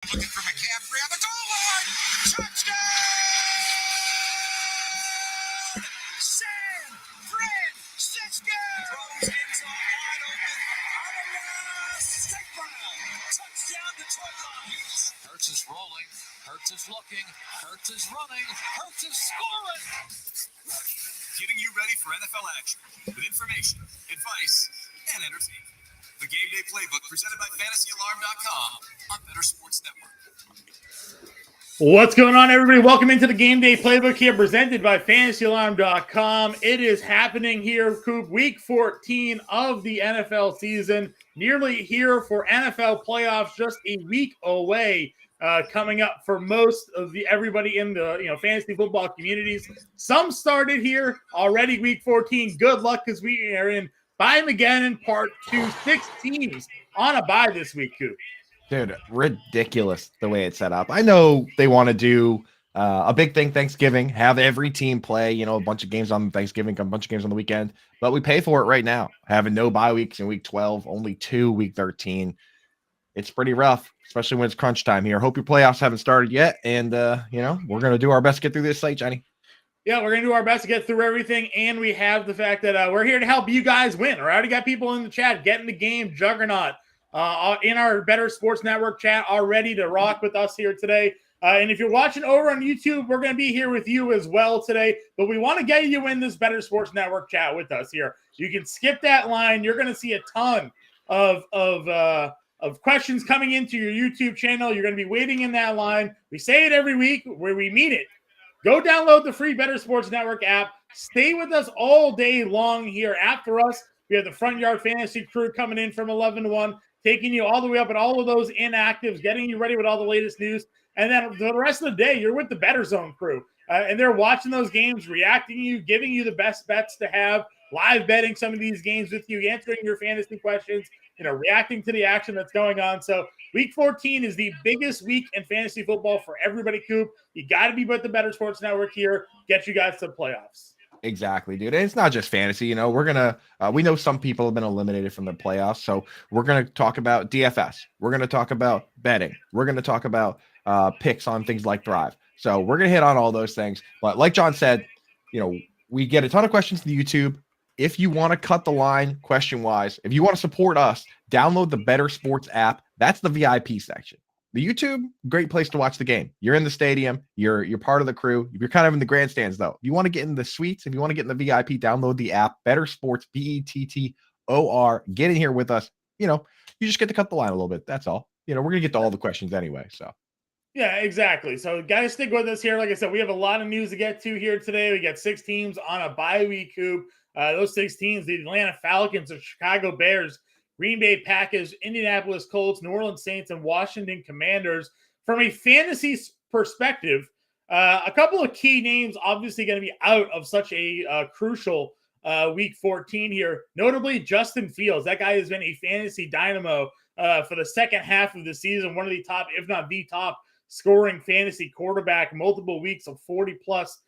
Looking for McCaffrey on the goal line. Touchdown! San Francisco! Throws in zone wide open. Stick Brown. Touchdown Detroit Lions. Hurts is rolling. Hurts is looking. Hurts is running. Hurts is scoring. Getting you ready for NFL action with information, advice, and entertainment. The Gameday Playbook presented by FantasyAlarm.com on Bettor Sports Network. What's going on, everybody? Welcome into the Gameday Playbook here, presented by FantasyAlarm.com. It is happening here, Coop. Week 14 of the NFL season, nearly here for NFL playoffs, just a week away. Coming up for most of everybody in the fantasy football communities. Some started here already, week 14. Good luck, because we are in Buy 'em again in part 2. 6 teams on a bye this week, Coop. Dude, ridiculous the way it's set up. I know they want to do a big thing Thanksgiving, have every team play, a bunch of games on Thanksgiving, a bunch of games on the weekend, but we pay for it right now. Having no bye weeks in week 12, only 2 week 13. It's pretty rough, especially when it's crunch time here. Hope your playoffs haven't started yet, and we're going to do our best to get through this slate, Johnny. Yeah, we're going to do our best to get through everything, and we have the fact that we're here to help you guys win. I already got people in the chat getting the game juggernaut in our Bettor Sports Network chat all ready to rock with us here today. And if you're watching over on YouTube, we're going to be here with you as well today, but we want to get you in this Bettor Sports Network chat with us here. You can skip that line. You're going to see a ton of questions coming into your YouTube channel. You're going to be waiting in that line. We say it every week where we mean it. Go download the free Bettor Sports Network app. Stay with us all day long here. After us, we have the Front Yard Fantasy crew coming in from 11 to 1, taking you all the way up at all of those inactives, getting you ready with all the latest news. And then the rest of the day, you're with the Bettor Zone crew. And they're watching those games, reacting to you, giving you the best bets to have, live betting some of these games with you, answering your fantasy questions, reacting to the action that's going on. So week 14 is the biggest week in fantasy football for everybody, Coop. You got to be with the Bettor Sports Network here, get you guys to the playoffs. Exactly, dude. And it's not just fantasy. We're going to, we know some people have been eliminated from the playoffs. So we're going to talk about DFS. We're going to talk about betting. We're going to talk about picks on things like Thrive. So we're going to hit on all those things. But like John said, we get a ton of questions to the YouTube. If you want to cut the line question-wise, if you want to support us, download the Bettor Sports app. That's the VIP section. The YouTube, great place to watch the game. You're in the stadium. You're part of the crew. You're kind of in the grandstands, though. If you want to get in the suites, if you want to get in the VIP, download the app, Bettor Sports, Bettor. Get in here with us. You just get to cut the line a little bit. That's all. We're going to get to all the questions anyway, so. Yeah, exactly. So got to stick with us here. Like I said, we have a lot of news to get to here today. We got 6 teams on a bye week, Coop. Those 6 teams, the Atlanta Falcons, the Chicago Bears, Green Bay Packers, Indianapolis Colts, New Orleans Saints, and Washington Commanders. From a fantasy perspective, a couple of key names obviously going to be out of such a crucial week 14 here. Notably, Justin Fields. That guy has been a fantasy dynamo for the second half of the season. One of the top, if not the top, scoring fantasy quarterback, multiple weeks of 40-plus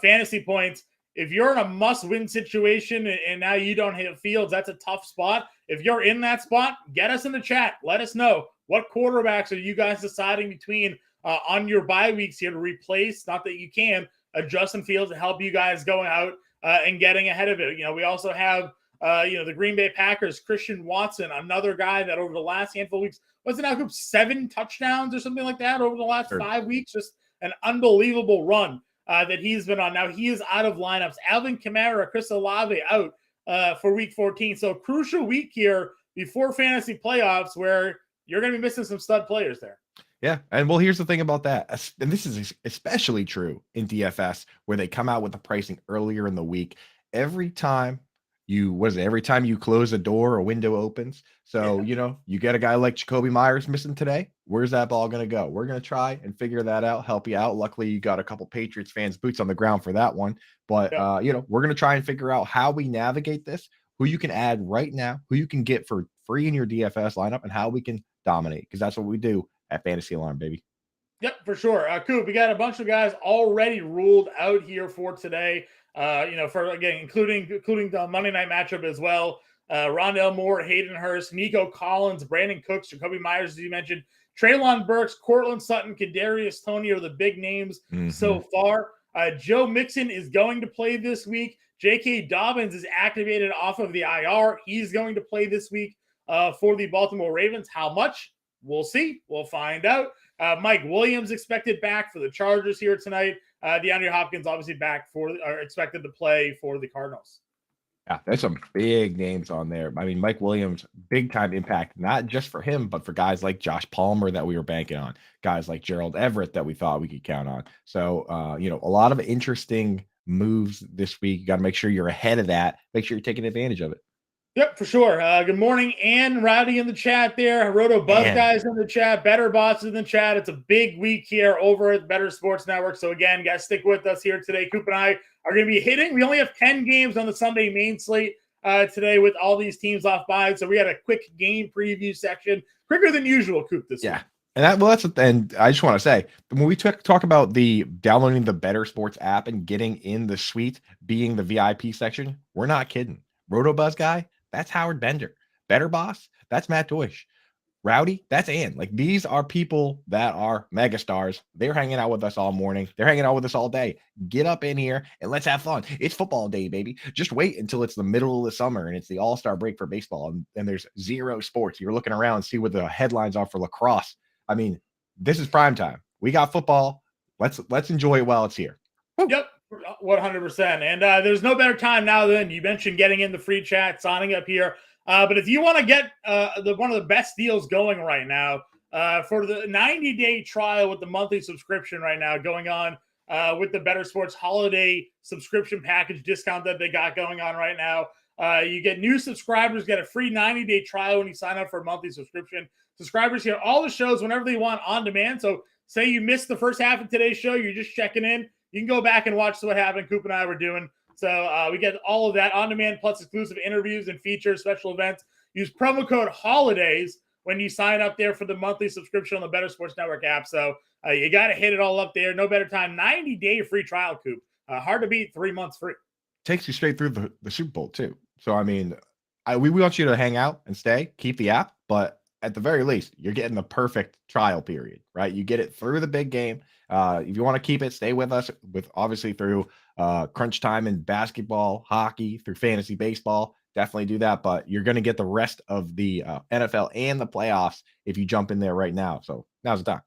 fantasy points. If you're in a must-win situation and now you don't hit Fields, that's a tough spot. If you're in that spot, get us in the chat. Let us know what quarterbacks are you guys deciding between on your bye weeks here to replace, not that you can, Justin Fields to help you guys going out and getting ahead of it. We also have, the Green Bay Packers, Christian Watson, another guy that over the last handful of weeks, what's it now, 7 touchdowns or something like that over the last 5 weeks? Just an unbelievable run that he's been on. Now he is out of lineups. Alvin Kamara, Chris Olave out for week 14. So crucial week here before fantasy playoffs where you're going to be missing some stud players there. Yeah. And well, here's the thing about that. And this is especially true in DFS where they come out with the pricing earlier in the week. Every time you close a door, a window opens. So, you get a guy like Jacoby Myers missing today. Where's that ball going to go? We're going to try and figure that out, help you out. Luckily, you got a couple Patriots fans boots on the ground for that one. But, we're going to try and figure out how we navigate this, who you can add right now, who you can get for free in your DFS lineup, and how we can dominate, because that's what we do at Fantasy Alarm, baby. Yep, for sure. Coop, we got a bunch of guys already ruled out here for today. Including the Monday night matchup as well. Rondale Moore, Hayden Hurst, Nico Collins, Brandon Cooks, Jacoby Myers, as you mentioned, Treylon Burks, Cortland Sutton, Kadarius Toney are the big names so far. Joe Mixon is going to play this week. J.K. Dobbins is activated off of the IR. He's going to play this week for the Baltimore Ravens. How much? We'll see. We'll find out. Mike Williams expected back for the Chargers here tonight. DeAndre Hopkins obviously expected to play for the Cardinals. Yeah, there's some big names on there. I mean, Mike Williams, big time impact, not just for him, but for guys like Josh Palmer that we were banking on, guys like Gerald Everett that we thought we could count on. So, a lot of interesting moves this week. You got to make sure you're ahead of that. Make sure you're taking advantage of it. Yep, for sure. Good morning, Ann Rowdy in the chat there. Roto Buzz guys in the chat. Bettor Bots in the chat. It's a big week here over at Bettor Sports Network. So again, guys, stick with us here today. Coop and I are going to be hitting. We only have 10 games on the Sunday main slate today with all these teams off by. So we had a quick game preview section, quicker than usual, Coop, this week. And I just want to say, when we talk about the downloading the Bettor Sports app and getting in the suite, being the VIP section, we're not kidding. Roto Buzz guy, that's Howard Bender. Bettor Boss, that's Matt Deutsch. Rowdy, that's Ann. Like, these are people that are megastars. They're hanging out with us all morning. They're hanging out with us all day. Get up in here and let's have fun. It's football day, baby. Just wait until it's the middle of the summer and it's the all-star break for baseball and there's zero sports. You're looking around and see what the headlines are for lacrosse. I mean, this is prime time. We got football. Let's enjoy it while it's here. Woo. Yep, 100%. And there's no better time now than you mentioned getting in the free chat, signing up here. But if you want to get one of the best deals going right now for the 90-day trial with the monthly subscription right now going on with the Bettor Sports holiday subscription package discount that they got going on right now. You get new subscribers, get a free 90-day trial when you sign up for a monthly subscription. Subscribers hear all the shows whenever they want on demand. So say you missed the first half of today's show, you're just checking in. You can go back and watch what happened Coop and I were doing. So we get all of that on demand plus exclusive interviews and features, special events. Use promo code HOLIDAYS when you sign up there for the monthly subscription on the Bettor Sports Network app. So you got to hit it all up there. No better time. 90-day free trial, Coop. Hard to beat, 3 months free. Takes you straight through the Super Bowl, too. So, I mean, we want you to hang out and stay, keep the app, but at the very least, you're getting the perfect trial period, right? You get it through the big game. If you want to keep it, stay with us with obviously through crunch time in basketball, hockey, through fantasy baseball. Definitely do that. But you're going to get the rest of the NFL and the playoffs if you jump in there right now. So now's the time.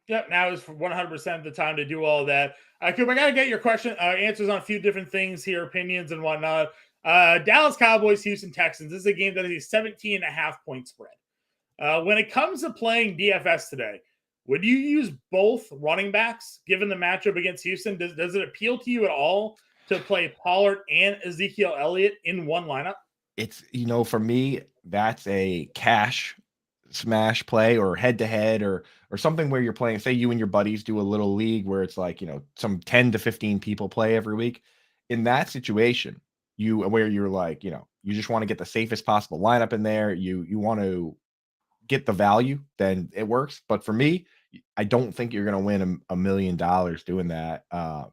Yep, now is 100% the time to do all of that. Coop, I got to get your answers on a few different things here, opinions and whatnot. Dallas Cowboys, Houston Texans. This is a game that is a 17.5-point spread. When it comes to playing DFS today, would you use both running backs given the matchup against Houston? Does it appeal to you at all to play Pollard and Ezekiel Elliott in one lineup? It's, for me, that's a cash smash play or head-to-head or something where you're playing, say you and your buddies do a little league where it's like, some 10 to 15 people play every week. In that situation, where you're like, you just want to get the safest possible lineup in there. You want to get the value, then it works. But for me, I don't think you're going to win $1 million doing that.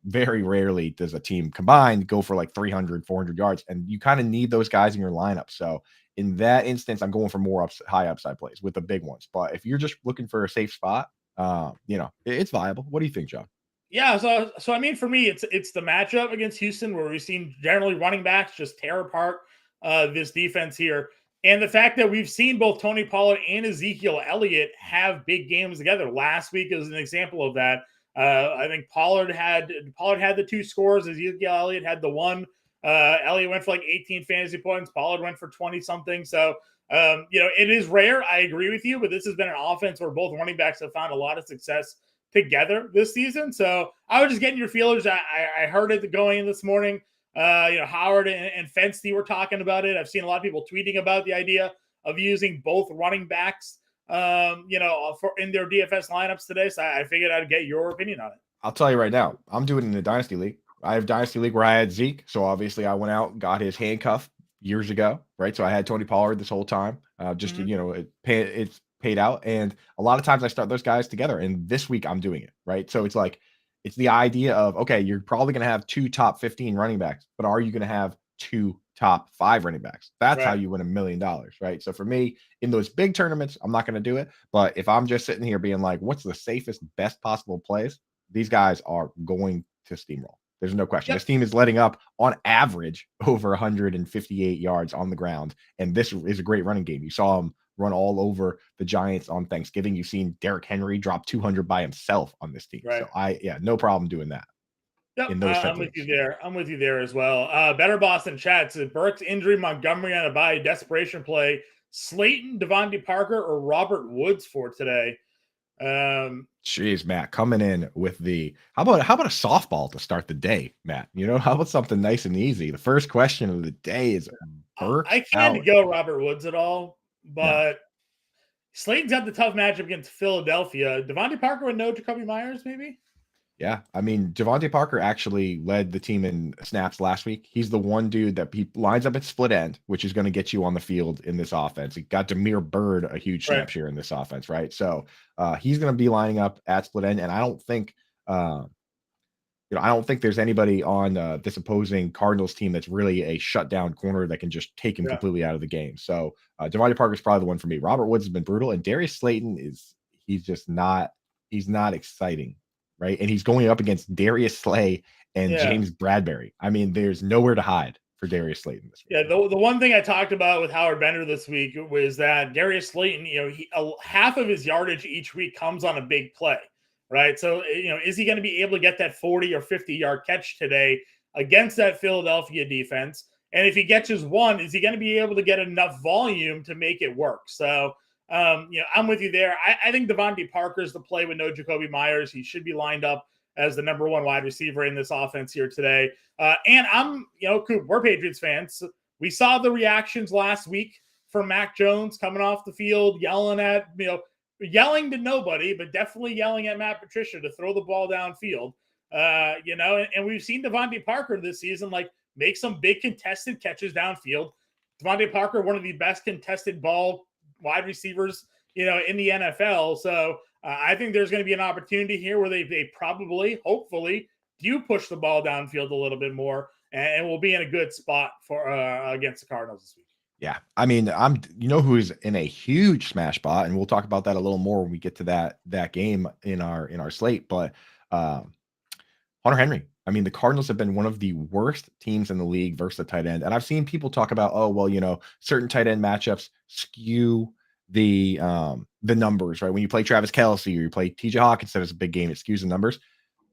Very rarely does a team combined go for like 300, 400 yards, and you kind of need those guys in your lineup. So in that instance, I'm going for more high upside plays with the big ones. But if you're just looking for a safe spot, it's viable. What do you think, John? Yeah, so I mean, for me, it's the matchup against Houston where we've seen generally running backs just tear apart this defense here. And the fact that we've seen both Tony Pollard and Ezekiel Elliott have big games together. Last week is an example of that. I think Pollard had the 2 scores. Ezekiel Elliott had the 1. Elliott went for like 18 fantasy points. Pollard went for 20-something. So, it is rare. I agree with you, but this has been an offense where both running backs have found a lot of success together this season. So I was just getting your feelers. I heard it going in this morning. Howard and Fenstey were talking about it. I've seen a lot of people tweeting about the idea of using both running backs, for in their DFS lineups today. So I figured I'd get your opinion on it. I'll tell you right now, I'm doing it in the Dynasty League. I have Dynasty League where I had Zeke. So obviously I went out and got his handcuff years ago, right? So I had Tony Pollard this whole time, it's paid out. And a lot of times I start those guys together. And this week I'm doing it, right? So it's like, it's the idea of, okay, you're probably going to have 2 top 15 running backs, but are you going to have 2 top 5 running backs. That's how Right. you win $1 million, right? So for me, in those big tournaments, I'm not going to do it. But if I'm just sitting here being like, what's the safest, best possible plays? These guys are going to steamroll. There's no question. Yep. This team is letting up on average over 158 yards on the ground. And this is a great running game. You saw them run all over the Giants on Thanksgiving. You've seen Derrick Henry drop 200 by himself on this team. Right. So no problem doing that. Yep, In those I'm with you sentiments. there. I'm with you there as well. Better Boston chat said Burks injury, Montgomery on a bye, desperation play. Slayton, Devontae Parker, or Robert Woods for today. Jeez, Matt, coming in with the how about a softball to start the day, Matt? How about something nice and easy? The first question of the day is Burks I can't out. go Robert Woods at all, No. but Slayton's got the tough matchup against Philadelphia. Devontae Parker with no Jacoby Myers, maybe. Yeah, I mean, Devontae Parker actually led the team in snaps last week. He's the one dude that lines up at split end, which is going to get you on the field in this offense. He got Demir Bird a huge snap Right. share in this offense, right? So he's going to be lining up at split end, and I don't think, I don't think there's anybody on this opposing Cardinals team that's really a shutdown corner that can just take him completely out of the game. So Devontae Parker's probably the one for me. Robert Woods has been brutal, and Darius Slayton he's not exciting. Right. And he's going up against Darius Slay and James Bradbury. I mean, there's nowhere to hide for Darius Slayton this week. Yeah, the one thing I talked about with Howard Bender this week was that Darius Slayton, half of his yardage each week comes on a big play, right? So, is he going to be able to get that 40 or 50-yard catch today against that Philadelphia defense? And if he catches one, is he going to be able to get enough volume to make it work? So, I'm with you there. I think Devontae Parker's the play with no Jacoby Myers. He should be lined up as the number 1 wide receiver in this offense here today. And I'm, Coop, we're Patriots fans. We saw the reactions last week from Mac Jones coming off the field, yelling to nobody, but definitely yelling at Matt Patricia to throw the ball downfield. And we've seen Devontae Parker this season, make some big contested catches downfield. Devontae Parker, one of the best contested ball wide receivers, in the NFL. So I think there's going to be an opportunity here where they probably, hopefully, do push the ball downfield a little bit more, and we'll be in a good spot for against the Cardinals this week. Yeah, I mean, who's in a huge smash spot, and we'll talk about that a little more when we get to that game in our slate. But Hunter Henry. I mean, the Cardinals have been one of the worst teams in the league versus the tight end. And I've seen people talk about, certain tight end matchups skew the numbers, right? When you play Travis Kelce or you play TJ Hawkinson as a big game, it skews the numbers.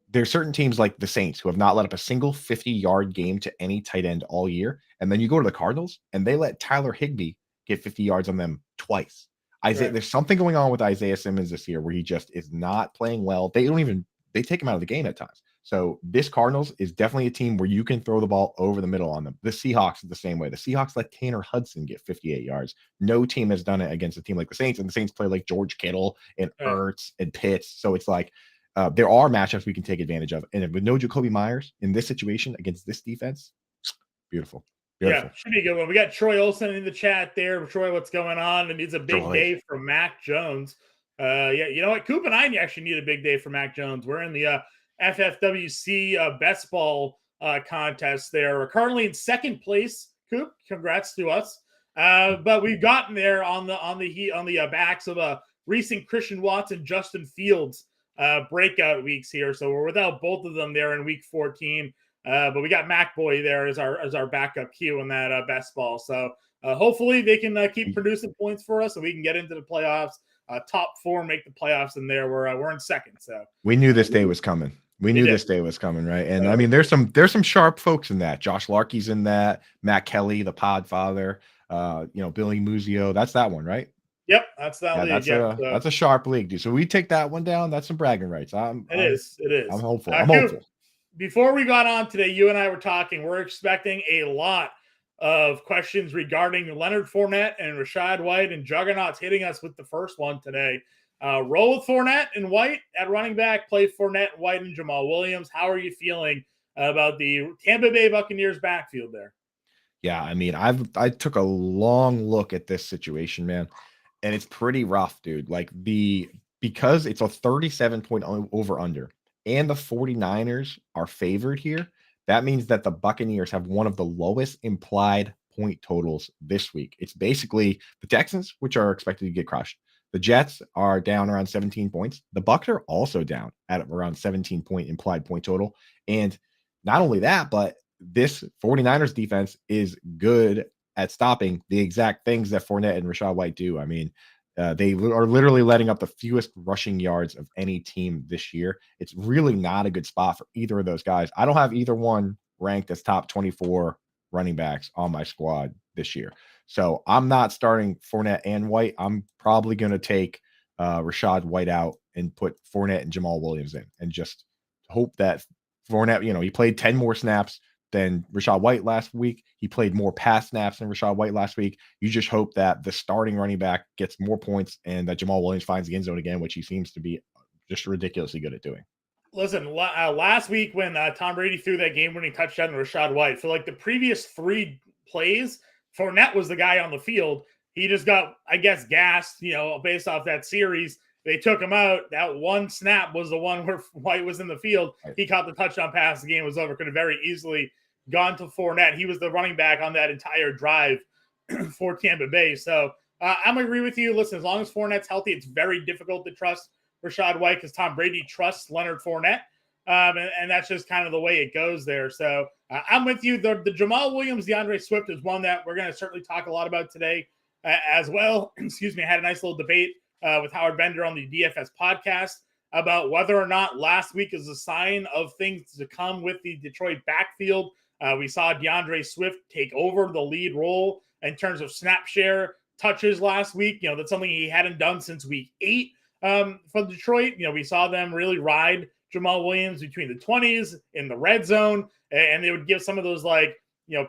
There's certain teams like the Saints who have not let up a single 50-yard game to any tight end all year. And then you go to the Cardinals and they let Tyler Higbee get 50 yards on them twice. There's something going on with Isaiah Simmons this year where he just is not playing well. They take him out of the game at times. So this Cardinals is definitely a team where you can throw the ball over the middle on them. The Seahawks are the same way. The Seahawks let Tanner Hudson get 58 yards. No team has done it against a team like the Saints, and the Saints play like George Kittle and Ertz and Pitts. So it's like there are matchups we can take advantage of. And with no Jacoby Myers in this situation against this defense, beautiful. Yeah, should be a good one. We got Troy Olson in the chat there. Troy, what's going on? And it's a big day for Mac Jones. You know what? Coop and I actually need a big day for Mac Jones. We're in the FFWC best ball contest there. We're currently in second place. Coop, congrats to us. But we've gotten there on the backs of recent Christian Watson, Justin Fields breakout weeks here. So we're without both of them there in week 14. But we got Mac Boy there as our backup Q in that best ball. So hopefully they can keep producing points for us, so we can get into the playoffs. Top 4 make the playoffs in there. We're in second. So we knew this day was coming. This day was coming, right? And I mean, there's some sharp folks in that. Josh Larkey's in that. Matt Kelly, the Podfather. Billy Muzio. That's that one, right? Yep, that's that league. That's a sharp league, dude. So we take that one down. That's some bragging rights. It is. I'm hopeful. I'm hopeful. Before we got on today, you and I were talking. We're expecting a lot of questions regarding Leonard Fournette and Rachaad White, and Juggernauts hitting us with the first one today. Roll with Fournette and White at running back. Play Fournette, White, and Jamal Williams. How are you feeling about the Tampa Bay Buccaneers backfield there? Yeah, I mean, I took a long look at this situation, man, and it's pretty rough, dude. Because it's a 37-point over under, and the 49ers are favored here. that means that the Buccaneers have one of the lowest implied point totals this week. It's basically the Texans, which are expected to get crushed. The Jets are down around 17 points. The Bucs are also down at around 17 point implied point total. And not only that, but this 49ers defense is good at stopping the exact things that Fournette and Rachaad White do. I mean, they are literally letting up the fewest rushing yards of any team this year. It's really not a good spot for either of those guys. I don't have either one ranked as top 24 running backs on my squad this year. So I'm not starting Fournette and White. I'm probably going to take Rachaad White out and put Fournette and Jamal Williams in and just hope that Fournette, he played 10 more snaps than Rachaad White last week. He played more pass snaps than Rachaad White last week. You just hope that the starting running back gets more points and that Jamal Williams finds the end zone again, which he seems to be just ridiculously good at doing. Listen, last week when Tom Brady threw that game-winning touchdown to Rachaad White, for like the previous 3 plays, Fournette was the guy on the field. He just got, I guess, gassed, based off that series. They took him out. That one snap was the one where White was in the field. He caught the touchdown pass. The game was over. Could have very easily gone to Fournette. He was the running back on that entire drive for Tampa Bay. So I'm going to agree with you. Listen, as long as Fournette's healthy, it's very difficult to trust Rachaad White because Tom Brady trusts Leonard Fournette. And that's just kind of the way it goes there. So I'm with you. The Jamal Williams, DeAndre Swift is one that we're going to certainly talk a lot about today as well. Excuse me. I had a nice little debate with Howard Bender on the DFS podcast about whether or not last week is a sign of things to come with the Detroit backfield. We saw DeAndre Swift take over the lead role in terms of snap share touches last week. That's something he hadn't done since week 8 for Detroit. We saw them really ride Jamal Williams between the 20s in the red zone, and they would give some of those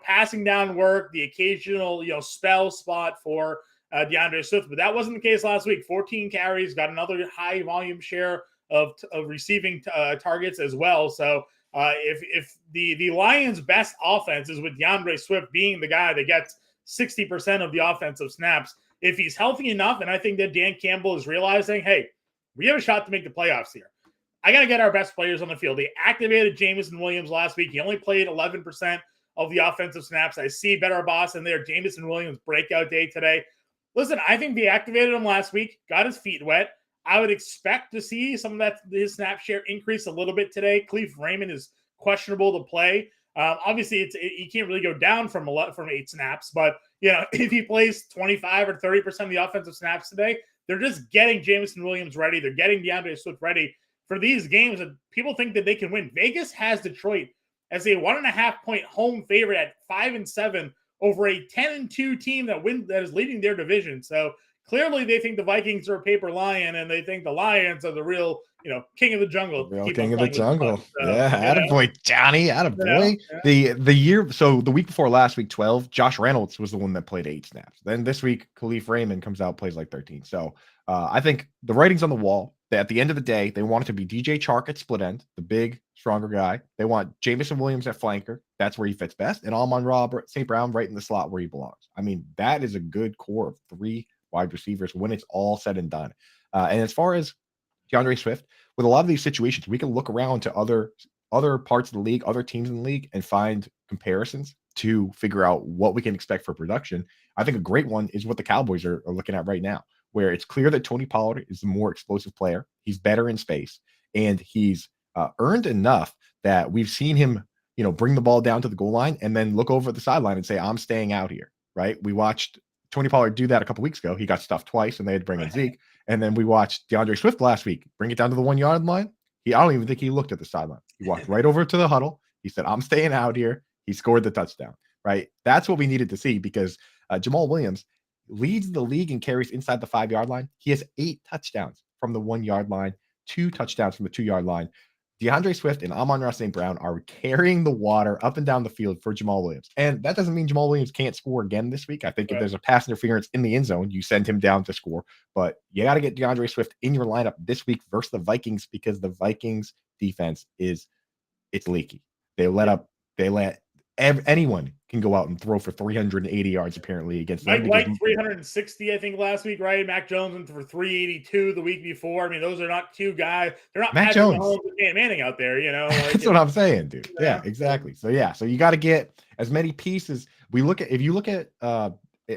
passing down work, the occasional, spell spot for DeAndre Swift, but that wasn't the case last week. 14 carries, got another high volume share of receiving targets as well. So if the Lions' best offense is with DeAndre Swift being the guy that gets 60% of the offensive snaps, if he's healthy enough, and I think that Dan Campbell is realizing, hey, we have a shot to make the playoffs here. I got to get our best players on the field. They activated Jameson Williams last week. He only played 11% of the offensive snaps. I see Bettor Boss in there. Jameson Williams breakout day today. Listen, I think they activated him last week, got his feet wet. I would expect to see some of his snap share increase a little bit today. Cleve Raymond is questionable to play. Obviously, he can't really go down from 8 snaps, but if he plays 25 or 30% of the offensive snaps today, they're just getting Jameson Williams ready. They're getting DeAndre Swift ready for these games that people think that they can win. Vegas has Detroit as a 1.5 point home favorite at 5-7 over a 10-2 team that is leading their division. So clearly they think the Vikings are a paper lion, and they think the Lions are the real, king of the jungle. The real king of the jungle. So, attaboy, Johnny, attaboy. The year, so the week before last, week 12, Josh Reynolds was the one that played 8 snaps. Then this week, Khalif Raymond comes out, plays like 13. So I think the writing's on the wall. That at the end of the day, they want it to be DJ Chark at split end, the big, stronger guy. They want Jameson Williams at flanker. That's where he fits best. And Amon-Ra St. Brown right in the slot where he belongs. I mean, that is a good core of 3 wide receivers when it's all said and done. And as far as DeAndre Swift, with a lot of these situations, we can look around to other parts of the league, other teams in the league, and find comparisons to figure out what we can expect for production. I think a great one is what the Cowboys are looking at right now, where it's clear that Tony Pollard is the more explosive player. He's better in space, and he's earned enough that we've seen him, bring the ball down to the goal line and then look over at the sideline and say, I'm staying out here, right? We watched Tony Pollard do that a couple weeks ago. He got stuffed twice, and they had to bring in Zeke. And then we watched DeAndre Swift last week bring it down to the 1 yard line. I don't even think he looked at the sideline. He walked right over to the huddle. He said, I'm staying out here. He scored the touchdown, right? That's what we needed to see, because Jamal Williams leads the league in carries inside the 5 yard line. He has 8 touchdowns from the 1 yard line, 2 touchdowns from the 2 yard line. DeAndre Swift and Amon-Ra St. Brown are carrying the water up and down the field for Jamal Williams. And that doesn't mean Jamal Williams can't score again this week. I think if there's a pass interference in the end zone, you send him down to score. But you got to get DeAndre Swift in your lineup this week versus the Vikings, because the Vikings defense it's leaky. They let anyone can go out and throw for 380 yards apparently against them. Mike White 360, I think, last week, right? Mac Jones went for 382 the week before. I mean, those are not two guys. They're not Mac Patrick Jones. Mahomes and Peyton Manning out there, you know. Like, that's what I'm saying, dude. You Yeah, know? exactly. So you got to get as many pieces. If you look at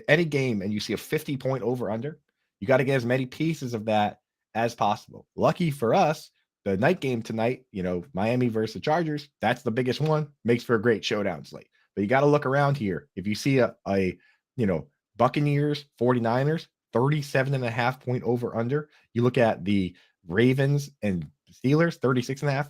any game and you see a 50-point over under, you got to get as many pieces of that as possible. Lucky for us, the night game tonight, Miami versus the Chargers, that's the biggest one. Makes for a great showdown slate. But you got to look around here. If you see a Buccaneers, 49ers, 37.5 point over under, you look at the Ravens and Steelers, 36.5.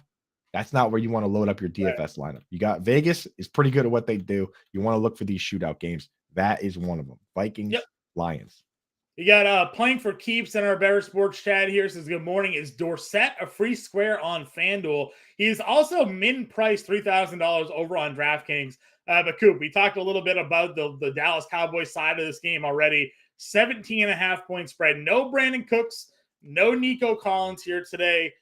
That's not where you want to load up your DFS lineup. You got Vegas is pretty good at what they do. You want to look for these shootout games. That is one of them. Vikings, Lions. You got playing for keeps in our Bettor Sports chat here. Says good morning. Is Dorsett a free square on FanDuel? He's also min price $3,000 over on DraftKings. But Coop, we talked a little bit about the Dallas Cowboys side of this game already. 17.5-point spread. No Brandon Cooks, no Nico Collins here today.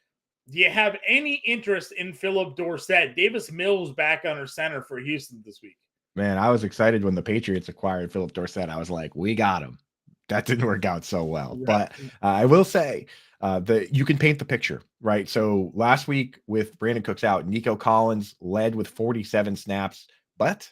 Do you have any interest in Philip Dorsett? Davis Mills back under center for Houston this week. Man, I was excited when the Patriots acquired Philip Dorsett. I was like, we got him. That didn't work out so well. Yeah. But I will say that you can paint the picture, right? So last week with Brandon Cooks out, Nico Collins led with 47 snaps, but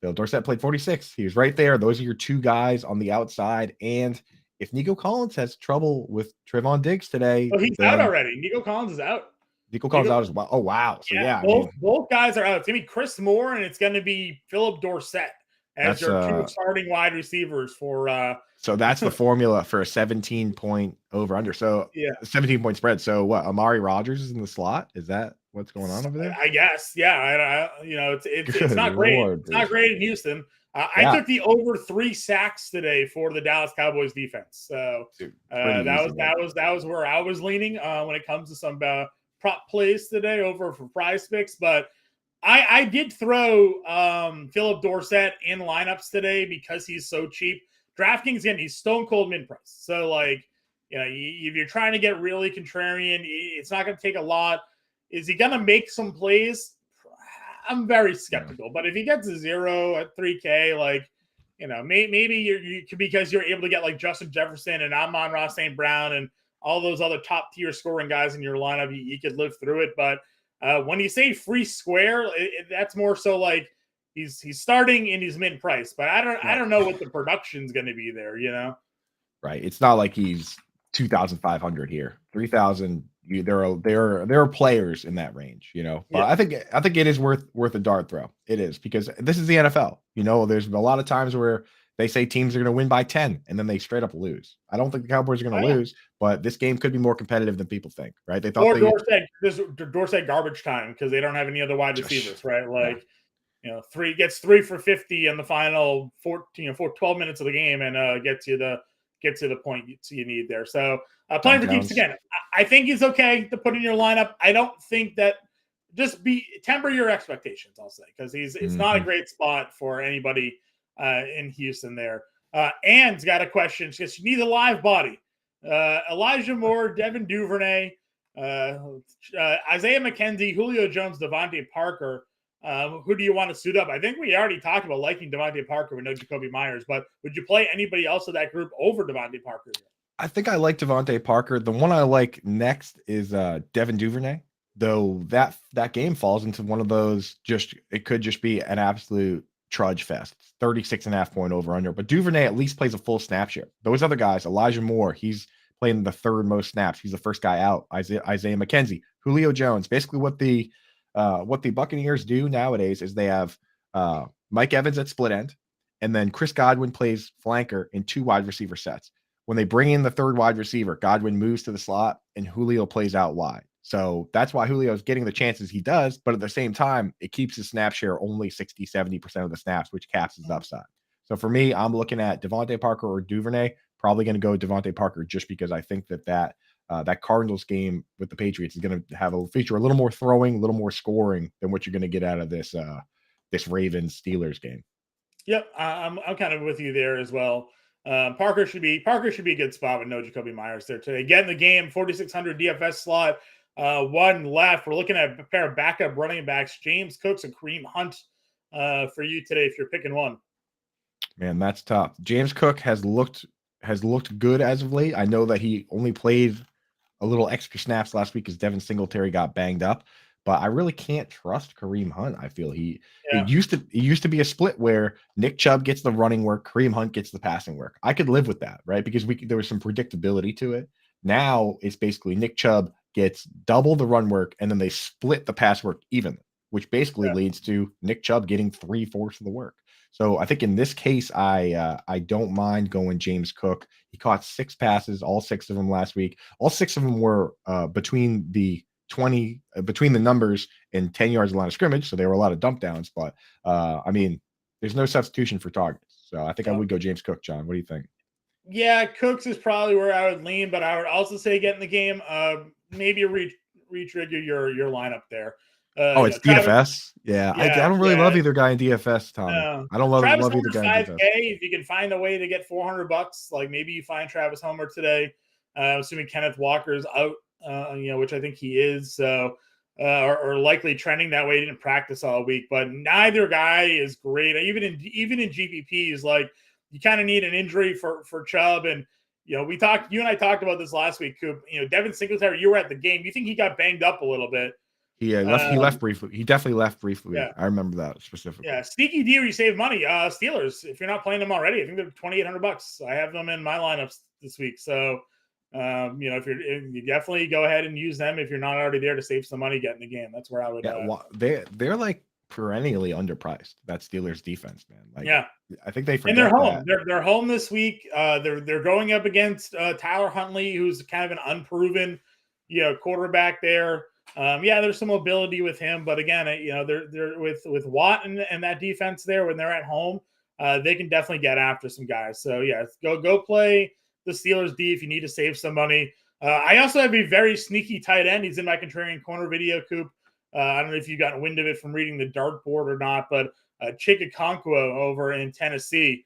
Phil Dorsett played 46. He was right there. Those are your two guys on the outside. And if Nico Collins has trouble with Trevon Diggs today, he's out already. Nico Collins is out. Nico Collins out as well. Oh, wow. So yeah, both guys are out. It's gonna be Chris Moore and it's gonna be Philip Dorsett as your two starting wide receivers for so that's the formula for a 17-point over under. So 17-point spread. So what? Amari Rodgers is in the slot. Is that what's going on over there? I guess. Yeah. It's not great. It's not great in Houston. I took the over 3 sacks today for the Dallas Cowboys defense. So that was where I was leaning when it comes to some prop plays today over for Prize Picks. But I did throw Philip Dorsett in lineups today because he's so cheap. DraftKings, again, he's stone cold min price. So, if you're trying to get really contrarian, it's not going to take a lot. Is he going to make some plays? I'm very skeptical. But if he gets a 0 at 3K, maybe you because you're able to get like Justin Jefferson and Amon-Ra St. Brown and all those other top tier scoring guys in your lineup, you could live through it. But when you say free square, that's more so like he's starting in his min price, but I don't know what the production's going to be there, Right. It's not like he's 2,500 here, 3,000. There are players in that range, But I think it is worth a dart throw. It is, because this is the NFL. There's a lot of times where they say teams are going to win by 10 and then they straight up lose. I don't think the Cowboys are going to lose, but this game could be more competitive than people think, right? They thought Dorsett garbage time because they don't have any other wide receivers, right? Gets 3 for 50 in the final 12 minutes of the game and gets you the point you need there. So playing for keeps again. I think he's okay to put in your lineup. I don't think that temper your expectations, I'll say, because it's not a great spot for anybody in Houston there. Anne's got a question. She says she needs a live body. Elijah Moore, Devin Duvernay, Isaiah McKenzie, Julio Jones, Devontae Parker. Who do you want to suit up? I think we already talked about liking Devontae Parker with no Jacoby Myers, but would you play anybody else of that group over Devontae Parker? I think I like Devontae Parker. The one I like next is Devin Duvernay, though that game falls into one of those it could just be an absolute trudge fest. 36.5-point over under. But Duvernay at least plays a full snap share. Those other guys, Elijah Moore, he's playing the third most snaps. He's the first guy out. Isaiah McKenzie, Julio Jones. Basically what the Buccaneers do nowadays is they have Mike Evans at split end, and then Chris Godwin plays flanker in 2 wide receiver sets. When they bring in the third wide receiver, Godwin moves to the slot and Julio plays out wide. So that's why Julio's getting the chances he does, but at the same time, it keeps his snap share only 60-70% of the snaps, which caps his upside. So for me, I'm looking at Devontae Parker or Duvernay. Probably going to go Devontae Parker just because I think that Cardinals game with the Patriots is going to feature a little more throwing, a little more scoring than what you're going to get out of this Ravens Steelers game. Yep, I'm kind of with you there as well. Parker should be a good spot with no Jacoby Myers there today. Get in the game, 4,600 DFS slot, 1 left. We're looking at a pair of backup running backs, James Cooks and Kareem Hunt. for you today if you're picking one? Man, that's tough. James Cook has looked good as of late. I know that he only played a little extra snaps last week because Devin Singletary got banged up, but I really can't trust Kareem Hunt. I feel it used to be a split where Nick Chubb gets the running work, Kareem Hunt gets the passing work. I could live with that, right? Because there was some predictability to it. Now it's basically Nick Chubb gets double the run work and then they split the pass work evenly, which basically leads to Nick Chubb getting 3/4 of the work. So I think in this case, I don't mind going James Cook. He caught 6 passes, all 6 of them last week. All 6 of them were between the numbers and 10 yards of line of scrimmage. So there were a lot of dump downs, but I mean, there's no substitution for targets. So I think I would go James Cook, John. What do you think? Yeah, Cooks is probably where I would lean, but I would also say get in the game. Maybe re-trigger your lineup there. It's DFS. Yeah, I don't really love either guy in DFS, Tommy. I don't love Travis either guy in DFS. 5K. If you can find a way to get $400, like maybe you find Travis Homer today. Assuming Kenneth Walker's out, which I think he is. So, or likely trending that way. He didn't practice all week, but neither guy is great. Even in GPPs, like you kind of need an injury for Chubb. And you and I talked about this last week, Coop. Devin Singletary, you were at the game. You think he got banged up a little bit? Yeah, he left briefly. He definitely left briefly. Yeah. I remember that specifically. Yeah, sneaky D where you save money. Steelers, if you're not playing them already, I think they're $2,800. I have them in my lineups this week. So, if you definitely go ahead and use them if you're not already there to save some money getting the game. That's where I would. Yeah, they're like perennially underpriced. That Steelers defense, man. Like, yeah, I think they forget. And they're home. They're home this week. They're going up against Tyler Huntley, who's kind of an unproven, quarterback there. There's some mobility with him, but again, they're with Watt and that defense there when they're at home, they can definitely get after some guys. So yeah, go play the Steelers D if you need to save some money. I also have a very sneaky tight end. He's in my contrarian corner video, Coop. I don't know if you got wind of it from reading the dartboard or not, but Chika Okonkwo over in Tennessee,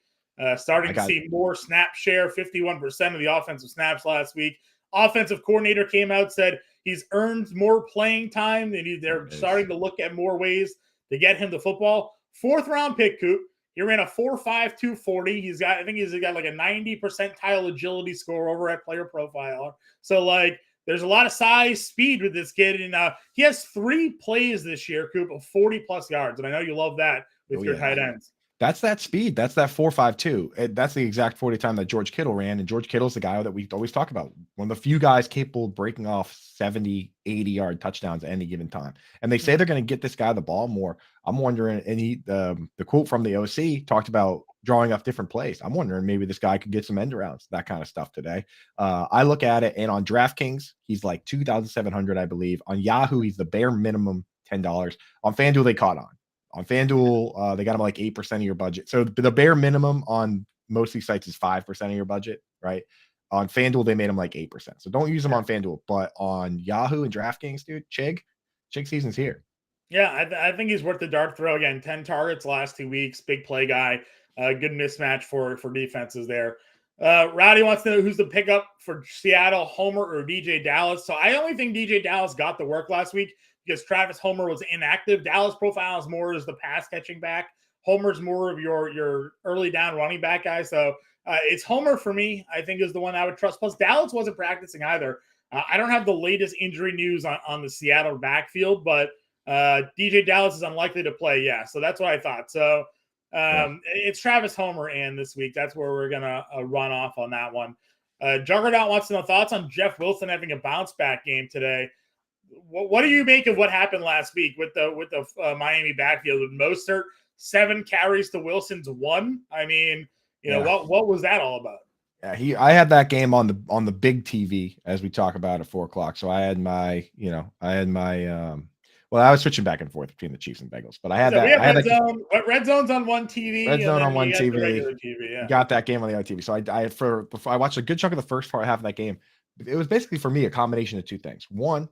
starting to see more snap share, 51% of the offensive snaps last week. Offensive coordinator came out, said he's earned more playing time, and they're starting to look at more ways to get him the football. 4th round pick, Coop. He ran a 4.5 240. He's got like a 90 percentile agility score over at Player Profiler. So like there's a lot of size, speed with this kid, and he has 3 plays this year, Coop, of 40+ yards, and I know you love that with your tight ends. That's that speed. That's that 4.52. That's the exact 40 time that George Kittle ran. And George Kittle's the guy that we always talk about. One of the few guys capable of breaking off 70, 80-yard touchdowns at any given time. And they say they're going to get this guy the ball more. I'm wondering, and the quote from the OC talked about drawing up different plays. I'm wondering maybe this guy could get some end arounds, that kind of stuff today. I look at it, and on DraftKings, he's like 2,700, I believe. On Yahoo, he's the bare minimum $10. On FanDuel, they caught on. On FanDuel, they got them like 8% of your budget. So the bare minimum on most of these sites is 5% of your budget, right? On FanDuel, they made them like 8%. So don't use them on FanDuel. But on Yahoo and DraftKings, dude, Chig season's here. Yeah, I think he's worth the dart throw again. 10 targets last 2 weeks. Big play guy. Good mismatch for defenses there. Rowdy wants to know who's the pickup for Seattle, Homer or DJ Dallas. So I only think DJ Dallas got the work last week because Travis Homer was inactive. Dallas profiles more as the pass catching back. Homer's more of your early down running back guy. So it's Homer for me, I think, is the one I would trust. Plus, Dallas wasn't practicing either. I don't have the latest injury news on the Seattle backfield, but DJ Dallas is unlikely to play. Yeah, so that's what I thought. So it's Travis Homer and this week. That's where we're going to run off on that one. Juggernaut wants to know thoughts on Jeff Wilson having a bounce back game today. What do you make of what happened last week with the Miami backfield with Mostert 7 carries to Wilson's 1? I mean, what was that all about? Yeah, I had that game on the big TV as we talk about at 4:00. So I had my, I was switching back and forth between the Chiefs and Bengals, but I had that. I had Red Zone's on one TV. Red Zone on one TV. Regular TV. Yeah. Got that game on the other TV. So I watched a good chunk of the first half of that game. It was basically for me a combination of 2 things. One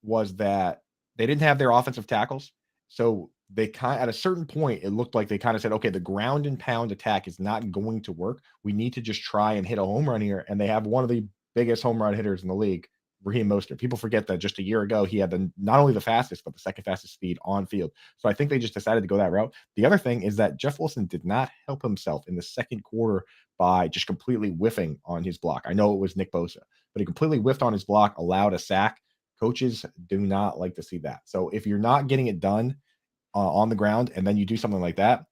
was that they didn't have their offensive tackles, so they at a certain point it looked like they kind of said, okay, the ground and pound attack is not going to work. We need to just try and hit a home run here, and they have one of the biggest home run hitters in the league Raheem Mostert. People forget that just a year ago, he had not only the fastest, but the second fastest speed on field. So I think they just decided to go that route. The other thing is that Jeff Wilson did not help himself in the second quarter by just completely whiffing on his block. I know it was Nick Bosa, but he completely whiffed on his block, allowed a sack. Coaches do not like to see that. So if you're not getting it done on the ground and then you do something like that,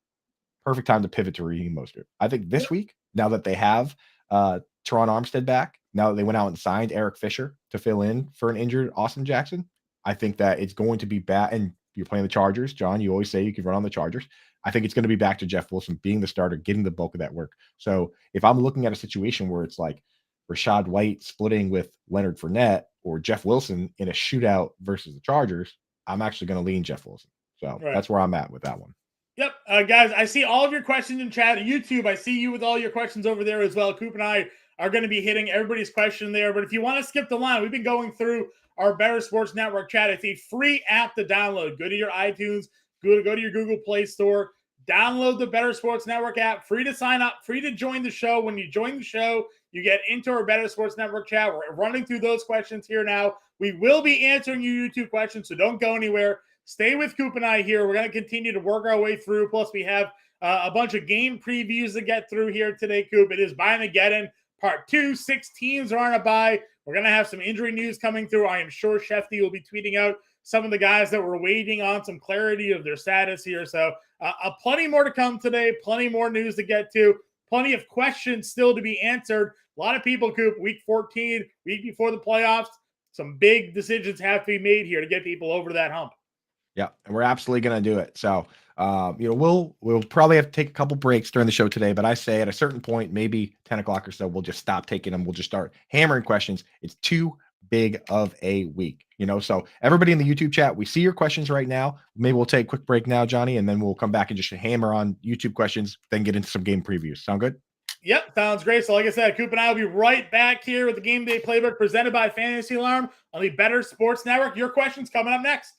perfect time to pivot to Raheem Mostert. I think this week, now that they have Teron Armstead back, now that they went out and signed Eric Fisher to fill in for an injured Austin Jackson, I think that it's going to be back. And you're playing the Chargers, John. You always say you can run on the Chargers. I think it's going to be back to Jeff Wilson being the starter, getting the bulk of that work. So if I'm looking at a situation where it's like Rashad White splitting with Leonard Fournette or Jeff Wilson in a shootout versus the Chargers, I'm actually going to lean Jeff Wilson. So that's where I'm at with that one. Yep. Guys, I see all of your questions in chat. YouTube, I see you with all your questions over there as well. Coop and I are going to be hitting everybody's question there. But if you want to skip the line, we've been going through our Bettor Sports Network chat. It's a free app to download. Go to your iTunes, go to your Google Play Store, download the Bettor Sports Network app, free to sign up, free to join the show. When you join the show, you get into our Bettor Sports Network chat. We're running through those questions here now. We will be answering your YouTube questions, so don't go anywhere. Stay with Coop and I here. We're going to continue to work our way through. Plus, we have a bunch of game previews to get through here today, Coop. It is Buymageddon Part 2. 6 teams are on a bye. We're going to have some injury news coming through. I am sure Shefty will be tweeting out some of the guys that were waiting on some clarity of their status here. So plenty more to come today. Plenty more news to get to. Plenty of questions still to be answered. A lot of people, Coop, week 14, week before the playoffs. Some big decisions have to be made here to get people over that hump. Yeah, and we're absolutely going to do it. So, we'll probably have to take a couple breaks during the show today, but I say at a certain point, maybe 10 o'clock or so, we'll just stop taking them. We'll just start hammering questions. It's too big of a week, so everybody in the YouTube chat, we see your questions right now. Maybe we'll take a quick break now, Johnny, and then we'll come back and just hammer on YouTube questions, then get into some game previews. Sound good? Yep, sounds great. So like I said, Coop and I will be right back here with the Game Day Playbook presented by Fantasy Alarm on the Bettor Sports Network. Your questions coming up next.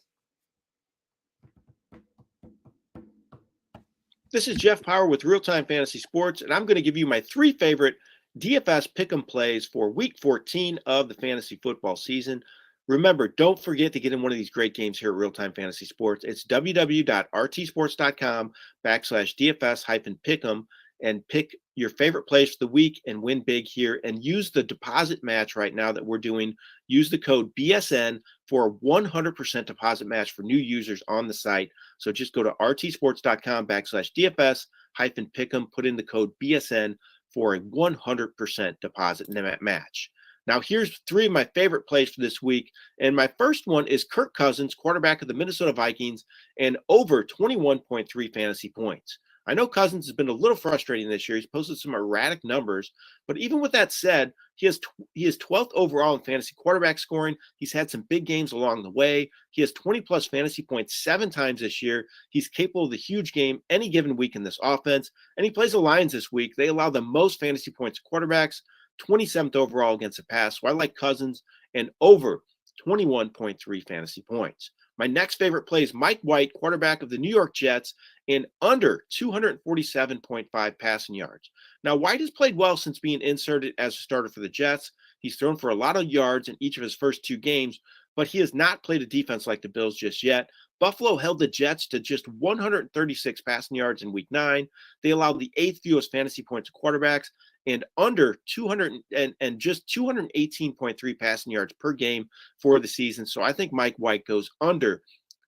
This is Jeff Power with Real Time Fantasy Sports, and I'm going to give you my 3 favorite DFS pick'em plays for Week 14 of the fantasy football season. Remember, don't forget to get in one of these great games here at Real Time Fantasy Sports. It's www.rtsports.com/DFS-pick'em and pick your favorite plays for the week and win big here. And use the deposit match right now that we're doing. Use the code BSN for a 100% deposit match for new users on the site. So just go to rtsports.com/DFS-pick'em, put in the code BSN for a 100% deposit match. Now, here's 3 of my favorite plays for this week. And my first one is Kirk Cousins, quarterback of the Minnesota Vikings, and over 21.3 fantasy points. I know Cousins has been a little frustrating this year. He's posted some erratic numbers, but even with that said, he is 12th overall in fantasy quarterback scoring. He's had some big games along the way. He has 20-plus fantasy points 7 times this year. He's capable of the huge game any given week in this offense, and he plays the Lions this week. They allow the most fantasy points to quarterbacks, 27th overall against the pass. So I like Cousins and over 21.3 fantasy points. My next favorite play is Mike White, quarterback of the New York Jets, in under 247.5 passing yards. Now, White has played well since being inserted as a starter for the Jets. He's thrown for a lot of yards in each of his first 2 games, but he has not played a defense like the Bills just yet. Buffalo held the Jets to just 136 passing yards in Week 9. They allowed the 8th fewest fantasy points to quarterbacks and under 200 and just 218.3 passing yards per game for the season. So I think Mike White goes under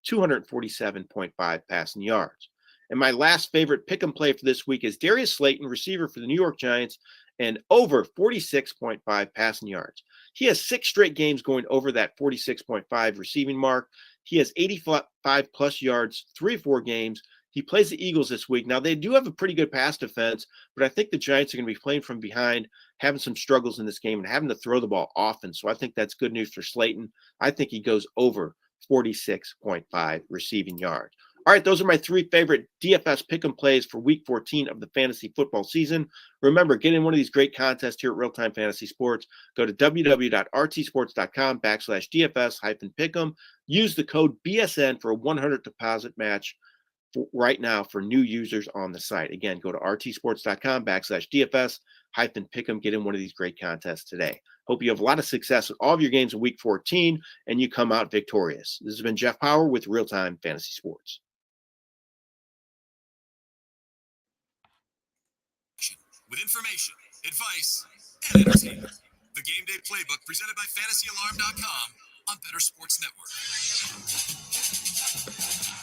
247.5 passing yards. And my last favorite pick and play for this week is Darius Slayton, receiver for the New York Giants, and over 46.5 passing yards. He has 6 straight games going over that 46.5 receiving mark. He has 85-plus yards, 3 or 4 games. He plays the Eagles this week. Now, they do have a pretty good pass defense, but I think the Giants are going to be playing from behind, having some struggles in this game, and having to throw the ball often. So I think that's good news for Slayton. I think he goes over 46.5 receiving yards. All right, those are my 3 favorite DFS pick'em plays for Week 14 of the fantasy football season. Remember, get in one of these great contests here at Real Time Fantasy Sports. Go to www.rtsports.com/DFS-pick'em. Use the code BSN for a 100 deposit match right now for new users on the site. Again, go to rtsports.com/DFS bettor-pick'em. Get in one of these great contests today. Hope you have a lot of success with all of your games in week 14 and you come out victorious. This has been Jeff Power with Real Time Fantasy Sports. With information, advice, and entertainment. The Game Day Playbook presented by FantasyAlarm.com on Bettor Sports Network.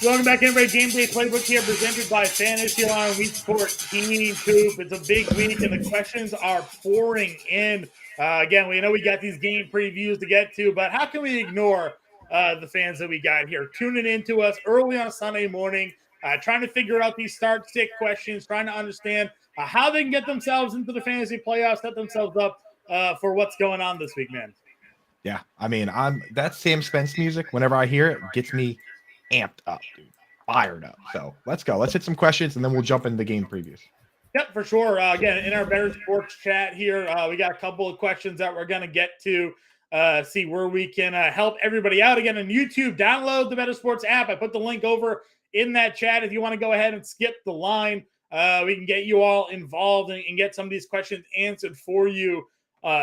Welcome back, everybody. Game Day Playbook here presented by Fantasy Alarm Week 14 Coop. It's a big week, and the questions are pouring in. Again, we know we got these game previews to get to, but how can we ignore the fans that we got here tuning into us early on a Sunday morning, trying to figure out these start-sit questions, trying to understand how they can get themselves into the fantasy playoffs, set themselves up for what's going on this week, man. Yeah, I mean, that Sam Spence music, whenever I hear it, gets me amped up, dude, fired up. So let's go. Let's hit some questions, and then we'll jump into the game previews. Yep, for sure. Again, in our Bettor Sports chat here, we got a couple of questions that we're going to get to, see where we can help everybody out. Again, on YouTube, download the Bettor Sports app. I put the link over in that chat. If you want to go ahead and skip the line, we can get you all involved and get some of these questions answered for you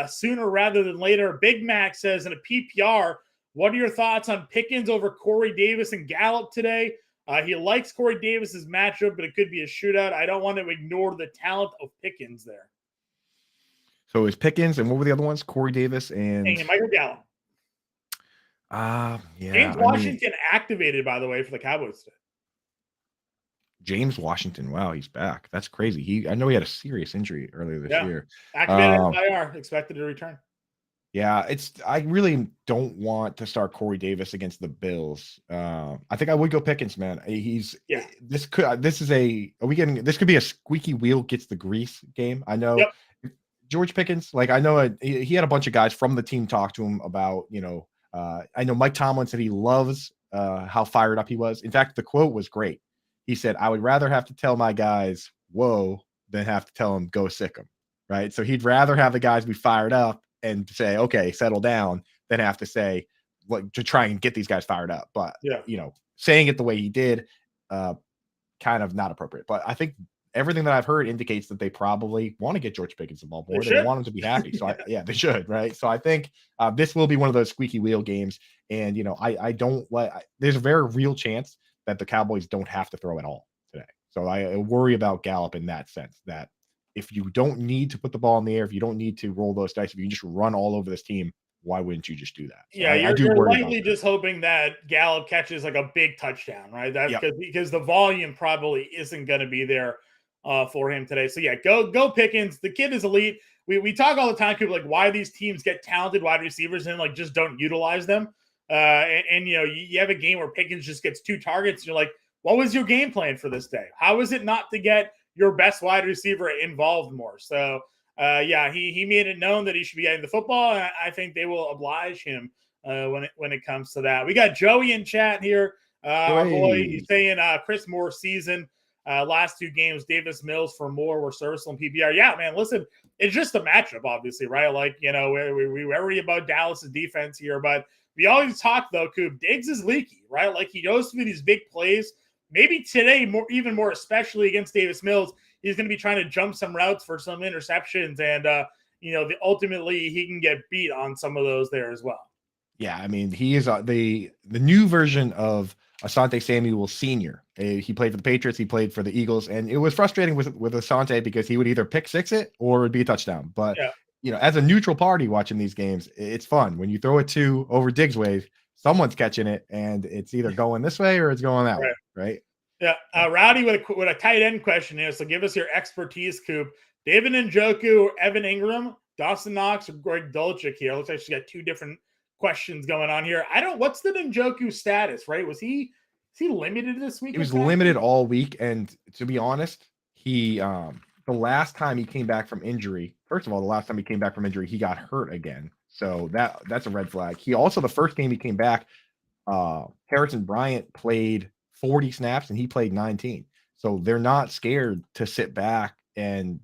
sooner rather than later. Big Mac says, in a PPR, what are your thoughts on Pickens over Corey Davis and Gallup today? He likes Corey Davis's matchup, but it could be a shootout. I don't want to ignore the talent of Pickens there. So is Pickens, and what were the other ones? Corey Davis and Michael Gallup. Yeah. James Washington activated, by the way, for the Cowboys today. James Washington, wow, he's back. That's crazy. I know he had a serious injury earlier this year. Activated IR, expected to return. Yeah, I really don't want to start Corey Davis against the Bills. I think I would go Pickens, man. This could be a squeaky wheel gets the grease game. I know George Pickens, I know he had a bunch of guys from the team talk to him about, I know Mike Tomlin said he loves how fired up he was. In fact, the quote was great. He said, I would rather have to tell my guys, whoa, than have to tell them, go sick them. Right. So he'd rather have the guys be fired up and say, okay, settle down, than have to say, to try and get these guys fired up. But, saying it the way he did, kind of not appropriate. But I think everything that I've heard indicates that they probably want to get George Pickens involved more. They want him to be happy. So, they should. Right. So I think this will be one of those squeaky wheel games. And, I don't there's a very real chance that the Cowboys don't have to throw at all today. So I worry about Gallup in that sense, that if you don't need to put the ball in the air, if you don't need to roll those dice, if you can just run all over this team, why wouldn't you just do that? So you're likely just hoping that Gallup catches a big touchdown, right? That's because the volume probably isn't going to be there for him today. So go Pickens. The kid is elite. We talk all the time, people, why these teams get talented wide receivers and just don't utilize them. You have a game where Pickens just gets 2 targets. You're like, what was your game plan for this day? How is it not to get your best wide receiver involved more? So, he made it known that he should be getting the football, and I think they will oblige him when it comes to that. We got Joey in chat here. Our boy, he's saying Chris Moore's season, last 2 games, Davis Mills for Moore were serviceable in PPR. Yeah, man, listen, it's just a matchup, obviously, right? We worry about Dallas's defense here, but we always talk, though, Coop, Diggs is leaky, right? He goes through these big plays. Maybe today, even more, especially against Davis Mills, he's going to be trying to jump some routes for some interceptions, and ultimately he can get beat on some of those there as well. Yeah, I mean, he is the new version of Asante Samuel Sr. He played for the Patriots, he played for the Eagles, and it was frustrating with Asante because he would either pick six it or it would be a touchdown. But as a neutral party watching these games, it's fun when you throw it to over Diggs' way. Someone's catching it, and it's either going this way or it's going that way, right? Yeah. Rowdy with a tight end question here. So give us your expertise, Coop. David Njoku or Evan Ingram, Dawson Knox or Greg Dulcich here. Looks like she's got 2 different questions going on here. What's the Njoku status, right? Was he limited this week? He was limited all week. And to be honest, he the last time he came back from injury, he got hurt again. So that's a red flag. He also, the first game he came back, Harrison Bryant played 40 snaps and he played 19. So they're not scared to sit back and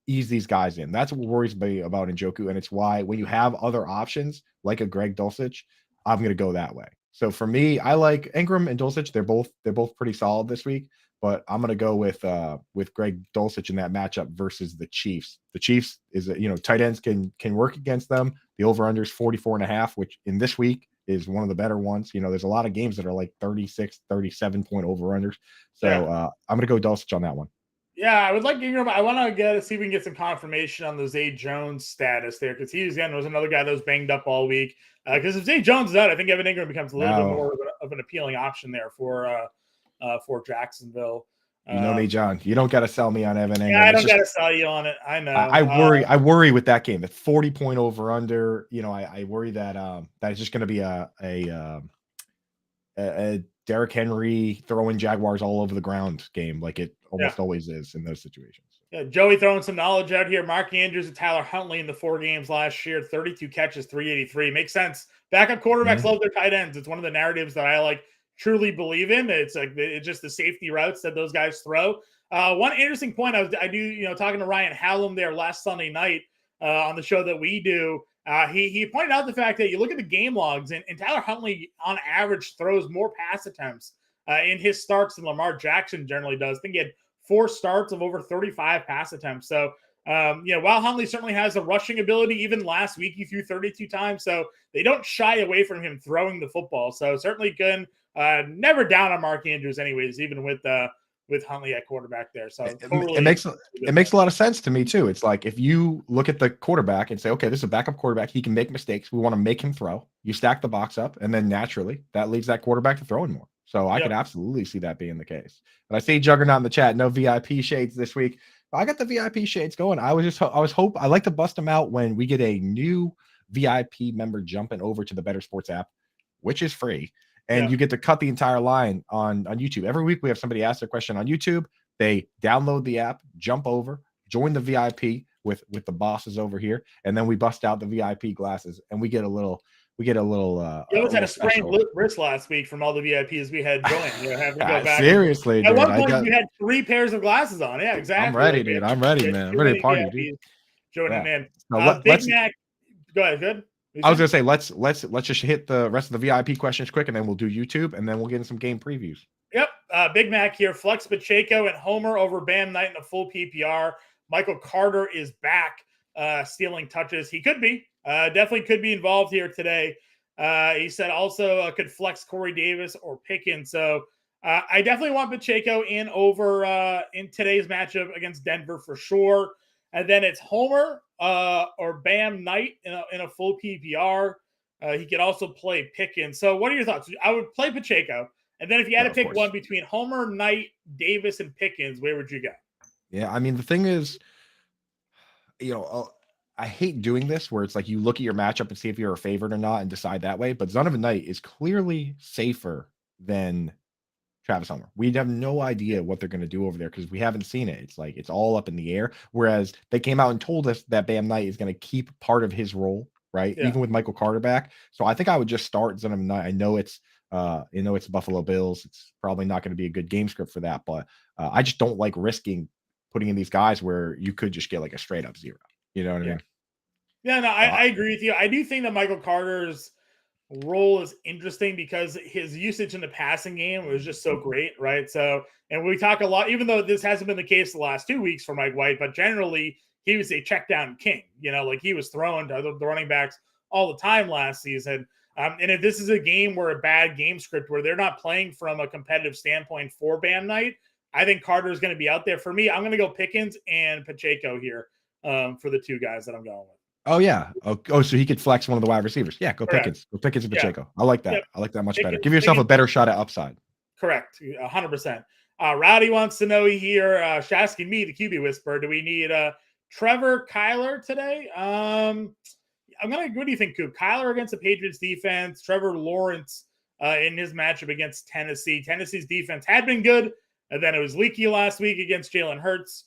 ease these guys in. That's what worries me about Njoku. And it's why when you have other options like a Greg Dulcich, I'm going to go that way. So for me, I like Ingram and Dulcich. They're both pretty solid this week. but I'm going to go with Greg Dulcich in that matchup versus the Chiefs. The Chiefs is, tight ends can work against them. The over-under is 44.5, which in this week is one of the better ones. There's a lot of games that are like 36, 37 point over-unders. So I'm going to go Dulcich on that one. Yeah, I would like I want to see if we can get some confirmation on the Zay Jones status there, because he was another guy that was banged up all week. Because if Zay Jones is out, I think Evan Ingram becomes a little bit more of an appealing option there for Jacksonville. You know me, John. You don't got to sell me on Evan Ingram. Yeah, I don't got to sell you on it. I know. I worry with that game. The 40 point over under. I worry that it's just going to be a Derrick Henry throwing Jaguars all over the ground game, like it almost always is in those situations. Yeah, Joey throwing some knowledge out here. Mark Andrews and Tyler Huntley in the 4 games last year, 32 catches, 383. Makes sense. Backup quarterbacks love their tight ends. It's one of the narratives that I truly believe in. It's just the safety routes that those guys throw. One interesting point I do, talking to Ryan Hallam there last Sunday night on the show that we do. He pointed out the fact that you look at the game logs and Tyler Huntley on average throws more pass attempts in his starts than Lamar Jackson generally does. I think he had 4 starts of over 35 pass attempts. So, while Huntley certainly has a rushing ability, even last week he threw 32 times. So they don't shy away from him throwing the football. So certainly good. Never down on Mark Andrews anyways, even with Huntley at quarterback there. So it makes a lot of sense to me too. It's like, if you look at the quarterback and say, okay, this is a backup quarterback, he can make mistakes. We want to make him throw. You stack the box up, and then naturally that leads that quarterback to throwing more. So I could absolutely see that being the case. But I see Juggernaut in the chat. No VIP shades this week. I got the VIP shades going. I like to bust them out when we get a new VIP member jumping over to the Bettor Sports app, which is free. And you get to cut the entire line on YouTube. Every week we have somebody ask their question on YouTube. They download the app, jump over, join the VIP with the bosses over here, and then we bust out the VIP glasses, and we get a little. You almost had a sprained wrist last week from all the VIPs we had joined. Having to go back. Seriously, at one point you had 3 pairs of glasses on. Yeah, exactly. I'm ready, dude. I'm ready, man. I'm ready to party, dude. Joining in. No, Big Mac. Go ahead. Good. I was gonna say let's just hit the rest of the VIP questions quick, and then we'll do YouTube, and then we'll get in some game previews. Yep. Big Mac here. Flex Pacheco and Homer over Bam Knight in a full PPR. Michael Carter is back, stealing touches. He could be. Definitely could be involved here today. He said also could flex Corey Davis or Pickens. So I definitely want Pacheco in over in today's matchup against Denver for sure. And then it's Homer or Bam Knight in a full PPR. He could also play Pickens. So what are your thoughts? I would play Pacheco. And then if you had to pick one between Homer, Knight, Davis, and Pickens, where would you go? Yeah, I mean, the thing is, I hate doing this where it's like you look at your matchup and see if you're a favorite or not and decide that way. But Zonovan Knight is clearly safer than Travis Homer. We have no idea what they're going to do over there because we haven't seen it. It's like it's all up in the air. Whereas they came out and told us that Bam Knight is going to keep part of his role, right? Yeah. Even with Michael Carter back. So I think I would just start Zonovan Knight. I know it's Buffalo Bills. It's probably not going to be a good game script for that, but I just don't like risking putting in these guys where you could just get like a straight up 0. You know what I mean? Yeah, no, I agree with you. I do think that Michael Carter's role is interesting because his usage in the passing game was just so great, right? So, and we talk a lot, even though this hasn't been the case the last 2 weeks for Mike White, but generally he was a check down king. Like he was throwing to the running backs all the time last season. And if this is a game where a bad game script where they're not playing from a competitive standpoint for Bam Knight, I think Carter is going to be out there. For me, I'm going to go Pickens and Pacheco here for the 2 guys that I'm going with. Oh, yeah. Oh, so he could flex one of the wide receivers. Yeah, go Correct. Pickens. Go Pickens and Pacheco. I like that. Yep. I like that much better. Give yourself Pickens, a better shot at upside. Correct. 100%. Rowdy wants to know here, she's asking me, the QB whisperer, do we need Trevor Kyler today? What do you think, Coop? Kyler against the Patriots defense, Trevor Lawrence in his matchup against Tennessee. Tennessee's defense had been good, and then it was leaky last week against Jalen Hurts.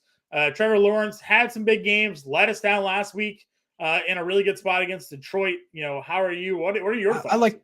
Trevor Lawrence had some big games, let us down last week in a really good spot against Detroit. How are you? What are your thoughts? I like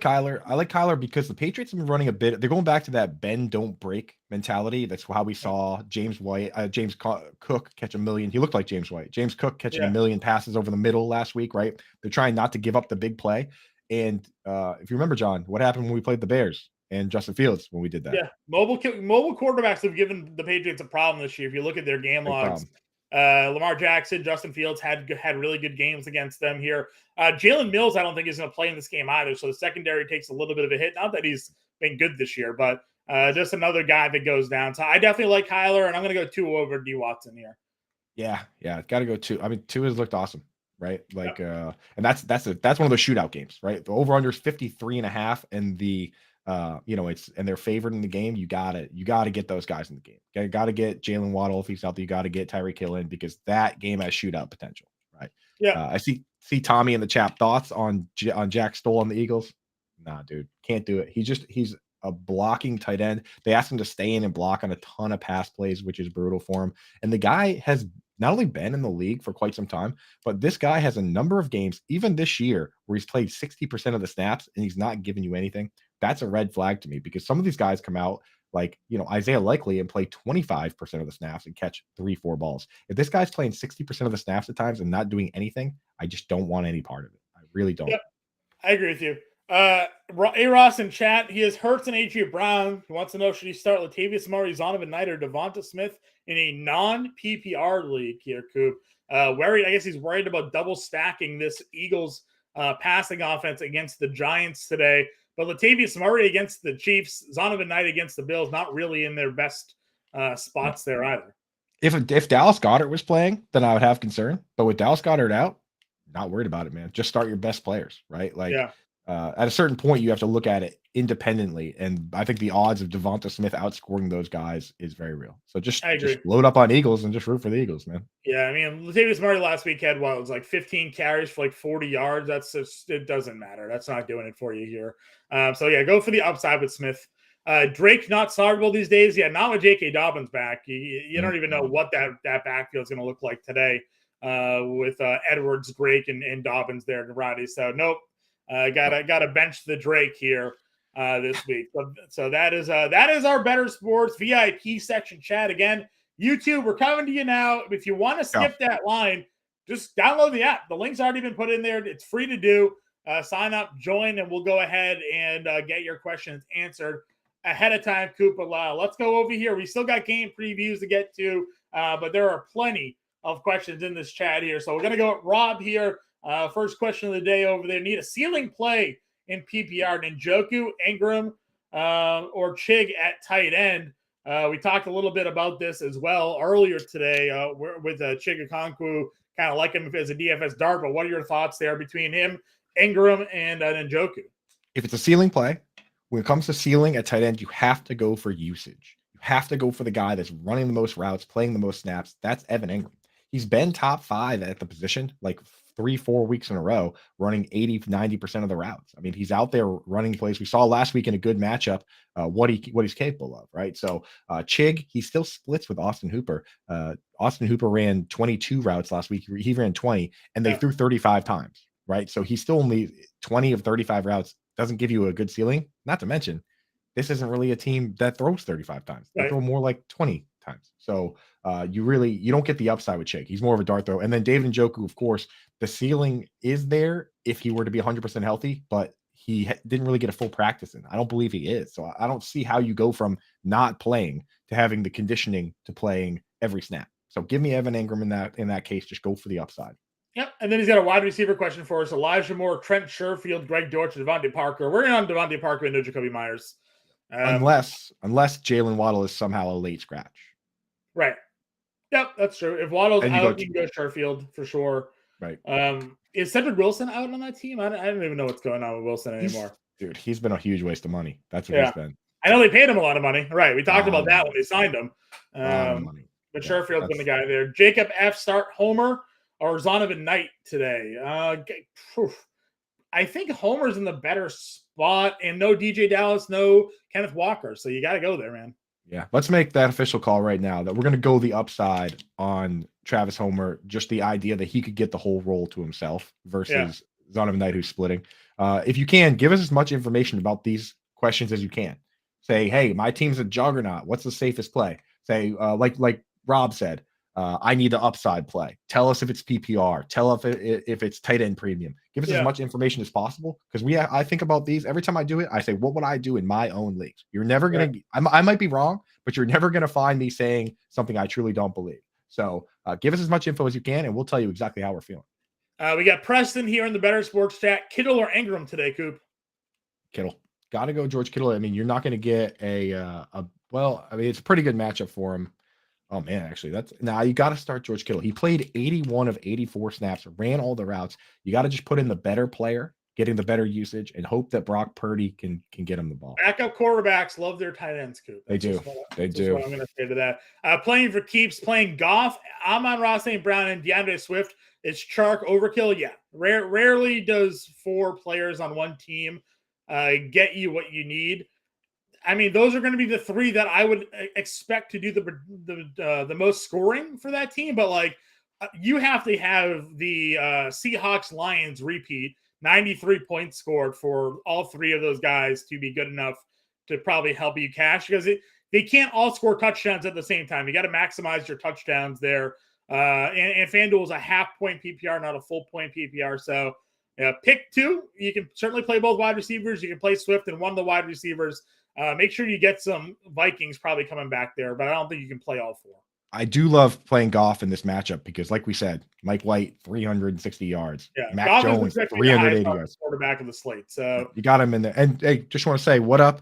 Kyler. I like Kyler because the Patriots have been running a bit. They're going back to that bend, don't break mentality. That's how we saw James Cook catch 1 million. He looked like James White. James Cook catching 1 million passes over the middle last week, right? They're trying not to give up the big play. And if you remember, John, what happened when we played the Bears and Justin Fields when we did that. Yeah, mobile quarterbacks have given the Patriots a problem this year. If you look at their game Big logs, problem. Lamar Jackson, Justin Fields had really good games against them here. Jalen Mills, I don't think is going to play in this game either. So the secondary takes a little bit of a hit. Not that he's been good this year, but just another guy that goes down. So I definitely like Kyler, and I'm going to go 2 over D Watson here. Yeah, got to go 2. I mean, 2 has looked awesome, right? Like, and that's one of those shootout games, right? The over under is 53.5, and the and they're favored in the game. You gotta get those guys in the game. You gotta get Jalen Waddle if he's healthy. You gotta get Tyreek Hill in because that game has shootout potential, right? Yeah, I see Tommy in the chat. Thoughts on Jack Stoll on the Eagles? Nah, dude, can't do it. He's a blocking tight end. They asked him to stay in and block on a ton of pass plays, which is brutal for him. And the guy has not only been in the league for quite some time, but this guy has a number of games, even this year, where he's played 60% of the snaps and he's not giving you anything. That's a red flag to me because some of these guys come out like, Isaiah Likely and play 25% of the snaps and catch 3-4 balls. If this guy's playing 60% of the snaps at times and not doing anything, I just don't want any part of it. I really don't. Yep. I agree with you. A-Ross in chat, he has Hurts and A.J. Brown. He wants to know, should he start Latavius Murray, Zonovan Knight, or Devonta Smith in a non-PPR league here, Coop? I guess he's worried about double stacking this Eagles passing offense against the Giants today. But Latavius Murray against the Chiefs, Zonovan Knight against the Bills, not really in their best spots there either. If Dallas Goedert was playing, then I would have concern. But with Dallas Goedert out, not worried about it, man. Just start your best players, right? Like, at a certain point, you have to look at it independently. And I think the odds of Devonta Smith outscoring those guys is very real. So just load up on Eagles and just root for the Eagles, man. Yeah, I mean, Latavius Murray last week had, it was like 15 carries for like 40 yards. It doesn't matter. That's not doing it for you here. So yeah, go for the upside with Smith. Drake not startable these days. Yeah, not with J.K. Dobbins back. You don't even know what that backfield is going to look like today with Edwards, Drake, and Dobbins there to Roddy. So nope. Gotta bench the Drake here this week. So that is our Bettor Sports VIP section chat. Again, YouTube, we're coming to you now. If you want to skip that line, just download the app. The link's already been put in there. It's free to do. Sign up, join, and we'll go ahead and get your questions answered ahead of time, Cooper. Let's go over here. We still got game previews to get to, but there are plenty of questions in this chat here. So we're going to go with Rob here. First question of the day over there. Need a ceiling play in PPR. Njoku, Ingram, or Chig at tight end. We talked a little bit about this as well earlier today with Chig Okonkwo. Kind of like him as a DFS dart, but what are your thoughts there between him, Ingram, and Njoku? If it's a ceiling play, when it comes to ceiling at tight end, you have to go for usage. You have to go for the guy that's running the most routes, playing the most snaps. That's Evan Ingram. He's been top 5 at the position, like 3-4 weeks in a row, running 80-90% of the routes. I mean, he's out there running plays. We saw last week in a good matchup what he's capable of, right? So Chig, he still splits with Austin Hooper. Austin Hooper ran 22 routes last week. He ran 20, and they threw 35 times, right? So he's still only 20 of 35 routes. Doesn't give you a good ceiling. Not to mention, this isn't really a team that throws 35 times. They throw more like 20 times. So you don't get the upside with Chig. He's more of a dart throw. And then David Njoku, of course, the ceiling is there if he were to be 100% healthy, but he didn't really get a full practice in. I don't believe he is. So I don't see how you go from not playing to having the conditioning to playing every snap. So give me Evan Ingram in that case. Just go for the upside. Yep. And then he's got a wide receiver question for us. Elijah Moore, Trent Sherfield, Greg Dortch, Devontae Parker. We're in on Devontae Parker and no Jacoby Myers. Unless Jalen Waddle is somehow a late scratch. Right. Yep, that's true. If Waddle's out, you can go Sherfield for sure. Right. Is Cedric Wilson out on that team? I don't even know what's going on with Wilson anymore. He's been a huge waste of money. That's what he's been. I know they paid him a lot of money. Right. We talked about that when they signed him. But Sherfield's been the guy there. Jacob F. Start Homer or Zonovan Knight today. I think Homer's in the better spot, and no DJ Dallas, no Kenneth Walker. So you got to go there, man. Yeah, let's make that official call right now that we're going to go the upside on Travis Homer, just the idea that he could get the whole role to himself versus Zonovan Knight who's splitting. If you can, give us as much information about these questions as you can. Say, hey, my team's a juggernaut. What's the safest play? Say, like Rob said, I need the upside play. Tell us if it's PPR. Tell us if it's tight end premium. Give us as much information as possible because I think about these every time I do it. I say, what would I do in my own leagues? You're never gonna. I might be wrong, but you're never gonna find me saying something I truly don't believe. So give us as much info as you can, and we'll tell you exactly how we're feeling. We got Preston here in the Bettor Sports chat. Kittle or Ingram today, Coop? Kittle. Got to go George Kittle. I mean, you're not going to get well, I mean, it's a pretty good matchup for him. Oh man, actually, you got to start George Kittle. He played 81 of 84 snaps, ran all the routes. You got to just put in the better player, getting the better usage, and hope that Brock Purdy can get him the ball. Backup quarterbacks love their tight ends, Coop. They do. They do. What I'm going to say to that. Playing for keeps, playing Goff, Amon-Ra St. Brown, and DeAndre Swift. It's Chark overkill. Yeah, rarely does 4 players on one team get you what you need. I mean, those are going to be the 3 that I would expect to do the most scoring for that team. But like, you have to have the Seahawks Lions repeat 93 points scored for all 3 of those guys to be good enough to probably help you cash because they can't all score touchdowns at the same time. You got to maximize your touchdowns there. And FanDuel is a half-point PPR, not a full-point PPR. So pick 2. You can certainly play both wide receivers. You can play Swift and one of the wide receivers. Make sure you get some Vikings probably coming back there, but I don't think you can play all 4. I do love playing Goff in this matchup because, like we said, Mike White 360 yards, Mac Goff Jones 380 yards, quarterback of the slate. So you got him in there. And hey, just want to say, what up,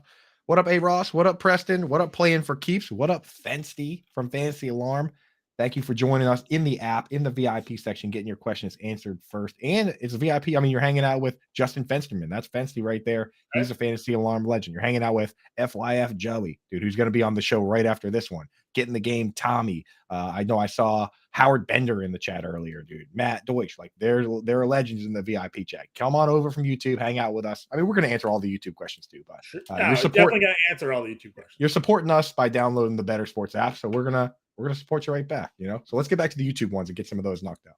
A Ross? What up, Preston? What up, Playing for Keeps? What up, Fensty from Fantasy Alarm? Thank you for joining us in the app, in the VIP section, getting your questions answered first. And it's a VIP. I mean, you're hanging out with Justin Fensterman. That's Fensty right there. He's a Fantasy Alarm legend. You're hanging out with FYF Joey, dude, who's going to be on the show right after this one. Get in the game, Tommy. I know I saw Howard Bender in the chat earlier, dude. Matt Deutsch. Like, there are legends in the VIP chat. Come on over from YouTube, hang out with us. I mean, we're going to answer all the YouTube questions too, but you're definitely going to answer all the YouTube questions. You're supporting us by downloading the Bettor Sports app, so we're gonna support you right back, So let's get back to the YouTube ones and get some of those knocked out.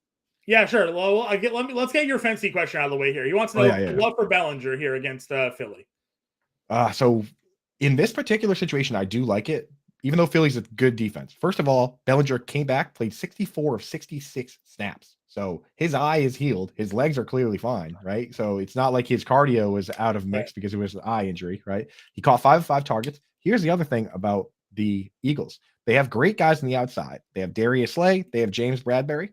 Yeah, sure. Well, let's get your fancy question out of the way here. He wants to know love for Bellinger here against Philly. So in this particular situation, I do like it, even though Philly's a good defense. First of all, Bellinger came back, played 64 of 66 snaps. So his eye is healed. His legs are clearly fine, right? So it's not like his cardio was out of mix because it was an eye injury, right? He caught 5 of 5 targets. Here's the other thing about the Eagles. They have great guys on the outside. They have Darius Slay. They have James Bradbury.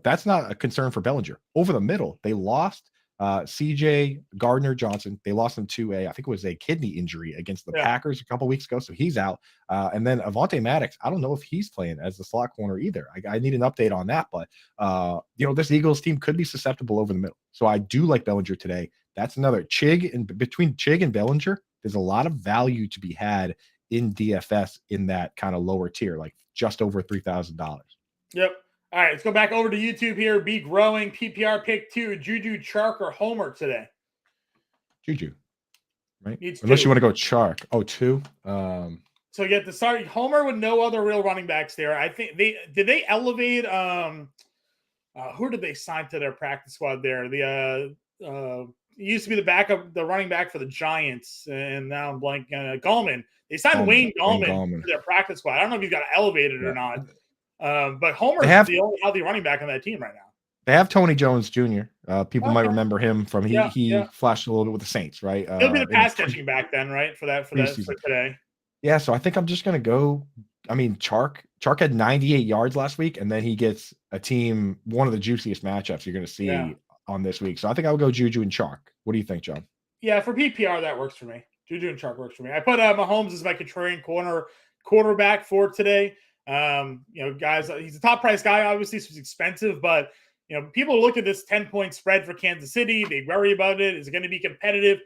That's not a concern for Bellinger. Over the middle, they lost CJ Gardner-Johnson. They lost him to I think it was a kidney injury against the Packers a couple weeks ago. So he's out. And then Avonte Maddox, I don't know if he's playing as the slot corner either. I need an update on that. But, this Eagles team could be susceptible over the middle. So I do like Bellinger today. That's another between Chig and Bellinger, there's a lot of value to be had in DFS in that kind of lower tier, like just over $3,000. Yep. All right, let's go back over to YouTube here. Be growing PPR pick 2, Juju, Chark, or Homer today. Juju, right? Unless you want to go Chark. Oh, 2. So you get the start Homer with no other real running backs there. I think they elevate. Who did they sign to their practice squad there? He used to be the running back for the Giants, and now I'm blanking. Gallman. They signed Wayne Gallman for their practice squad. I don't know if he's got elevated or not. But Homer's the only healthy running back on that team right now. They have Tony Jones Jr. People might remember him from he flashed a little bit with the Saints, right? He'll be the pass catching back then, right? For today. Yeah, so I think I'm just gonna go. I mean, Chark had 98 yards last week, and then he gets a team, one of the juiciest matchups you're gonna see on this week. So I think I'll go Juju and Chark. What do you think, John? Yeah, for PPR, that works for me. Juju and Chark works for me. I put Mahomes as my contrarian quarterback for today. Guys, he's a top price guy, obviously, so he's expensive, but people look at this 10-point spread for Kansas City. They worry about it. Is it going to be competitive?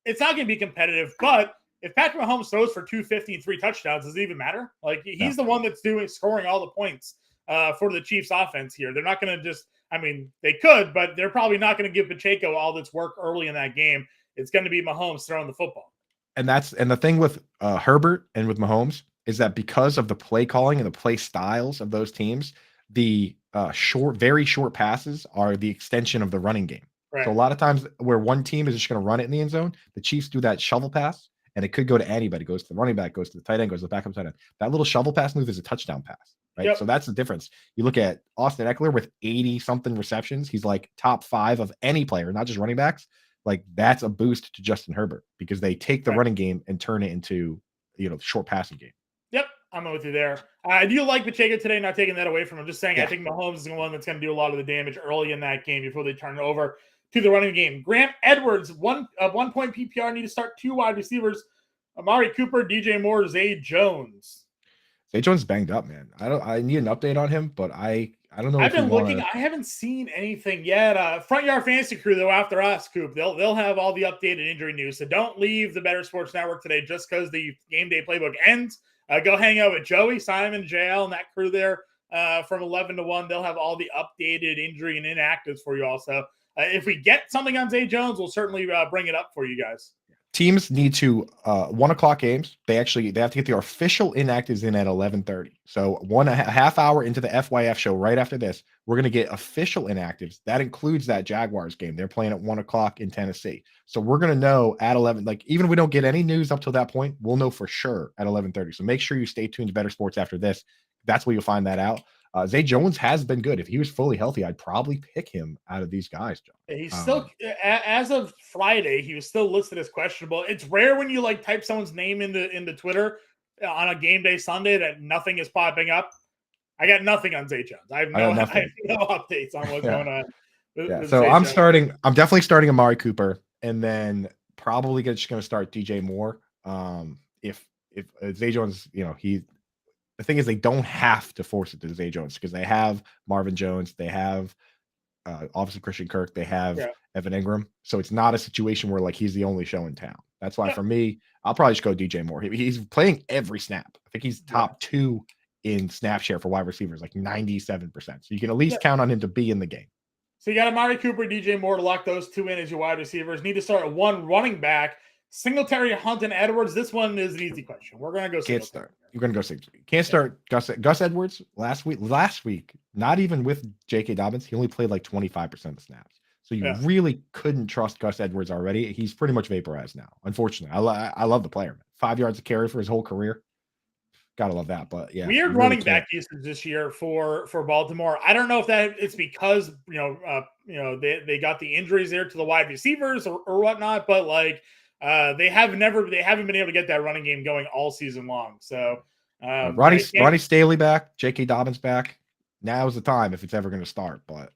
It's not going to be competitive, but if Patrick Mahomes throws for 250 and 3 touchdowns, does it even matter? Like, he's the one that's scoring all the points for the Chiefs offense here. They're not going to they could, but they're probably not going to give Pacheco all this work early in that game. It's going to be Mahomes throwing the football. And the thing with Herbert and with Mahomes is that because of the play calling and the play styles of those teams, the very short passes are the extension of the running game. Right. So a lot of times where one team is just going to run it in the end zone, the Chiefs do that shovel pass, and it could go to anybody. It goes to the running back, goes to the tight end, goes to the backup tight end. That little shovel pass move is a touchdown pass. right? Yep. So that's the difference. You look at Austin Eckler with 80 something receptions. He's like top 5 of any player, not just running backs. Like that's a boost to Justin Herbert because they take the running game and turn it into, short passing game. Yep, I'm with you there. I do like Pacheco today, not taking that away from him. Just saying, I think Mahomes is the one that's going to do a lot of the damage early in that game before they turn it over to the running game. Grant Edwards, 1 point PPR, need to start 2 wide receivers. Amari Cooper, DJ Moore, Zay Jones. Zay Jones banged up, man. I need an update on him, but I don't know. I've been looking. I haven't seen anything yet. Front Yard Fantasy Crew, though, after us, Coop, they'll have all the updated injury news. So don't leave the Bettor Sports Network today just because the game day playbook ends. Go hang out with Joey, Simon, JL, and that crew there from 11 to 1. They'll have all the updated injury and inactives for you also. If we get something on Zay Jones, we'll certainly bring it up for you guys. Teams need to 1 o'clock games. They have to get the official inactives in at 11:30. So a half hour into the FYF show right after this, we're going to get official inactives. That includes that Jaguars game. They're playing at 1 o'clock in Tennessee. So we're going to know at 11. Like even if we don't get any news up till that point, we'll know for sure at 11:30. So make sure you stay tuned to Bettor Sports after this. That's where you'll find that out. Zay Jones has been good. If he was fully healthy, I'd probably pick him out of these guys, John. He's still, as of Friday, he was still listed as questionable. It's rare when you type someone's name into Twitter on a game day Sunday that nothing is popping up. I got nothing on Zay Jones. I have no updates on what's going on. So I'm definitely starting Amari Cooper, and then probably just going to start DJ Moore. If Zay Jones, the thing is, they don't have to force it to Zay Jones because they have Marvin Jones, they have obviously Christian Kirk, they have Evan Ingram. So it's not a situation where he's the only show in town. That's why for me, I'll probably just go DJ Moore. He's playing every snap. I think he's top 2 in snap share for wide receivers, 97%. So you can at least count on him to be in the game. So you got Amari Cooper, DJ Moore to lock those 2 in as your wide receivers. Need to start 1 running back. Singletary, Hunt, and Edwards. This one is an easy question. We're going to go Singletary. You're going to go Singletary. Can't start Gus Edwards last week, not even with J.K. Dobbins. He only played 25% of the snaps. So you really couldn't trust Gus Edwards already. He's pretty much vaporized now, unfortunately. I love the player, man. 5 yards of carry for his whole career. Gotta love that. But yeah, weird running back usage this year for Baltimore. I don't know if it's because they got the injuries there to the wide receivers or whatnot, but they haven't been able to get that running game going all season long. So Ronnie Staley back, J.K. Dobbins back. Now's the time if it's ever going to start. But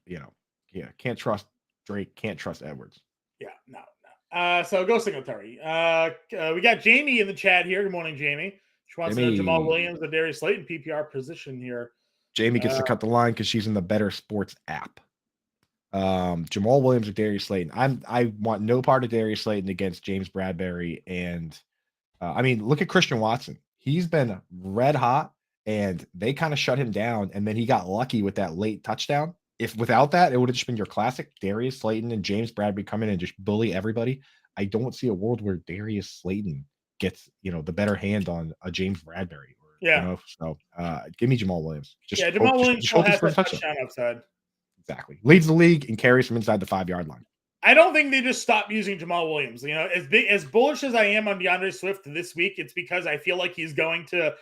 can't trust Drake, can't trust Edwards. Yeah, no. So go Singletary. We got Jamie in the chat here. Good morning, Jamie. She wants to know Jamal Williams, the Darius Slayton PPR position here. Jamie gets to cut the line because she's in the Bettor Sports app. Jamal Williams or Darius Slayton. I want no part of Darius Slayton against James Bradbury. And look at Christian Watson. He's been red hot and they kind of shut him down. And then he got lucky with that late touchdown. If without that, it would have just been your classic Darius Slayton and James Bradbury come in and just bully everybody. I don't see a world where Darius Slayton gets, the better hand on a James Bradbury. So give me Jamal Williams. Jamal Williams still has a touchdown upside. Exactly. Leads the league and carries from inside the 5-yard line. I don't think they just stopped using Jamal Williams. As bullish as I am on DeAndre Swift this week, it's because I feel like he's going to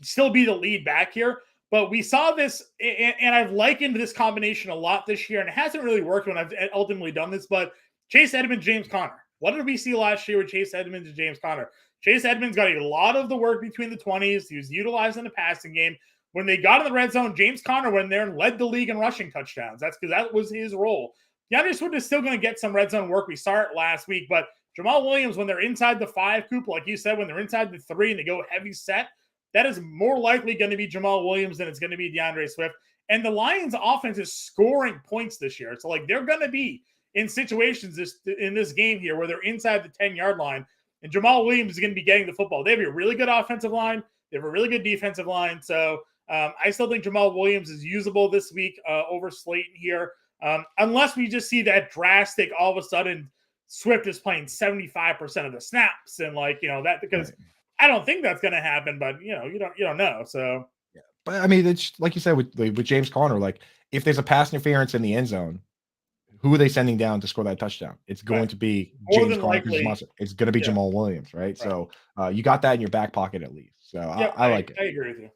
still be the lead back here. But we saw this, and I've likened this combination a lot this year, and it hasn't really worked when I've ultimately done this, but Chase Edmonds, James Conner. What did we see last year with Chase Edmonds and James Conner? Chase Edmonds got a lot of the work between the 20s. He was utilized in the passing game. When they got in the red zone, James Conner went there and led the league in rushing touchdowns. That's because that was his role. DeAndre Swift is still going to get some red zone work. We saw it last week, but Jamal Williams, when they're inside the 5 coop, like you said, when they're inside the 3 and they go heavy set, that is more likely going to be Jamal Williams than it's going to be DeAndre Swift. And the Lions offense is scoring points this year. So they're going to be in situations in this game here where they're inside the 10-yard line. And Jamal Williams is going to be getting the football. They have a really good offensive line. They have a really good defensive line. So I still think Jamal Williams is usable this week over Slayton here. Unless we just see that drastic, all of a sudden, Swift is playing 75% of the snaps. And that, because I don't think that's going to happen, but you don't know. So, but it's like you said with James Conner, if there's a pass interference in the end zone, who are they sending down to score that touchdown? It's going to be James Conner. It's going to be Jamal Williams, right? So you got that in your back pocket at least. So I like it. I agree with you.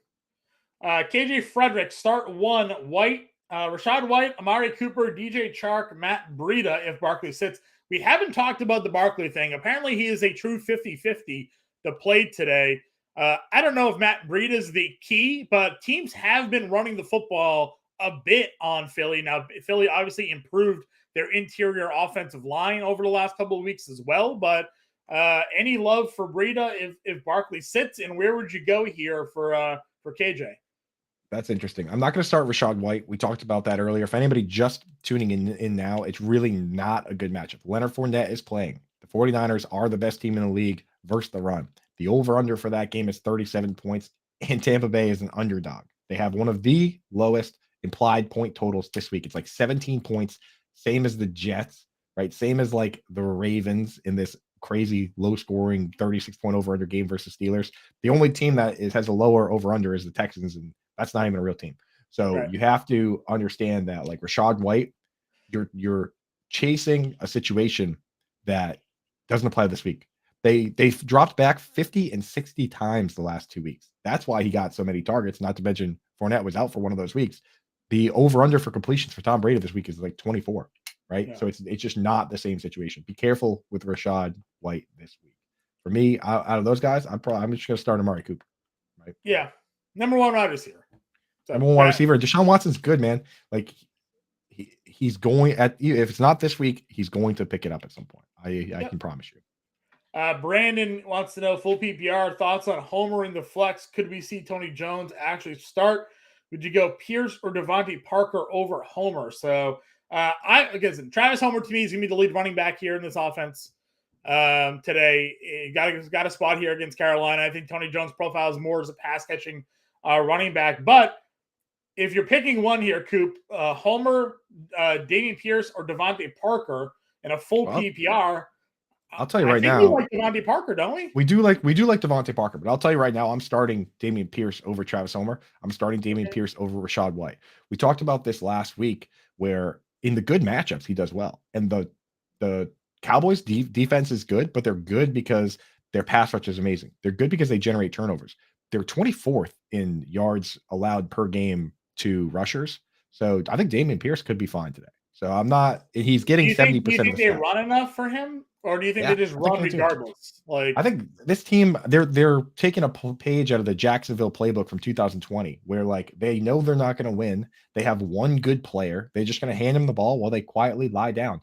KJ Frederick, start 1, White, Rashad White, Amari Cooper, DJ Chark, Matt Breida if Barkley sits. We haven't talked about the Barkley thing. Apparently, he is a true 50-50 to play today. I don't know if Matt Breida is the key, but teams have been running the football a bit on Philly. Now, Philly obviously improved their interior offensive line over the last couple of weeks as well, but any love for Breida if Barkley sits, and where would you go here for KJ? That's interesting. I'm not going to start Rashad White. We talked about that earlier. If anybody just tuning in now, it's really not a good matchup. Leonard Fournette is playing. The 49ers are the best team in the league versus the run. The over-under for that game is 37 points, and Tampa Bay is an underdog. They have one of the lowest implied point totals this week. It's like 17 points, same as the Jets, right? Same as like the Ravens in this crazy low-scoring 36-point over-under game versus Steelers. The only team that has a lower over-under is the Texans, and that's not even a real team. So Right. you have to understand that, like Rashad White, you're chasing a situation that doesn't apply this week. They've dropped back 50 and 60 times the last 2 weeks. That's why he got so many targets. Not to mention Fournette was out for one of those weeks. The over/under for completions for Tom Brady this week is like 24, right? Yeah. So it's just not the same situation. Be careful with Rashad White this week. For me, out of those guys, I'm just going to start Amari Cooper. Right? Yeah, number 1 wide receiver. So, Number 1 wide receiver. Deshaun Watson's good, man. Like he's going if it's not this week, he's going to pick it up at some point. I can promise you. Brandon wants to know full PPR thoughts on Homer in the flex. Could we see Tony Jones actually start? Would you go Pierce or Devontae Parker over Homer? So I guess Travis Homer to me is gonna be the lead running back here in this offense today. He got a spot here against Carolina. I think Tony Jones profiles more as a pass catching running back, but if you're picking one here, Coop, Homer, Dameon Pierce, or Devontae Parker in a full PPR, I'll tell you right now. We like Devontae Parker, don't we? We do like Devontae Parker, but I'll tell you right now, I'm starting Dameon Pierce over Travis Homer. I'm starting Dameon Pierce over Rashad White. We talked about this last week, where in the good matchups he does well, and the Cowboys defense is good, but they're good because their pass rush is amazing. They're good because they generate turnovers. They're 24th in yards allowed per game to rushers. So I think Dameon Pierce could be fine today. So I'm not. He's getting 70% of the Do you think they run enough for him, or do you think they just run regardless? Like I think this team, they're taking a page out of the Jacksonville playbook from 2020, where like they know they're not going to win. They have one good player. They're just going to hand him the ball while they quietly lie down.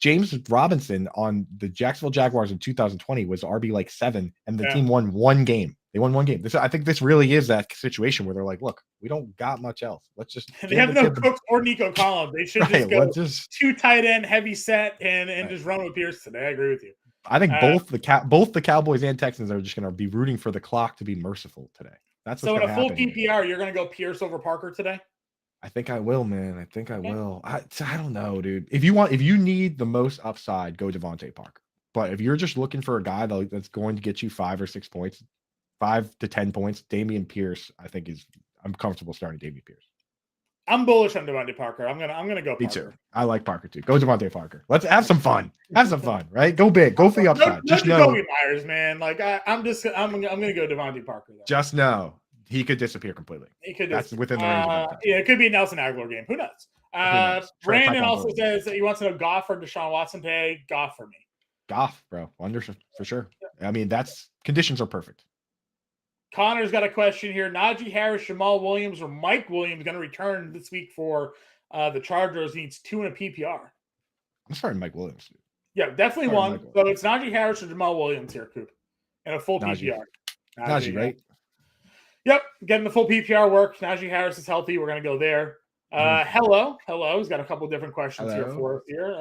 James Robinson on the Jacksonville Jaguars in 2020 was RB like 7, and the team won one game. They won one game. I think this really is that situation where they're like, look, we don't got much else. Let's just. They have no Cooks or Nico Collins. They should just go 2 tight end heavy set and just run with Pierce today. I agree with you. I think both the Cowboys and Texans are just going to be rooting for the clock to be merciful today. That's so in a full PPR, you're going to go Pierce over Parker today. I think I will, man. I think I will. I don't know, dude. If you need the most upside, go Devontae Parker. But if you're just looking for a guy that's going to get you 5 or 6 points, 5 to 10 points, Dameon Pierce, I think I'm comfortable starting Dameon Pierce. I'm bullish on Devontae Parker. I'm gonna go Parker. Me too. I like Parker too. Go Devontae Parker. Let's have some fun. Have some fun, right? Go big. Go for the upside. Just know. Jacoby Myers, man. Like I'm gonna go Devontae Parker. Though. Just know he could disappear completely. He could. That's within the range of yeah, it could be a Nelson Aguilar game. Who knows? Brandon also says that he wants to know Goff or Deshaun Watson today. Goff for me. Goff, bro. Under for sure. I mean, conditions are perfect. Connor's got a question here. Najee Harris, Jamal Williams, or Mike Williams going to return this week for the Chargers. Needs 2 in a PPR. I'm starting Mike Williams. Dude. Yeah, definitely one. So it's Najee Harris or Jamal Williams here, Coop, in a full PPR. Najee, right? Yep, getting the full PPR work. Najee Harris is healthy. We're going to go there. Hello. He's got a couple different questions here for us here.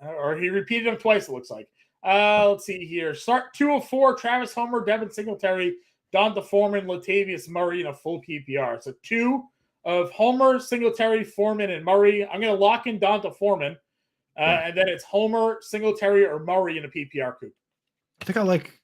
Or he repeated them twice, it looks like. Let's see here. Start 204, Travis Homer, Devin Singletary, Donta Foreman, Latavius Murray in a full PPR. So 2 of Homer, Singletary, Foreman, and Murray. I'm going to lock in Donta Foreman. And then it's Homer, Singletary, or Murray in a PPR, Coop. I think I like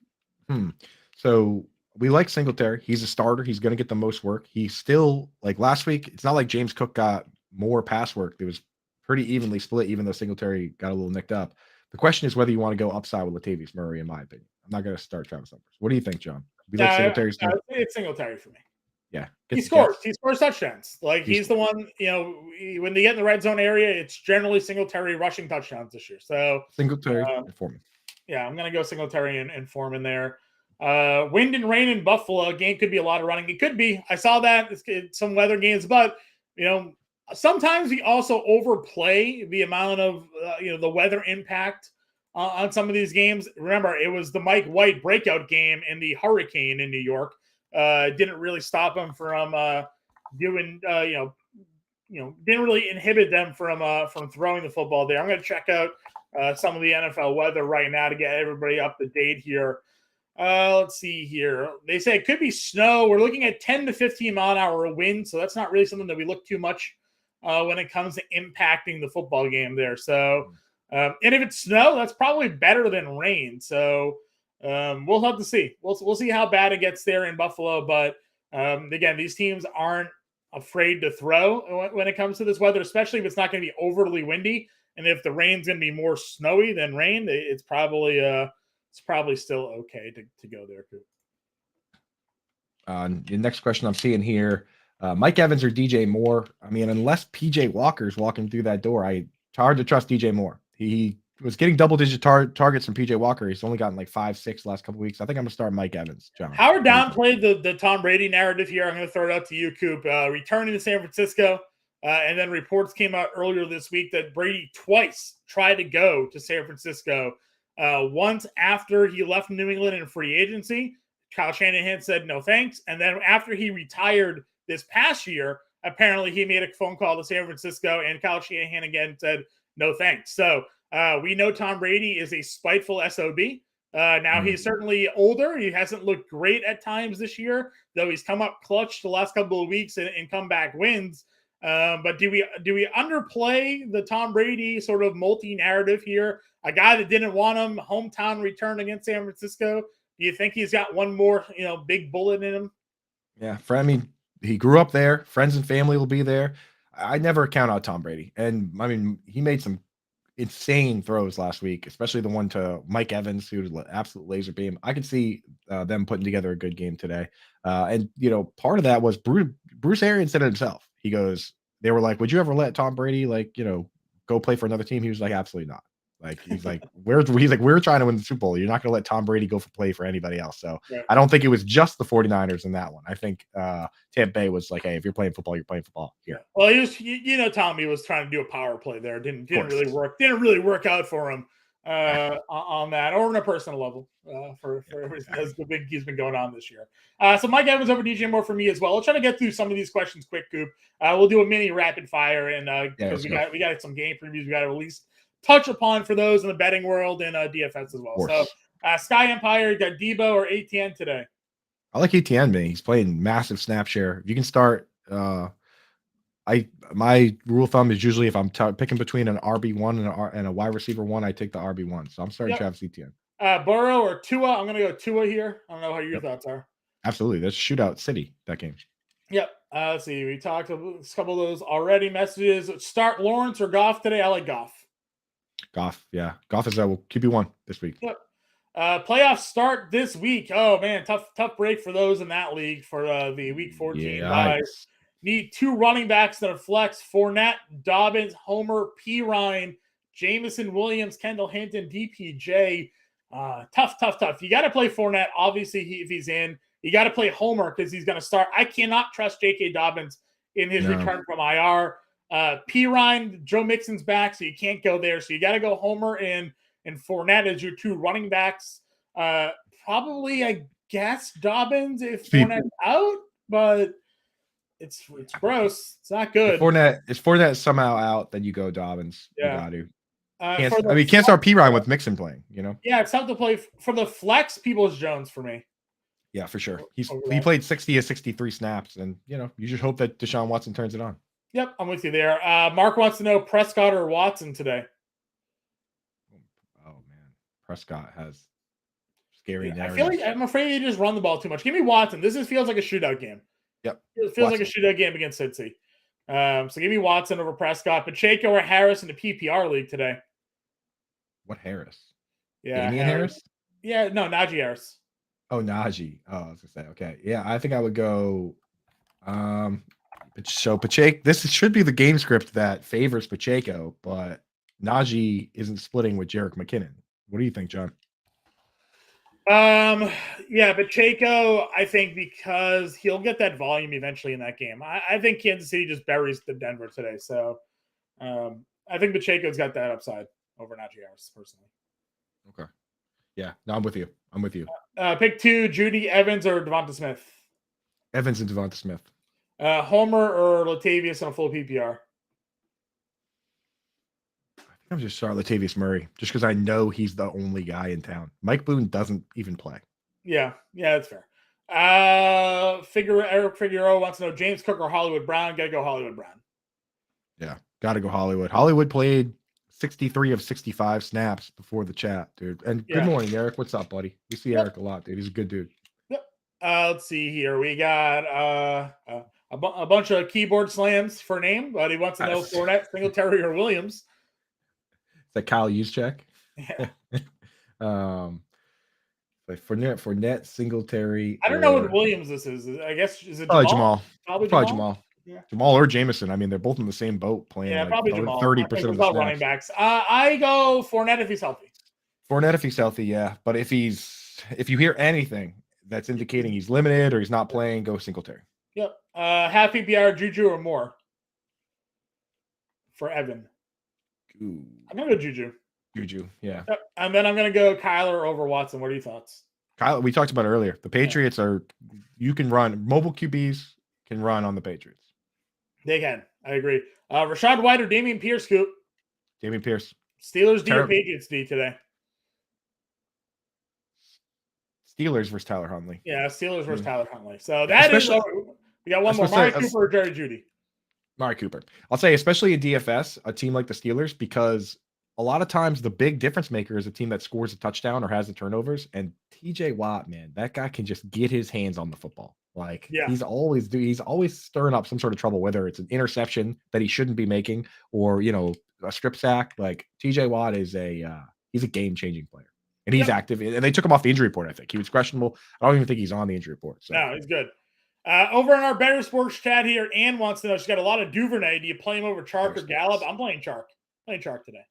So we like Singletary. He's a starter. He's going to get the most work. He's still, like last week, it's not like James Cook got more pass work. It was pretty evenly split, even though Singletary got a little nicked up. The question is whether you want to go upside with Latavius Murray, in my opinion. I'm not going to start Travis Homer. What do you think, John? It's Singletary for me. Yeah, He scores. He scores touchdowns. Like he's the one. When they get in the red zone area, it's generally Singletary rushing touchdowns this year. So Singletary and Foreman. Yeah, I'm gonna go Singletary and Foreman there. Wind and rain in Buffalo. Game could be a lot of running. It could be. I saw that it's some weather games, but sometimes we also overplay the amount of the weather impact on some of these games. Remember, it was the Mike White breakout game in the hurricane in New York. Didn't really stop him from doing didn't really inhibit them from throwing the football there. I'm going to check out some of the NFL weather right now to get everybody up to date here. Let's see here. They say it could be snow. We're looking at 10 to 15 mile an hour wind, so that's not really something that we look too much when it comes to impacting the football game there. So, and if it's snow, that's probably better than rain. So we'll have to see. We'll see how bad it gets there in Buffalo. But again, these teams aren't afraid to throw when it comes to this weather, especially if it's not going to be overly windy. And if the rain's going to be more snowy than rain, it's probably still okay to go there. The next question I'm seeing here, Mike Evans or DJ Moore. I mean, unless PJ Walker's walking through that door, it's hard to trust DJ Moore. He was getting double-digit targets from PJ Walker. He's only gotten like 5, 6 the last couple weeks. I think I'm gonna start Mike Evans. John, Howard downplayed the Tom Brady narrative here. I'm going to throw it out to you, Coop. Returning to San Francisco, and then reports came out earlier this week that Brady twice tried to go to San Francisco. Once after he left New England in free agency, Kyle Shanahan said no thanks. And then after he retired this past year, apparently he made a phone call to San Francisco, and Kyle Shanahan again said no thanks. So we know Tom Brady is a spiteful SOB. Now he's certainly older. He hasn't looked great at times this year, though he's come up clutch the last couple of weeks and comeback wins. But do we underplay the Tom Brady sort of multi-narrative here? A guy that didn't want him, hometown return against San Francisco. Do you think he's got one more, big bullet in him? Yeah, I mean, he grew up there. Friends and family will be there. I never count out Tom Brady. And I mean, he made some insane throws last week, especially the one to Mike Evans, who was an absolute laser beam. I could see them putting together a good game today. And part of that was Bruce Arians said it himself. He goes, they were like, would you ever let Tom Brady go play for another team? He was like, absolutely not. Like, he's like, we're trying to win the Super Bowl. You're not going to let Tom Brady go play for anybody else. So yeah. I don't think it was just the 49ers in that one. I think Tampa Bay was like, hey, if you're playing football, you're playing football here. Yeah. Well, he was, Tommy was trying to do a power play there. Didn't really work. Didn't really work out for him on that, or on a personal level for as the big he's been going on this year. So Mike Evans over DJ Moore for me as well. We'll try to get through some of these questions quick, Coop. We'll do a mini rapid fire, and because we got some game previews we got to release. Touch upon for those in the betting world and DFS as well. So Sky Empire, you got Debo or ATN today? I like ATN, man. He's playing massive snap share. If you can start, my rule of thumb is usually if I'm picking between an RB1 and a wide receiver 1, I take the RB1. So I'm starting Travis Etienne. Burrow or Tua? I'm going to go Tua here. I don't know how your thoughts are. Absolutely. That's shootout city, that game. Yep. Let's see. We talked a couple of those already. Messages. Start Lawrence or Goff today? I like Goff. Goff, yeah. Goff is will QB1 this week. Yep. Playoffs start this week. Oh man, tough break for those in that league for the week 14 guys. Need 2 running backs that are flex: Fournette, Dobbins, Homer, P. Ryan, Jameson Williams, Kendall Hinton, DPJ. Tough. You got to play Fournette. Obviously, if he's in, you got to play Homer because he's going to start. I cannot trust J.K. Dobbins in his return from IR. P. Ryan, Joe Mixon's back, so you can't go there. So you got to go Homer and Fournette as your 2 running backs. Probably, I guess, Dobbins if Fournette's out, but it's gross. It's not good. If Fournette somehow out, then you go Dobbins. Yeah. You got to. You can't start P. Ryan with Mixon playing, Yeah, it's tough to play. For the flex, Peoples-Jones for me. Yeah, for sure. He played 60 of 63 snaps, and, you just hope that Deshaun Watson turns it on. Yep, I'm with you there. Mark wants to know Prescott or Watson today. Oh man, Prescott has scary narratives. I'm afraid they just run the ball too much. Give me Watson. This feels like a shootout game. Yep, it feels like a shootout game against Cincy. So give me Watson over Prescott. Pacheco or Harris in the PPR league today. What Harris? Yeah, Damian Harris. Yeah, no, Najee Harris. Oh, Najee. Oh, I was gonna say okay. Yeah, I think I would go. So Pacheco, this should be the game script that favors Pacheco, but Najee isn't splitting with Jerick McKinnon. What do you think, John? Yeah, Pacheco, I think because he'll get that volume eventually in that game. I think Kansas City just buries the Denver today. So I think Pacheco's got that upside over Najee Harris personally. Okay. Yeah, no, I'm with you. Pick 2, Judy Evans or Devonta Smith. Evans and Devonta Smith. Homer or Latavius on a full PPR. I think I'm just starting Latavius Murray just because I know he's the only guy in town. Mike Boone doesn't even play. Yeah, that's fair. Eric Figueroa wants to know James Cook or Hollywood Brown. Gotta go Hollywood Brown. Yeah, gotta go Hollywood. Hollywood played 63 of 65 snaps before the chat, dude. And good morning, Eric. What's up, buddy? We see Eric a lot, dude. He's a good dude. Yep. Let's see here. We got a bunch of keyboard slams for name, but he wants to know Fournette, Singletary, or Williams. Is that Kyle Juszczyk? Yeah. Like Fournette, Singletary. I don't know what Williams this is. I guess is it Jamal? Probably Jamal. Yeah. Jamal or Jameson. I mean, they're both in the same boat playing. Yeah, probably Jamal. 30% of the snaps. Running backs. I go Fournette if he's healthy. Fournette if he's healthy, yeah. But if you hear anything that's indicating he's limited or he's not playing, go Singletary. Yep. Half PPR, Juju or more for Evan. Ooh. I'm gonna go Juju. Yeah. Yep. And then I'm gonna go Kyler over Watson. What are your thoughts? Kyler, we talked about earlier. The Patriots you can run. Mobile QBs can run on the Patriots. They can. I agree. Rashad White or Dameon Pierce, Coop? Dameon Pierce. Steelers D or Patriots D today? Steelers versus Tyler Huntley. Yeah, Steelers versus Tyler Huntley. So that is. We got one more. Mari Cooper or Jerry Jeudy? Mari Cooper. I'll say, especially in DFS, a team like the Steelers, because a lot of times the big difference maker is a team that scores a touchdown or has the turnovers. And TJ Watt, man, that guy can just get his hands on the football. Like he's always stirring up some sort of trouble, whether it's an interception that he shouldn't be making or, a strip sack. Like TJ Watt is he's a game-changing player. And he's active. And they took him off the injury report, I think. He was questionable. I don't even think he's on the injury report. So. No, he's good. Over in our Bettor Sports chat here, Ann wants to know, she's got a lot of Duvernay. Do you play him over Chark or Gallup? I'm playing Chark. Playing Chark today.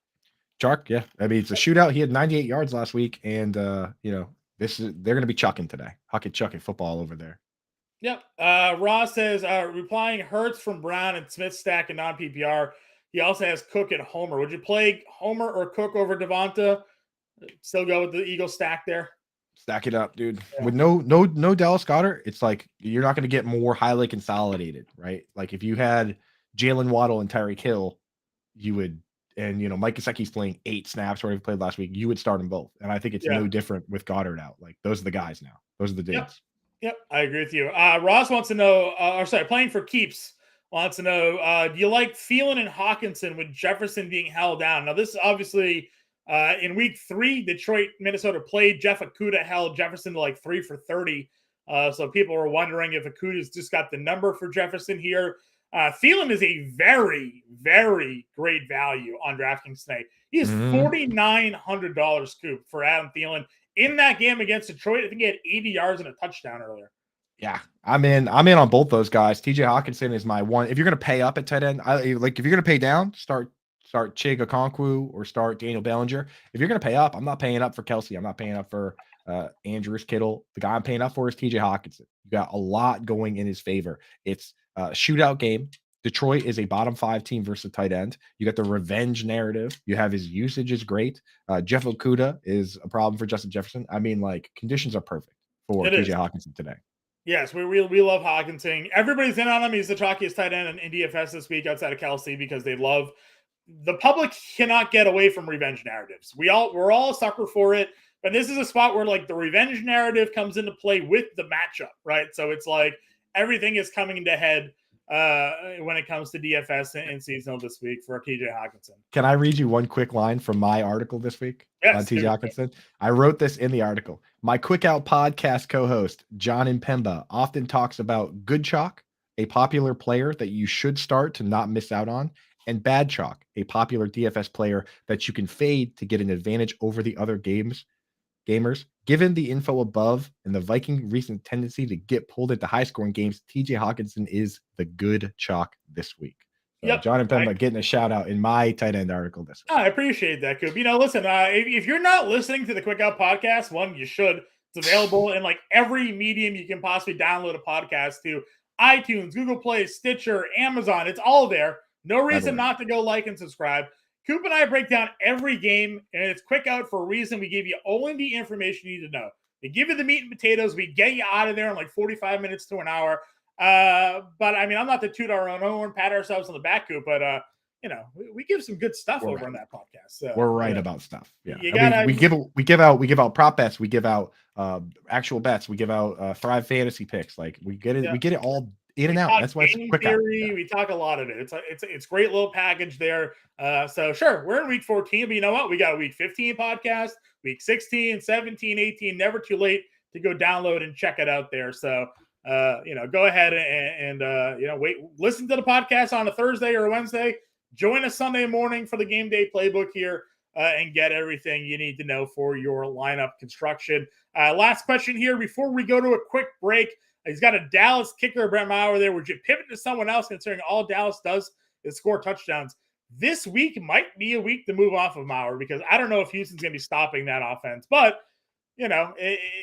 Chark, yeah. I mean, it's a shootout. He had 98 yards last week. And, they're going to be chucking today. Chucking football over there. Yep. Ross says, replying Hurts from Brown and Smith stack and non-PPR. He also has Cook and Homer. Would you play Homer or Cook over Devonta? Still go with the Eagles stack there? Stack it up, dude. Yeah. With no Dallas Goedert, it's like you're not going to get more highly consolidated, right? Like if you had Jalen Waddle and Tyreek Hill, you would, and Mike Gesicki's playing 8 snaps where he played last week, you would start them both. And I think it's no different with Goddard out. Like those are the guys now. Those are the dudes. Yep, I agree with you. Ross wants to know, playing for keeps wants to know, do you like Thielen and Hawkinson with Jefferson being held down? Now, this is obviously in week 3, Detroit, Minnesota played. Jeff Okudah held Jefferson to like 3 for 30. So people were wondering if Okudah's just got the number for Jefferson here. Thielen is a very, very great value on DraftKings tonight. He is $4,900 Coop for Adam Thielen. In that game against Detroit, I think he had 80 yards and a touchdown earlier. Yeah, I'm in on both those guys. TJ Hawkinson is my one. If you're going to pay up at tight end, if you're going to pay down, start Chig Okonkwo or start Daniel Bellinger. If you're going to pay up, I'm not paying up for Kelsey. I'm not paying up for Andrews Kittle. The guy I'm paying up for is TJ Hawkinson. You got a lot going in his favor. It's a shootout game. Detroit is a bottom 5 team versus tight end. You got the revenge narrative. You have his usage is great. Jeff Okudah is a problem for Justin Jefferson. I mean, like conditions are perfect for TJ Hawkinson today. Yes, we love Hawkinson. Everybody's in on him. He's the chalkiest tight end in DFS this week outside of Kelsey because they love. The public cannot get away from revenge narratives. We're all a sucker for it, but this is a spot where like the revenge narrative comes into play with the matchup, right? So it's like everything is coming to head when it comes to DFS and seasonal this week for TJ Hawkinson. Can I read you one quick line from my article this week on TJ Hawkinson? I wrote this in the article. My Quick Out podcast co-host, John Impemba, often talks about good chalk, a popular player that you should start to not miss out on, and bad chalk, a popular DFS player that you can fade to get an advantage over the other gamers. Given the info above and the Viking recent tendency to get pulled into high-scoring games, TJ Hawkinson is the good chalk this week. So Yep. John Impemba getting a shout-out in my tight end article this week. I appreciate that, Coop. Listen, if you're not listening to the Quick Out podcast, one, you should. It's available in like every medium you can possibly download a podcast to. iTunes, Google Play, Stitcher, Amazon. It's all there. No reason not to go like and subscribe. Coop and I break down every game, and it's Quick Out for a reason. We give you only the information you need to know. We give you the meat and potatoes. We get you out of there in like 45 minutes to an hour. But I mean, I'm not to toot our own horn, pat ourselves on the back, Coop, but we give some good stuff over on that podcast. So, we're right about stuff. Yeah, we give out prop bets. We give out actual bets. We give out Thrive fantasy picks. Like we get it all in and out. That's why it's Quick Out. Yeah. We talk a lot of it. It's great little package there. So sure, we're in week 14, but you know what? We got a week 15 podcast, week 16, 17, 18. Never too late to go download and check it out there. So go ahead and listen to the podcast on a Thursday or a Wednesday. Join us Sunday morning for the game day playbook here and get everything you need to know for your lineup construction. Last question here before we go to a quick break. He's got a Dallas kicker, Brett Maher there. Would you pivot to someone else considering all Dallas does is score touchdowns? This week might be a week to move off of Maher because I don't know if Houston's going to be stopping that offense. But,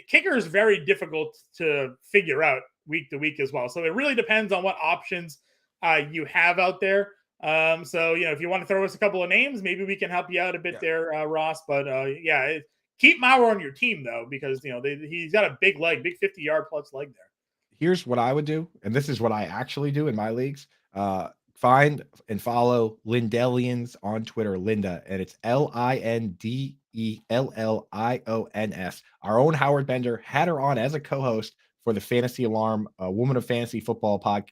kicker is very difficult to figure out week to week as well. So it really depends on what options you have out there. If you want to throw us a couple of names, maybe we can help you out a bit there, Ross. But keep Maher on your team though, because he's got a big leg, big 50-yard plus leg there. Here's what I would do, and this is what I actually do in my leagues. Find and follow Lindellians on Twitter, Linda, and it's LINDELLIONS. Our own Howard Bender had her on as a co-host for the Fantasy Alarm Woman of Fantasy Football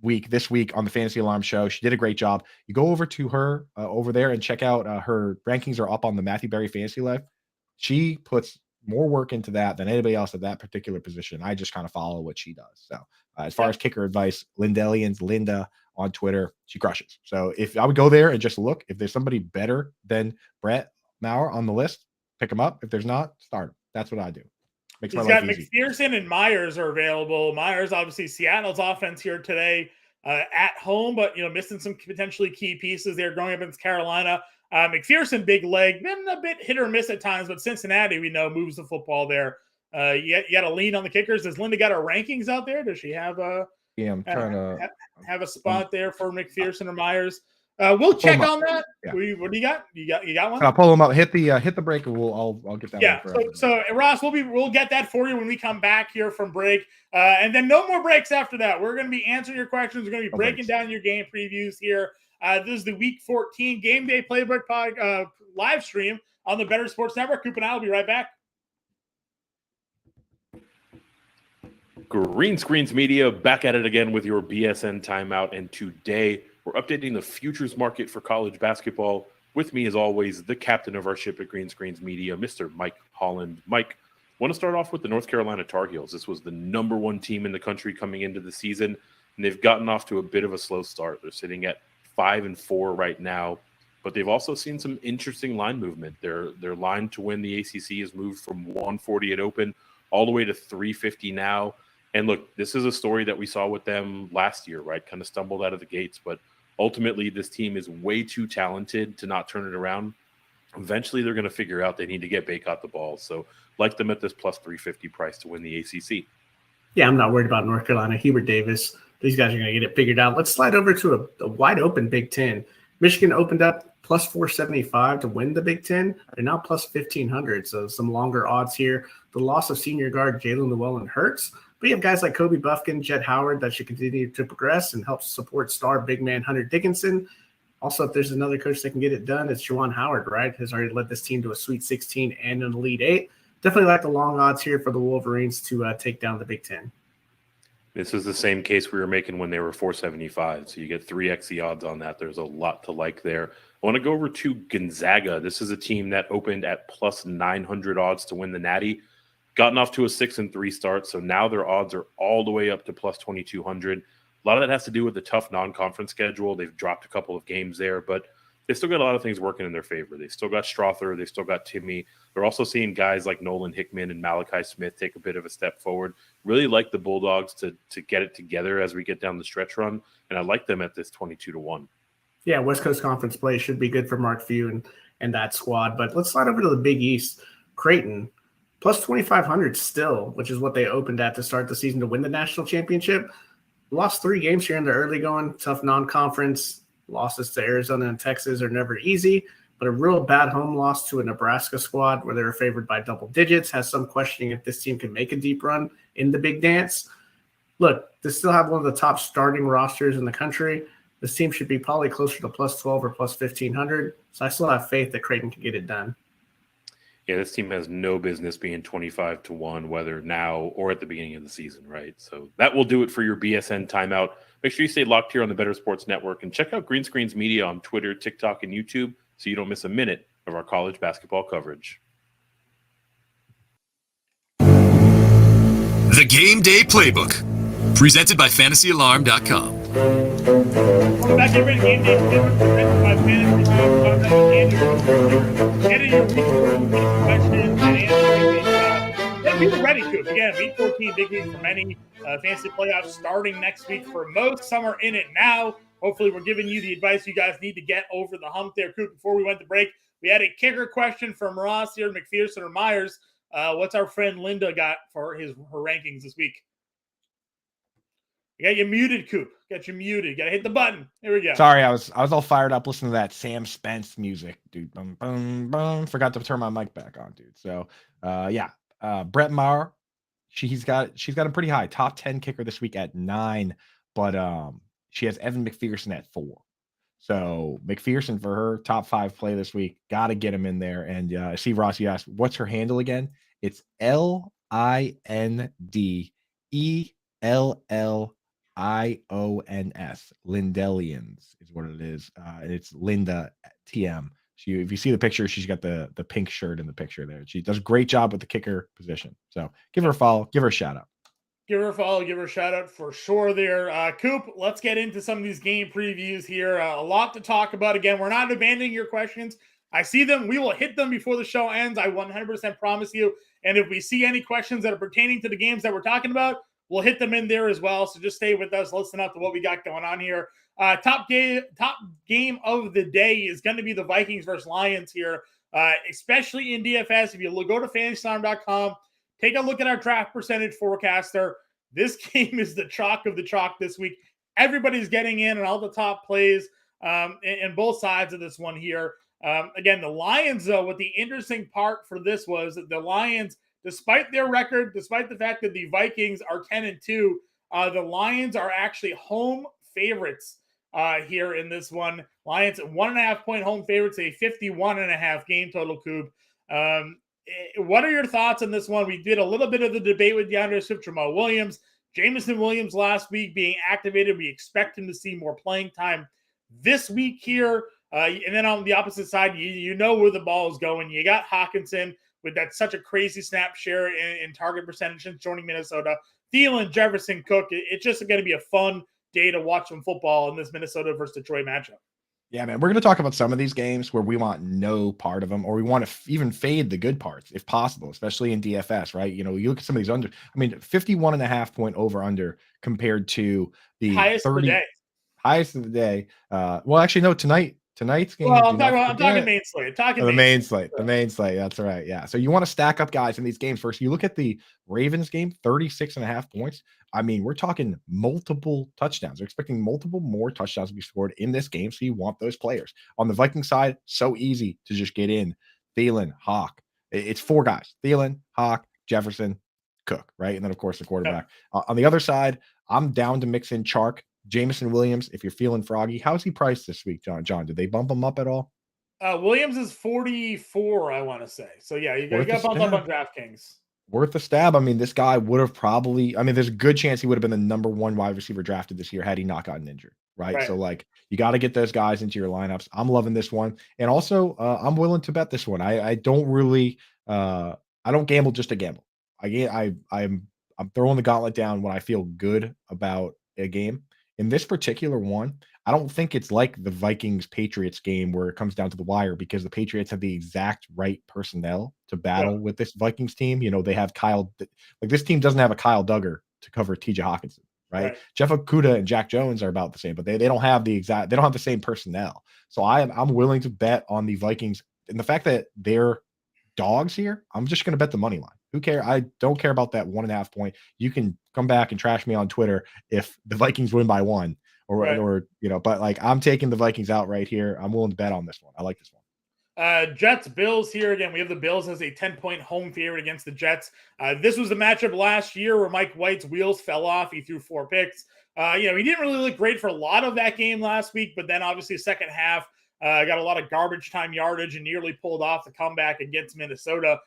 week this week on the Fantasy Alarm show. She did a great job. You go over to her over there and check out her rankings are up on the Matthew Berry Fantasy Live. She puts more work into that than anybody else at that particular position. I just kind of follow what she does. So as far as kicker advice, Lindellians, Linda on Twitter, she crushes. So if I would go there and just look, if there's somebody better than Brett Maher on the list, pick him up. If there's not, start him. That's what I do. Makes He's got McPherson and Myers are available. Myers, obviously, Seattle's offense here today at home, but missing some potentially key pieces there going up against Carolina. McPherson, big leg, been a bit hit or miss at times, but Cincinnati, we know, moves the football there. You got to lean on the kickers. Has Linda got her rankings out there? Does she have I'm trying to have a spot there for McPherson or Myers? We'll check on that. Yeah. What do you got? You got one? I'll pull them up. Hit the break, and I'll get that. Yeah. So Ross, we'll get that for you when we come back here from break, and then no more breaks after that. We're going to be answering your questions. We're going to be breaking down your game previews here. This is the Week 14 Game Day Playbook live stream on the Bettor Sports Network. Coop and I will be right back. Green Screens Media back at it again with your BSN timeout, and today we're updating the futures market for college basketball. With me, as always, the captain of our ship at Green Screens Media, Mr. Mike Holland. Mike, want to start off with the North Carolina Tar Heels. This was the number one team in the country coming into the season, and they've gotten off to a bit of a slow start. They're sitting at 5-4 right now, but they've also seen some interesting line movement. Their line to win the ACC has moved from 140 at open all the way to 350 now. And look, this is a story that we saw with them last year, right? Kind of stumbled out of the gates, but ultimately this team is way too talented to not turn it around. Eventually they're going to figure out they need to get Baycott the ball. So like them at this plus 350 price to win the ACC. Yeah, I'm not worried about North Carolina. Hubert Davis, these guys are going to get it figured out. Let's slide over to a wide open Big Ten. Michigan opened up plus 475 to win the Big Ten. They're now plus 1,500, so some longer odds here. The loss of senior guard Jalen Llewellyn hurts, but you have guys like Kobe Buffkin, Jett Howard that should continue to progress and help support star big man Hunter Dickinson. Also, if there's another coach that can get it done, it's Juwan Howard, right? Has already led this team to a Sweet 16 and an Elite 8. Definitely like the long odds here for the Wolverines to take down the Big Ten. This is the same case we were making when they were 475. So you get 3x the odds on that. There's a lot to like there. I want to go over to Gonzaga. This is a team that opened at plus 900 odds to win the Natty. Gotten off to a 6-3 start. So now their odds are all the way up to plus 2,200. A lot of that has to do with the tough non-conference schedule. They've dropped a couple of games there, but they still got a lot of things working in their favor. They still got Strother. They still got Timmy. They're also seeing guys like Nolan Hickman and Malachi Smith take a bit of a step forward. Really like the Bulldogs to get it together as we get down the stretch run, and I like them at this 22-1. Yeah, West Coast Conference play should be good for Mark Few and that squad. But let's slide over to the Big East. Creighton, plus 2,500 still, which is what they opened at to start the season to win the national championship. Lost 3 games here in the early going. Tough non-conference. Losses to Arizona and Texas are never easy, but a real bad home loss to a Nebraska squad where they were favored by double digits has some questioning if this team can make a deep run in the big dance. Look, they still have one of the top starting rosters in the country. This team should be probably closer to plus 12 or plus 1,500, so I still have faith that Creighton can get it done. Yeah, this team has no business being 25-1, whether now or at the beginning of the season, right? So that will do it for your BSN timeout. Make sure you stay locked here on the Bettor Sports Network and check out Green Screens Media on Twitter, TikTok, and YouTube so you don't miss a minute of our college basketball coverage. The Game Day Playbook, presented by FantasyAlarm.com. Welcome back, everybody. Game Day Playbook, presented by FantasyAlarm.com. Getting your week 14 questions and answers. Yeah, we were ready, Coop. Again, week 14, big week for many. Fantasy playoffs starting next week for most. Some are in it now. Hopefully, we're giving you the advice you guys need to get over the hump there, Coop. Before we went to break, we had a kicker question from Ross here, McPherson or Myers. What's our friend Linda got for her rankings this week? You got you muted, Coop. Got you muted. Got to hit the button. Here we go. Sorry, I was all fired up listening to that Sam Spence music, dude. Boom, boom, boom. Forgot to turn my mic back on, dude. So, Brett Maher, she's got a pretty high top 10 kicker this week at 9, but she has Evan McPherson at 4. So McPherson for her top 5 play this week. Got to get him in there. And I see Ross, you asked, what's her handle again? It's LINDELLIONS. Lindellians is what it is. It's Linda TM. If you see the picture, she's got the pink shirt in the picture there. She does a great job with the kicker position. So give her a follow, give her a shout out. Give her a follow, give her a shout out for sure there. Coop, let's get into some of these game previews here. A lot to talk about. Again, we're not abandoning your questions. I see them. We will hit them before the show ends. I 100% promise you. And if we see any questions that are pertaining to the games that we're talking about, we'll hit them in there as well. So just stay with us. Listen up to what we got going on here. Top game of the day is going to be the Vikings versus Lions here, especially in DFS. If you go to FantasyAlarm.com, take a look at our draft percentage forecaster. This game is the chalk of the chalk this week. Everybody's getting in on all the top plays in both sides of this one here. Again, the Lions, though, what the interesting part for this was that the Lions, despite their record, despite the fact that the Vikings are 10-2, the Lions are actually home favorites here in this one. Lions at 1.5-point home favorites, a 51.5 game total, Coop. What are your thoughts on this one? We did a little bit of the debate with DeAndre Swift, Jamal Williams, Jameson Williams last week being activated. We expect him to see more playing time this week here. And then on the opposite side, you know where the ball is going. You got Hawkinson with that such a crazy snap share in target percentage since joining Minnesota. Thielen, Jefferson, Cook. It's just going to be a fun day to watch some football in this Minnesota versus Detroit matchup. Yeah, man, we're going to talk about some of these games where we want no part of them, or we want to even fade the good parts if possible, especially in DFS, right? You know, you look at some of these under, 51.5 point over under compared to the highest of the day. Highest of the day. Well, actually, no, tonight's game. Well, I'm talking main slate. The main slate. That's right. Yeah. So you want to stack up guys in these games first. You look at the Ravens game, 36.5 points. I mean, we're talking multiple touchdowns. They're expecting multiple more touchdowns to be scored in this game. So you want those players. On the Viking side, so easy to just get in. Thielen, Hawk. It's 4 guys. Thielen, Hawk, Jefferson, Cook, right? And then, of course, the quarterback. On the other side, I'm down to mix in Chark, Jameson Williams, if you're feeling froggy. How's he priced this week, John? Did they bump him up at all? Williams is 44, I want to say. So, yeah, you got bumped up on DraftKings. Worth a stab. I mean, this guy would have probably, there's a good chance he would have been the number 1 wide receiver drafted this year had he not gotten injured, right? So, you got to get those guys into your lineups. I'm loving this one. And also, I'm willing to bet this one. I don't really, I don't gamble just to gamble. I'm throwing the gauntlet down when I feel good about a game. In this particular one, I don't think it's like the Vikings-Patriots game where it comes down to the wire because the Patriots have the exact right personnel to battle with this Vikings team. They have this team doesn't have a Kyle Duggar to cover TJ Hawkinson, right? Jeff Okudah and Jack Jones are about the same, but they don't have they don't have the same personnel. So I'm willing to bet on the Vikings, and the fact that they're dogs here, I'm just going to bet the money line. Who care? I don't care about that 1.5 point. You can come back and trash me on Twitter if the Vikings win by 1 or but like I'm taking the Vikings out right here. I'm willing to bet on this one. I like this one. Jets Bills here again. We have the Bills as a 10-point home favorite against the Jets. This was the matchup last year where Mike White's wheels fell off. He threw 4 picks. He didn't really look great for a lot of that game last week, but then obviously second half got a lot of garbage time yardage and nearly pulled off the comeback against Minnesota.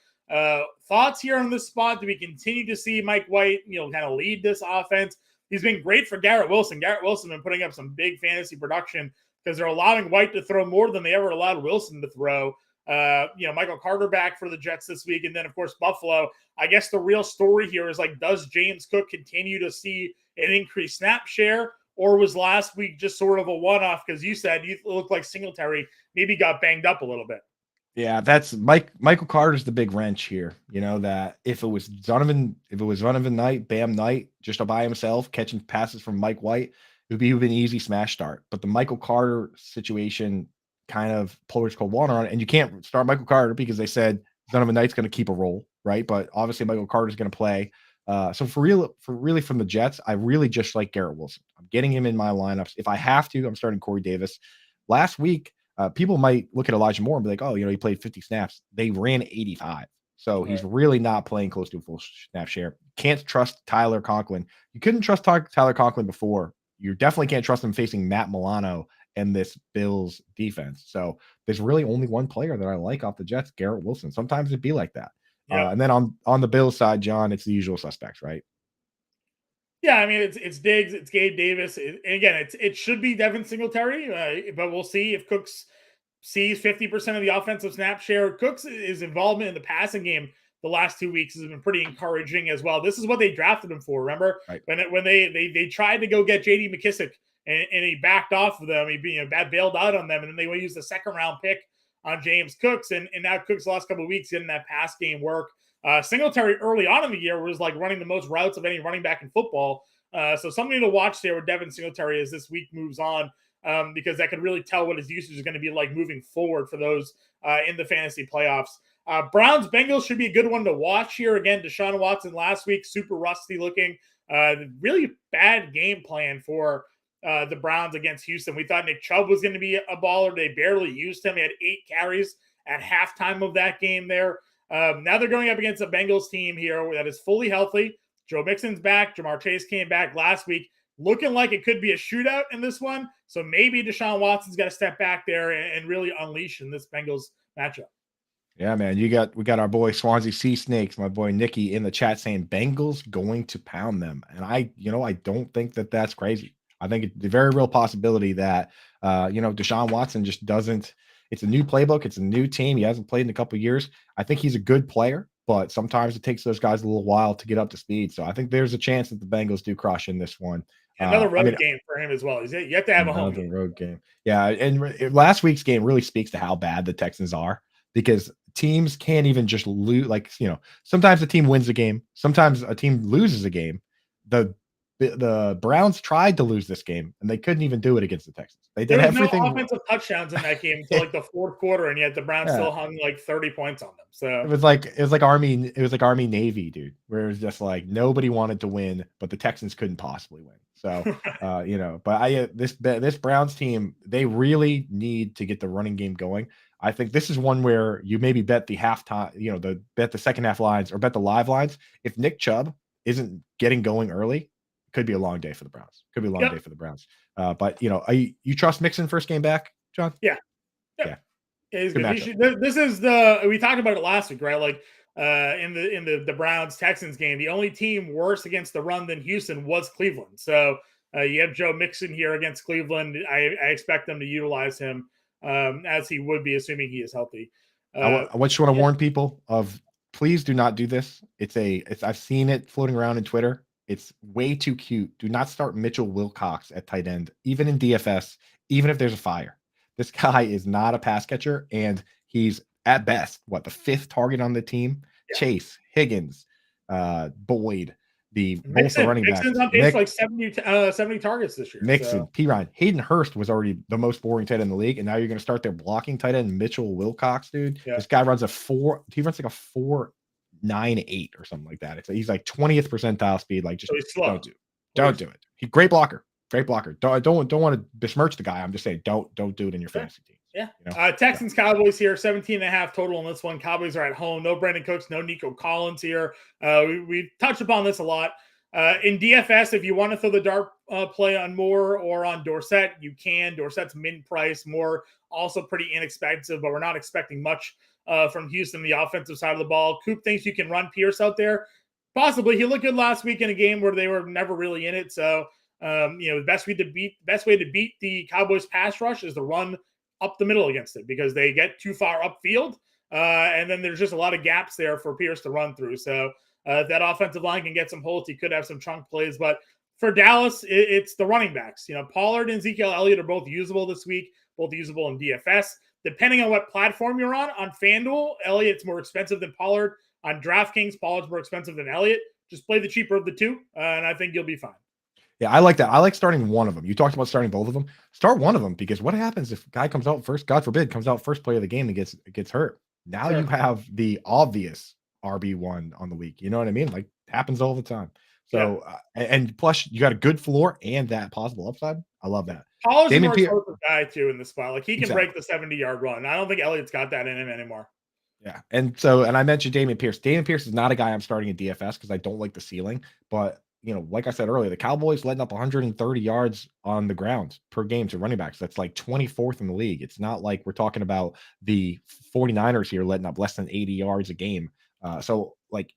Thoughts here on this spot? Do we continue to see Mike White, kind of lead this offense? He's been great for Garrett Wilson. Garrett Wilson has been putting up some big fantasy production because they're allowing White to throw more than they ever allowed Wilson to throw. Michael Carter back for the Jets this week. And then, of course, Buffalo. I guess the real story here is, does James Cook continue to see an increased snap share? Or was last week just sort of a one-off? Because you said you looked like Singletary maybe got banged up a little bit. Yeah, that's Michael Carter's the big wrench here. That if it was Donovan Knight, Bam Knight, just by himself catching passes from Mike White, it would be an easy smash start. But the Michael Carter situation kind of pours cold water on it, and you can't start Michael Carter because they said Donovan Knight's going to keep a role, right? But obviously Michael Carter's going to play. So for really from the Jets, I really just like Garrett Wilson. I'm getting him in my lineups. If I have to, I'm starting Corey Davis. Last week, people might look at Elijah Moore and be like, oh, he played 50 snaps. They ran 85. So he's really not playing close to a full snap share. Can't trust Tyler Conklin. You couldn't trust Tyler Conklin before. You definitely can't trust him facing Matt Milano and this Bills defense. So there's really only one player that I like off the Jets, Garrett Wilson. Sometimes it'd be like that. And then on the Bills side, John, it's the usual suspects, right? Yeah, I mean, it's Diggs, it's Gabe Davis. And again, it should be Devin Singletary, but we'll see if Cooks sees 50% of the offensive snap share. Cooks' involvement in the passing game the last 2 weeks has been pretty encouraging as well. This is what they drafted him for, remember? Right. When they tried to go get J.D. McKissick and he backed off of them. He bailed out on them, and then they used the second-round pick on James Cooks, and now Cooks the last couple of weeks getting that pass game work. Singletary early on in the year was running the most routes of any running back in football. So something to watch there with Devin Singletary as this week moves on, because that could really tell what his usage is going to be like moving forward for those in the fantasy playoffs. Browns Bengals should be a good one to watch here. Again, Deshaun Watson last week, super rusty looking. Really bad game plan for the Browns against Houston. We thought Nick Chubb was going to be a baller. They barely used him. He had 8 carries at halftime of that game there. Now they're going up against a Bengals team here that is fully healthy. Joe Mixon's back. Jamar Chase came back last week. Looking like it could be a shootout in this one. So maybe Deshaun Watson's got to step back there and really unleash in this Bengals matchup. Yeah, man. We got our boy Swansea Sea Snakes, my boy Nikki in the chat saying Bengals going to pound them. And I don't think that that's crazy. I think it's a very real possibility that, Deshaun Watson just doesn't. It's a new playbook. It's a new team. He hasn't played in a couple of years. I think he's a good player, but sometimes it takes those guys a little while to get up to speed. So I think there's a chance that the Bengals do crush in this one. Another road game for him as well. You have to have a home game. Road game. Yeah, and last week's game really speaks to how bad the Texans are because teams can't even just lose. Sometimes a team wins a game. Sometimes a team loses a game. The Browns tried to lose this game, and they couldn't even do it against the Texans. They did everything. No offensive touchdowns in that game until the fourth quarter, and yet the Browns still hung 30 points on them. So it was like Army Navy, dude, where it was just nobody wanted to win, but the Texans couldn't possibly win. So but this Browns team, they really need to get the running game going. I think this is one where you maybe bet the halftime, bet the second half lines or bet the live lines. If Nick Chubb isn't getting going early, could be a long day for the Browns. Day for the Browns. But you trust Mixon first game back, John? Yeah. He's good. This is we talked about it last week, right? In the Browns Texans game, the only team worse against the run than Houston was Cleveland. So you have Joe Mixon here against Cleveland. I expect them to utilize him as he would be, assuming he is healthy. I just want to warn people of please do not do this. I've seen it floating around in Twitter. It's way too cute. Do not start Mitchell Wilcox at tight end, even in DFS, even if there's a fire. This guy is not a pass catcher, and he's at best, the 5th target on the team? Yeah. Chase, Higgins, Boyd, both the running backs. Mixon's on pace for like 70 targets this year. Mixon, P. Ryan. Hayden Hurst was already the most boring tight end in the league, and now you're going to start their blocking tight end, Mitchell Wilcox, dude. Yeah. This guy runs he runs like a 4.98 or something like that. He's like 20th percentile speed. Like, just don't do it. He's great blocker. Don't want to besmirch the guy. I'm just saying, don't do it in your fantasy team. Yeah. You know? Texans Cowboys here, 17.5 total in this one. Cowboys are at home. No Brandon Cooks, no Nico Collins here. We touched upon this a lot. In DFS, if you want to throw the dart play on Moore or on Dorsett, you can. Dorsett's mint price. Moore also pretty inexpensive, but we're not expecting much from Houston, the offensive side of the ball. Coop thinks you can run Pierce out there. Possibly. He looked good last week in a game where they were never really in it. So, the best way to beat the Cowboys pass rush is to run up the middle against it, because they get too far upfield. And then there's just a lot of gaps there for Pierce to run through. So if that offensive line can get some holes, he could have some chunk plays. But for Dallas, it's the running backs. Pollard and Ezekiel Elliott are both usable this week, both usable in DFS. Depending on what platform you're on FanDuel, Elliott's more expensive than Pollard. On DraftKings, Pollard's more expensive than Elliott. Just play the cheaper of the two, and I think you'll be fine. Yeah, I like that. I like starting one of them. You talked about starting both of them. Start one of them, because what happens if a guy comes out first, God forbid, comes out first play of the game and gets hurt? Now you have the obvious RB1 on the week. You know what I mean? Like, happens all the time. So, and plus you got a good floor and that possible upside. I love that. Pollard's a more explosive guy too in the spot. Like, he can break the 70-yard run. I don't think Elliott's got that in him anymore. Yeah. And I mentioned Dameon Pierce. Dameon Pierce is not a guy I'm starting in DFS because I don't like the ceiling, but like I said earlier, the Cowboys letting up 130 yards on the ground per game to running backs. That's like 24th in the league. It's not like we're talking about the 49ers here letting up less than 80 yards a game. So like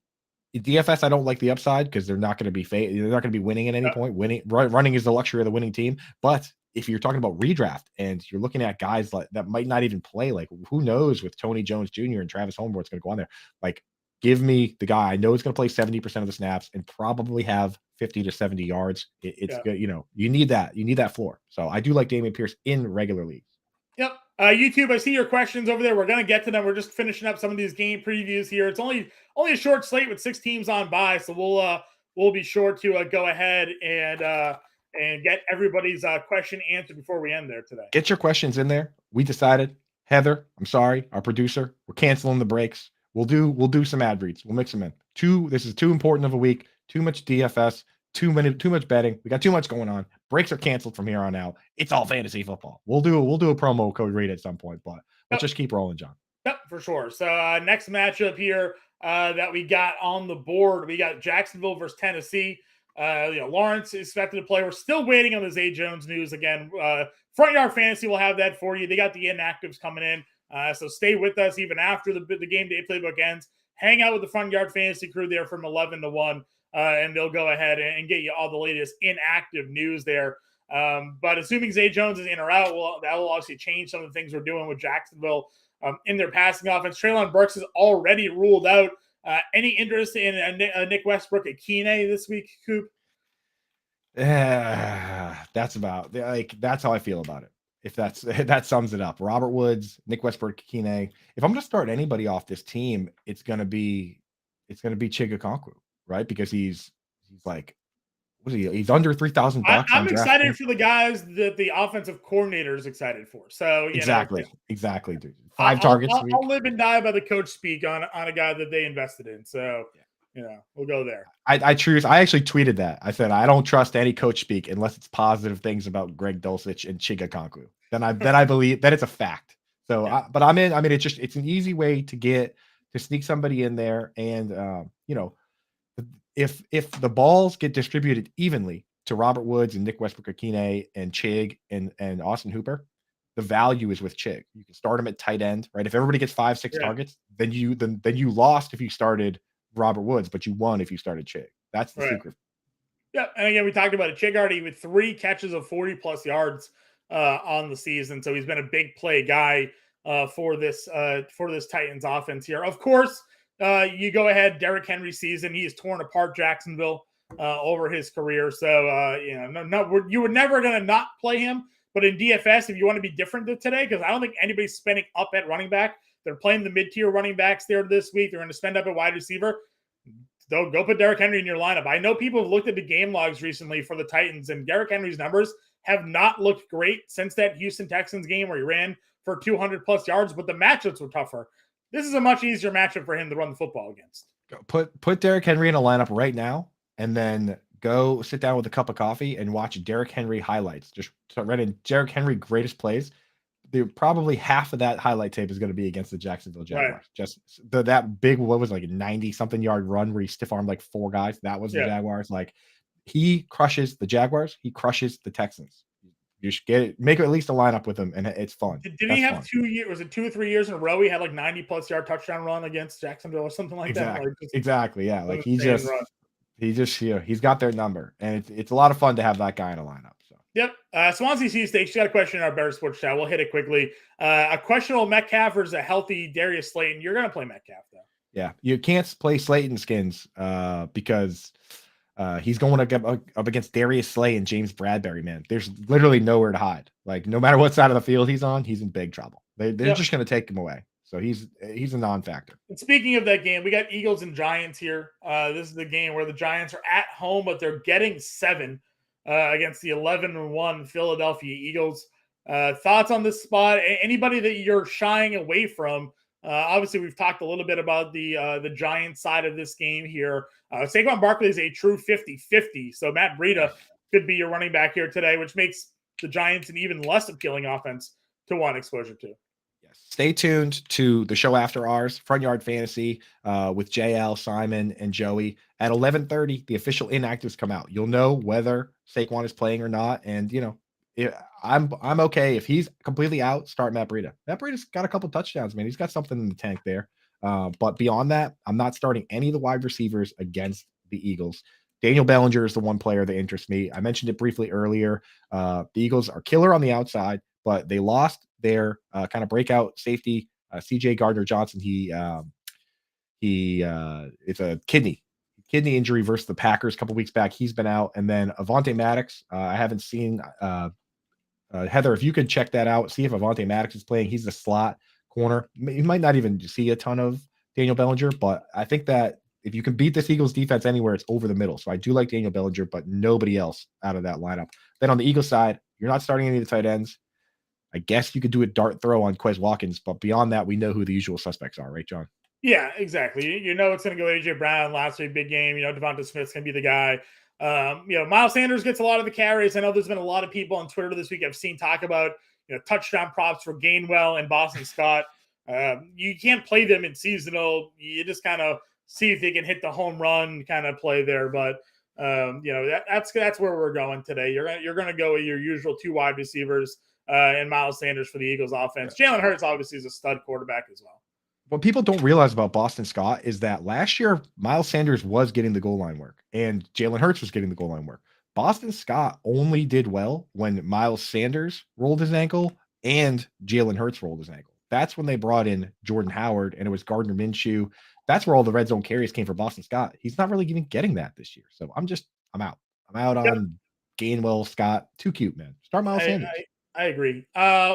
DFS, I don't like the upside because they're not going to be they're not going to be winning at any point. Running is the luxury of the winning team. But if you're talking about redraft and you're looking at guys that might not even play, like who knows with Tony Jones Jr. and Travis Homer what's going to go on there. Like, give me the guy I know is going to play 70% of the snaps and probably have 50 to 70 yards. It's good. You need that. You need that floor. So I do like Dameon Pierce in regular leagues. Yep. YouTube, I see your questions over there. We're going to get to them. We're just finishing up some of these game previews here. It's only a short slate with 6 teams on bye, so we'll be sure to go ahead and get everybody's question answered before we end there today. Get your questions in there. We decided, Heather, I'm sorry, our producer, we're canceling the breaks. We'll do some ad reads. We'll mix them in. This is too important of a week. Too much DFS. Too much betting. We got too much going on. Breaks are canceled from here on out. It's all fantasy football. We'll do a promo code read at some point, but let's just keep rolling, John. Yep, for sure. So next matchup here that we got on the board, we got Jacksonville versus Tennessee. Lawrence is expected to play. We're still waiting on the Zay Jones news again. Front Yard Fantasy will have that for you. They got the inactives coming in. So stay with us even after the game day playbook ends. Hang out with the Front Yard Fantasy crew there from 11 to 1, and they'll go ahead and get you all the latest inactive news there. But assuming Zay Jones is in or out, that will obviously change some of the things we're doing with Jacksonville in their passing offense. Treylon Burks is already ruled out. Any interest in Nick Westbrook at Keeney this week, Coop? That's how I feel about it. If that sums it up. Robert Woods, Nick Westbrook, Keeney. If I'm going to start anybody off this team, it's going to be Chig Okonkwo, right? Because he's like, what is he? He's under $3,000. I'm excited for the guys that the offensive coordinator is excited for. So exactly, dude. 5 targets. I'll live and die by the coach speak on a guy that they invested in. So we'll go there. I actually tweeted that. I said I don't trust any coach speak unless it's positive things about Greg Dulcich and Chig Okonkwo. Then I believe that it's a fact. So, but I'm in. I mean, it's an easy way to sneak somebody in there, and if the balls get distributed evenly to Robert Woods and Nick Westbrook, Akine and Chig and Austin Hooper, the value is with Chig. You can start him at tight end, right? If everybody gets 5-6 targets, then you lost if you started Robert Woods, but you won if you started Chig. That's the secret. Yeah, and again, we talked about it. Chig already with 3 catches of 40+ yards on the season, so he's been a big play guy for this Titans offense here. Of course, you go ahead, Derrick Henry season. He has torn apart Jacksonville. over his career. So, you were never going to not play him. But in DFS, if you want to be different today, because I don't think anybody's spending up at running back. They're playing the mid-tier running backs there this week. They're going to spend up at wide receiver. Go put Derrick Henry in your lineup. I know people have looked at the game logs recently for the Titans, and Derrick Henry's numbers have not looked great since that Houston Texans game where he ran for 200-plus yards, but the matchups were tougher. This is a much easier matchup for him to run the football against. Put Derrick Henry in a lineup right now, and then go sit down with a cup of coffee and watch Derrick Henry highlights. Just write in Derrick Henry greatest plays. Probably half of that highlight tape is going to be against the Jacksonville Jaguars. Right. Just that big, what was like a 90-something yard run where he stiff armed like 4 guys. That was the Jaguars. Like, he crushes the Jaguars. He crushes the Texans. You should get it. Make at least a lineup with him, and it's fun. Did he have 2 years? Was it 2 or 3 years in a row? He had like 90-plus yard touchdown run against Jacksonville or something like that. Like, exactly. Yeah. Like he's got their number, and it's a lot of fun to have that guy in a lineup. So. Yep. Swansea Seastakes, got a question in our Bettor Sports chat. We'll hit it quickly. A questionable Metcalf versus a healthy Darius Slayton. You're going to play Metcalf, though. Yeah. You can't play Slayton skins because he's going up against Darius Slay and James Bradbury, man. There's literally nowhere to hide. Like, no matter what side of the field he's on, he's in big trouble. They're just going to take him away. So he's a non-factor. And speaking of that game, we got Eagles and Giants here. This is the game where the Giants are at home, but they're getting 7 against the 11-1 Philadelphia Eagles. Thoughts on this spot? Anybody that you're shying away from? Obviously, we've talked a little bit about the Giants side of this game here. Saquon Barkley is a true 50-50, so Matt Breida could be your running back here today, which makes the Giants an even less appealing offense to want exposure to. Stay tuned to the show after ours, Front Yard Fantasy, with JL, Simon, and Joey. At 11:30, the official inactives come out. You'll know whether Saquon is playing or not. And, I'm okay. If he's completely out, start Matt Breida. Matt Breida's got a couple touchdowns, man. He's got something in the tank there. But beyond that, I'm not starting any of the wide receivers against the Eagles. Daniel Bellinger is the one player that interests me. I mentioned it briefly earlier. The Eagles are killer on the outside, but they lost their kind of breakout safety, CJ Gardner-Johnson. It's a kidney injury versus the Packers a couple weeks back. He's been out. And then Avonte Maddox, I haven't seen. Heather, if you could check that out, see if Avonte Maddox is playing. He's the slot corner. You might not even see a ton of Daniel Bellinger, but I think that if you can beat this Eagles defense anywhere, it's over the middle. So I do like Daniel Bellinger, but nobody else out of that lineup. Then on the Eagles side, you're not starting any of the tight ends. I guess you could do a dart throw on Quez Watkins, but beyond that, we know who the usual suspects are, right, John? Yeah, exactly. You know it's going to go A.J. Brown last week, big game. Devonta Smith's going to be the guy. Miles Sanders gets a lot of the carries. I know there's been a lot of people on Twitter this week I've seen talk about touchdown props for Gainwell and Boston Scott. You can't play them in seasonal. You just kind of see if they can hit the home run kind of play there. But that's where we're going today. You're going to go with your usual 2 wide receivers and Miles Sanders for the Eagles offense. Jalen Hurts obviously is a stud quarterback as well. What people don't realize about Boston Scott is that last year, Miles Sanders was getting the goal line work and Jalen Hurts was getting the goal line work. Boston Scott only did well when Miles Sanders rolled his ankle and Jalen Hurts rolled his ankle. That's when they brought in Jordan Howard and it was Gardner Minshew. That's where all the red zone carries came for Boston Scott. He's not really even getting that this year. So I'm out. I'm out on Gainwell, Scott. Too cute, man. Start Miles Sanders. I agree.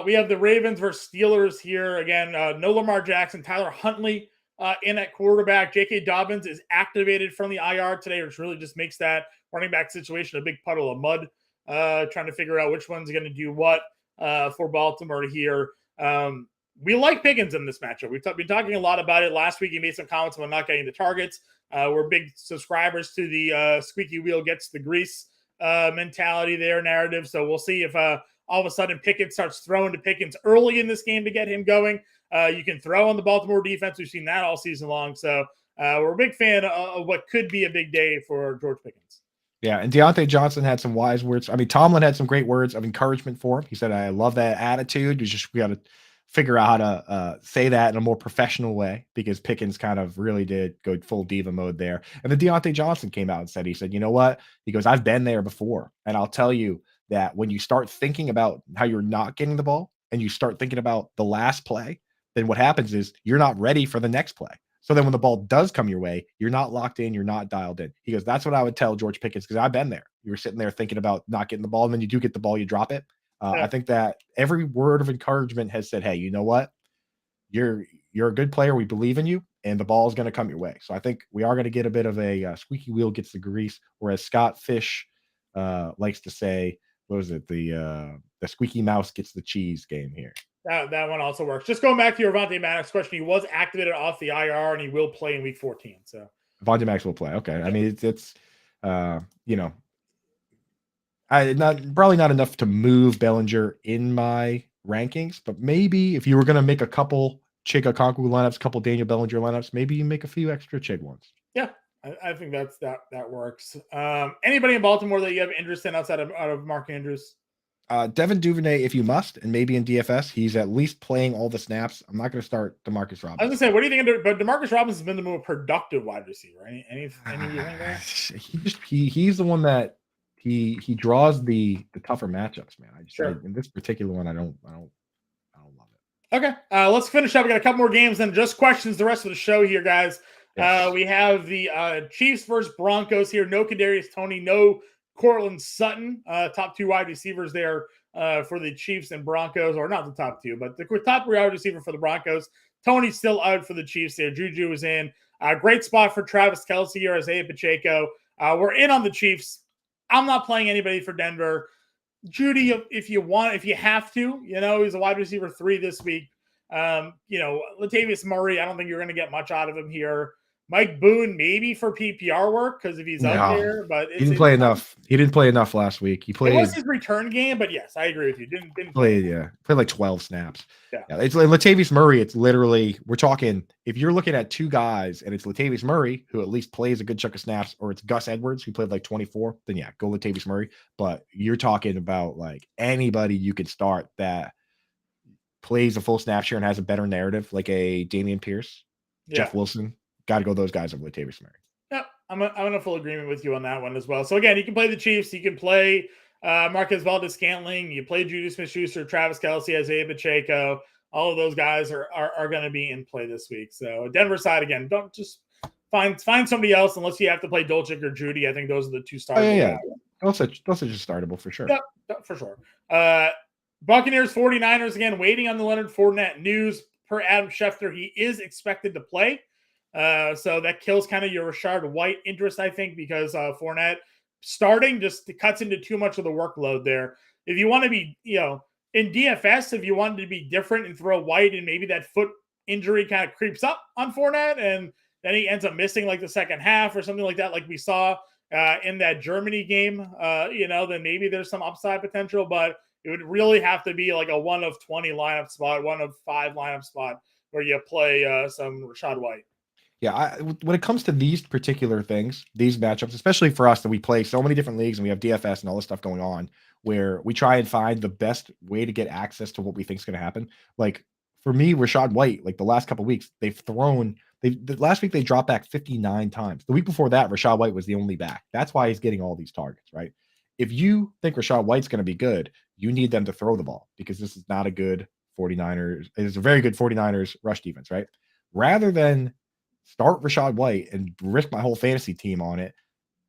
We have the Ravens versus Steelers here. Again, no Lamar Jackson, Tyler Huntley in at quarterback. J.K. Dobbins is activated from the IR today, which really just makes that running back situation a big puddle of mud, trying to figure out which one's going to do what for Baltimore here. We like Pickens in this matchup. We've been talking a lot about it. Last week, he made some comments about not getting the targets. We're big subscribers to the squeaky wheel gets the grease mentality there, narrative. So we'll see if all of a sudden Pickens starts throwing to Pickens early in this game to get him going. You can throw on the Baltimore defense. We've seen that all season long. So we're a big fan of what could be a big day for George Pickens. Yeah, and Deontay Johnson had some wise words. I mean, Tomlin had some great words of encouragement for him. He said, I love that attitude. We got to figure out how to say that in a more professional way because Pickens kind of really did go full diva mode there. And then Deontay Johnson came out and said, you know what? He goes, I've been there before. And I'll tell you that when you start thinking about how you're not getting the ball and you start thinking about the last play, then what happens is you're not ready for the next play. So then when the ball does come your way, you're not locked in, you're not dialed in. He goes, that's what I would tell George Pickens, because I've been there. You were sitting there thinking about not getting the ball, and then you do get the ball, you drop it. Yeah. I think that every word of encouragement has said, hey, you know what? You're a good player. We believe in you, and the ball is going to come your way. So I think we are going to get a bit of a squeaky wheel gets the grease, or as Scott Fish likes to say, what was it? The squeaky mouse gets the cheese game here. That one also works. Just going back to your Avante Maddox question, he was activated off the IR and he will play in week 14. So Avante Maddox will play. Okay. I mean, it's probably not enough to move Bellinger in my rankings, but maybe if you were going to make a couple Chig Okonkwo lineups, a couple Daniel Bellinger lineups, maybe you make a few extra Chig ones. Yeah, I think that works. Anybody in Baltimore that you have interest in out of Mark Andrews? Devin Duvernay, if you must, and maybe in DFS, he's at least playing all the snaps. I'm not going to start DeMarcus Robinson. I was going to say, what do you think? But DeMarcus Robinson has been the more productive wide receiver. Any you think that? He's the one that he draws the tougher matchups, man. In this particular one, I don't love it. Okay, let's finish up. We got a couple more games, then just questions the rest of the show here, guys. Yes. We have the Chiefs versus Broncos here. No Kadarius Toney, no Cortland Sutton, top 2 wide receivers there for the Chiefs and Broncos, or not the top 2, but the top wide receiver for the Broncos. Toney's still out for the Chiefs there. Juju is in. Great spot for Travis Kelce or Isaiah Pacheco. We're in on the Chiefs. I'm not playing anybody for Denver. Judy, if you have to, he's a wide receiver 3 this week. Latavius Murray, I don't think you're going to get much out of him here. Mike Boone, maybe for PPR work because if he's out there, but he didn't play enough. He didn't play enough last week. He played. It was his return game, but yes, I agree with you. Didn't play. Yeah, played like 12 snaps. Yeah, it's like Latavius Murray. It's literally we're talking. If you're looking at 2 guys and it's Latavius Murray who at least plays a good chunk of snaps, or it's Gus Edwards who played like 24, then yeah, go Latavius Murray. But you're talking about like anybody you can start that plays a full snap share and has a better narrative, like a Dameon Pierce, Jeff Wilson. Got to go those guys over Latavius Murray. Yep, I'm in a full agreement with you on that one as well. So again, you can play the Chiefs, you can play Marquez Valdes-Scantling, you play Juju Smith-Schuster, Travis Kelce, Isaiah Pacheco. All of those guys are going to be in play this week. So Denver side again, don't just find somebody else unless you have to play Dolchik or Judy. I think those are the 2 startable. Yeah. Those are just startable for sure. Yep, for sure. Buccaneers 49ers again, waiting on the Leonard Fournette news. Per Adam Schefter, he is expected to play. So that kills kind of your Rashard White interest, I think, because Fournette starting just cuts into too much of the workload there. If you want to be, in DFS, if you wanted to be different and throw White and maybe that foot injury kind of creeps up on Fournette and then he ends up missing like the second half or something like that, like we saw in that Germany game, then maybe there's some upside potential, but it would really have to be like a 1 of 20 lineup spot, 1 of 5 lineup spot where you play some Rashad White. Yeah, when it comes to these particular things, these matchups, especially for us that we play so many different leagues and we have DFS and all this stuff going on, where we try and find the best way to get access to what we think is going to happen. Like for me, Rashad White, like the last couple of weeks, last week they dropped back 59 times. The week before that, Rashad White was the only back. That's why he's getting all these targets, right? If you think Rashad White's going to be good, you need them to throw the ball because this is not a good 49ers. It's a very good 49ers rush defense, right? Rather than start Rashad White and risk my whole fantasy team on it,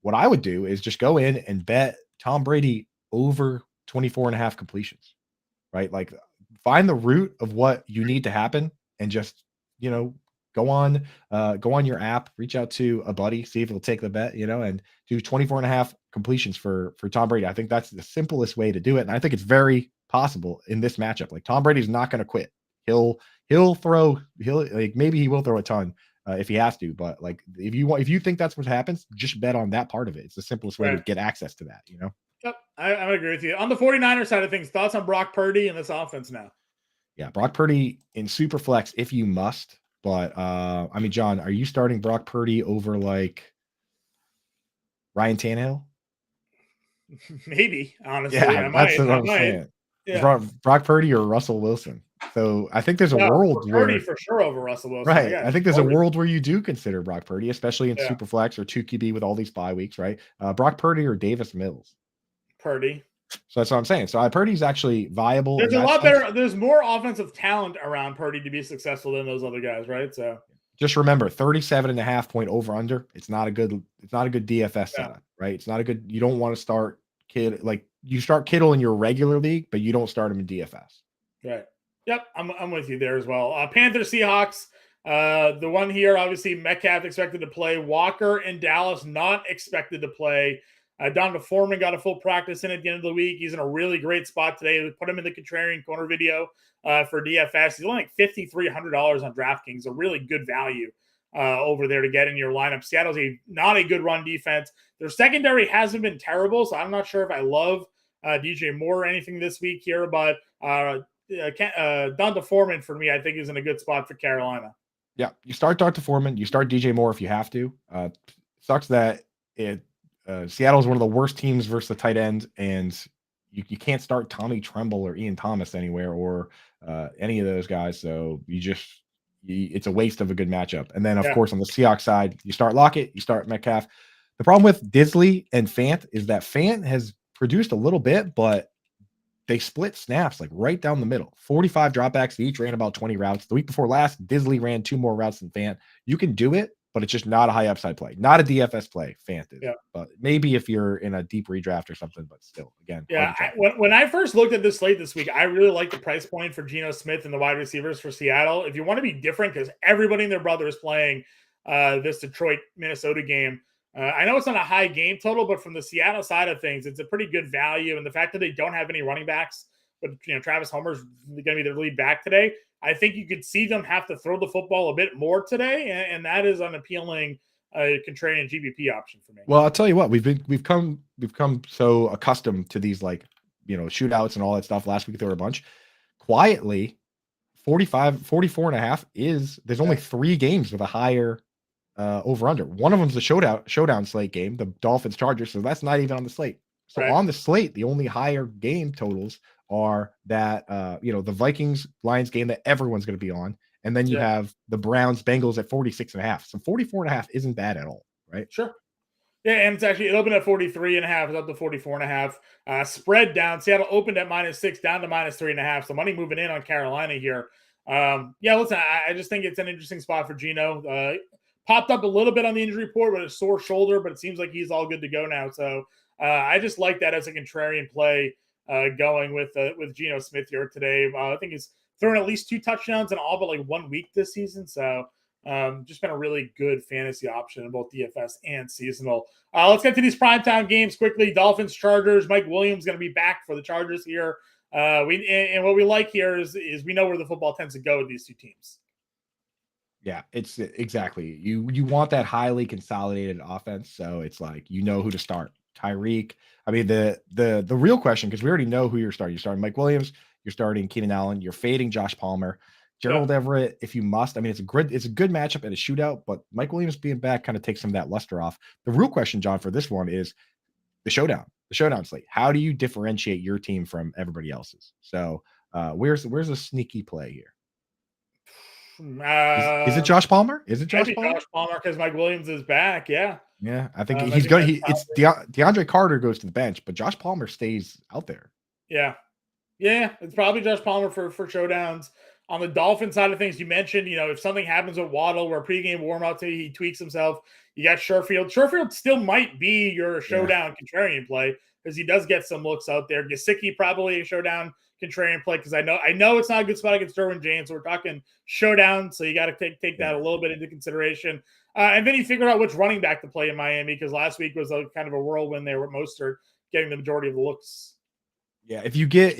what I would do is just go in and bet Tom Brady over 24.5 completions, right? Like find the root of what you need to happen and just, go on your app, reach out to a buddy, see if he'll take the bet, and do 24.5 completions for Tom Brady. I think that's the simplest way to do it. And I think it's very possible in this matchup. Like Tom Brady's not going to quit. Maybe he will throw a ton if he has to, but like if you think that's what happens, just bet on that part of it. It's the simplest way to get access to that, Yep, I agree with you. On the 49ers side of things, thoughts on Brock Purdy and this offense now? Yeah, Brock Purdy in Superflex if you must. But John, are you starting Brock Purdy over like Ryan Tannehill? Maybe, honestly. Yeah, that's what I'm saying. Yeah. Brock Purdy or Russell Wilson. So I think there's a world where Purdy for sure over Russell Wilson. Right. I think there's a world where you do consider Brock Purdy, especially in Superflex or 2 QB with all these bye weeks, right? Brock Purdy or Davis Mills. Purdy. So that's what I'm saying. So Purdy's actually viable. There's a lot better. There's more offensive talent around Purdy to be successful than those other guys, right? So just remember 37.5 point over under. It's not a good DFS setup, right? It's not a good, you don't want to start you start Kittle in your regular league, but you don't start him in DFS. Right. Yep. I'm with you there as well. Panthers, Seahawks. The one here, obviously, Metcalf expected to play. Walker in Dallas not expected to play. Donta Foreman got a full practice in at the end of the week. He's in a really great spot today. We put him in the contrarian corner video for DFS. He's only like $5,300 on DraftKings, a really good value over there to get in your lineup. Seattle's not a good run defense. Their secondary hasn't been terrible, so I'm not sure if I love DJ Moore or anything this week here, but Donta Foreman for me, I think, is in a good spot for Carolina. Yeah, you start Donta Foreman, you start DJ Moore if you have to. Sucks that Seattle is one of the worst teams versus the tight end, and you can't start Tommy Tremble or Ian Thomas anywhere or any of those guys. So it's a waste of a good matchup. And then, of course, on the Seahawks side, you start Lockett, you start Metcalf. The problem with Disley and Fant is that Fant has produced a little bit, but they split snaps like right down the middle. 45 dropbacks. They each ran about 20 routes. The week before last, Disley ran 2 more routes than Fant. You can do it, but it's just not a high upside play. Not a DFS play, Fant is. Yeah. But maybe if you're in a deep redraft or something, but still, again. Yeah, when I first looked at this slate this week, I really liked the price point for Geno Smith and the wide receivers for Seattle. If you want to be different, because everybody and their brother is playing this Detroit-Minnesota game, I know it's not a high game total, but from the Seattle side of things, it's a pretty good value. And the fact that they don't have any running backs, but Travis Homer's going to be their lead back today, I think you could see them have to throw the football a bit more today, and that is an appealing contrarian GBP option for me. Well, I'll tell you what, we've come so accustomed to these shootouts and all that stuff. Last week there were a bunch. Quietly, 44.5 there's only 3 games with a higher over under. One of them's the showdown slate game, the Dolphins Chargers, so that's not even on the slate. So on the slate, the only higher game totals are that the Vikings Lions game that everyone's going to be on, and then you have the Browns Bengals at 46.5. So 44.5 isn't bad at all, right? Sure. Yeah, and it opened at 43.5, it's up to 44.5. Spread down. Seattle opened at -6, down to -3.5. So money moving in on Carolina here. Listen, I just think it's an interesting spot for Geno. Popped up a little bit on the injury report with a sore shoulder, but it seems like he's all good to go now. So I just like that as a contrarian play going with Geno Smith here today. I think he's thrown at least 2 touchdowns in all but like 1 week this season. So just been a really good fantasy option in both DFS and seasonal. Let's get to these primetime games quickly. Dolphins, Chargers. Mike Williams going to be back for the Chargers here. What we like here is we know where the football tends to go with these 2 teams. Yeah, it's exactly. You want that highly consolidated offense, so it's like who to start. Tyreek. I mean, the real question, because we already know who you're starting. You're starting Mike Williams. You're starting Keenan Allen. You're fading Josh Palmer. Gerald Everett, if you must. I mean, it's a good matchup at a shootout, but Mike Williams being back kind of takes some of that luster off. The real question, John, for this one is the showdown slate. How do you differentiate your team from everybody else's? So where's a sneaky play here? Is it Josh Palmer? Is it Josh Palmer? Josh Palmer, because Mike Williams is back. Yeah. Yeah, I think he's going. It's DeAndre Carter goes to the bench, but Josh Palmer stays out there. Yeah, it's probably Josh Palmer for showdowns. On the Dolphin side of things, you mentioned, if something happens with Waddle, where pregame warm-up, he tweaks himself. You got Sherfield. Sherfield still might be your showdown contrarian play because he does get some looks out there. Gesicki probably a showdown contrarian play because I know it's not a good spot against Derwin James. So we're talking showdown, so you got to take that a little bit into consideration. And then he figured out which running back to play in Miami because last week was a kind of a whirlwind there with Mostert getting the majority of the looks. Yeah, if you get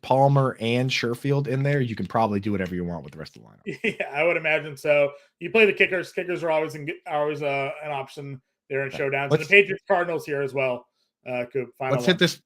Palmer and Sherfield in there, you can probably do whatever you want with the rest of the lineup. Yeah, I would imagine so. You play the kickers. Kickers are always an option there in showdowns. And the Patriots Cardinals here as well. Let's hit this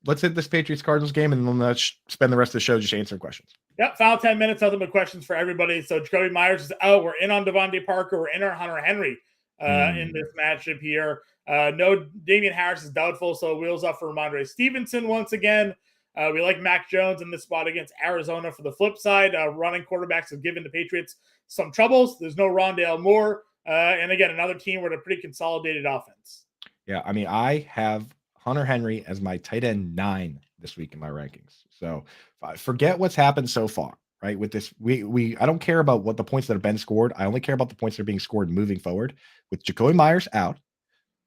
Patriots Cardinals game, and then let's spend the rest of the show just answering questions. Yep, final 10 minutes, nothing but questions for everybody. So Jacoby Myers is out. We're in on Devontae Parker. We're in on Hunter Henry in this matchup here. No, Damian Harris is doubtful, so wheels up for Ramondre Stevenson once again. We like Mac Jones in this spot against Arizona. For the flip side, running quarterbacks have given the Patriots some troubles. There's no Rondale Moore. And again, another team with a pretty consolidated offense. Yeah, I mean, I have Hunter Henry as my tight end 9 this week in my rankings. So forget what's happened so far. right? With this, I don't care about what the points that have been scored. I only care about the points that are being scored moving forward. With Jacoby Myers out,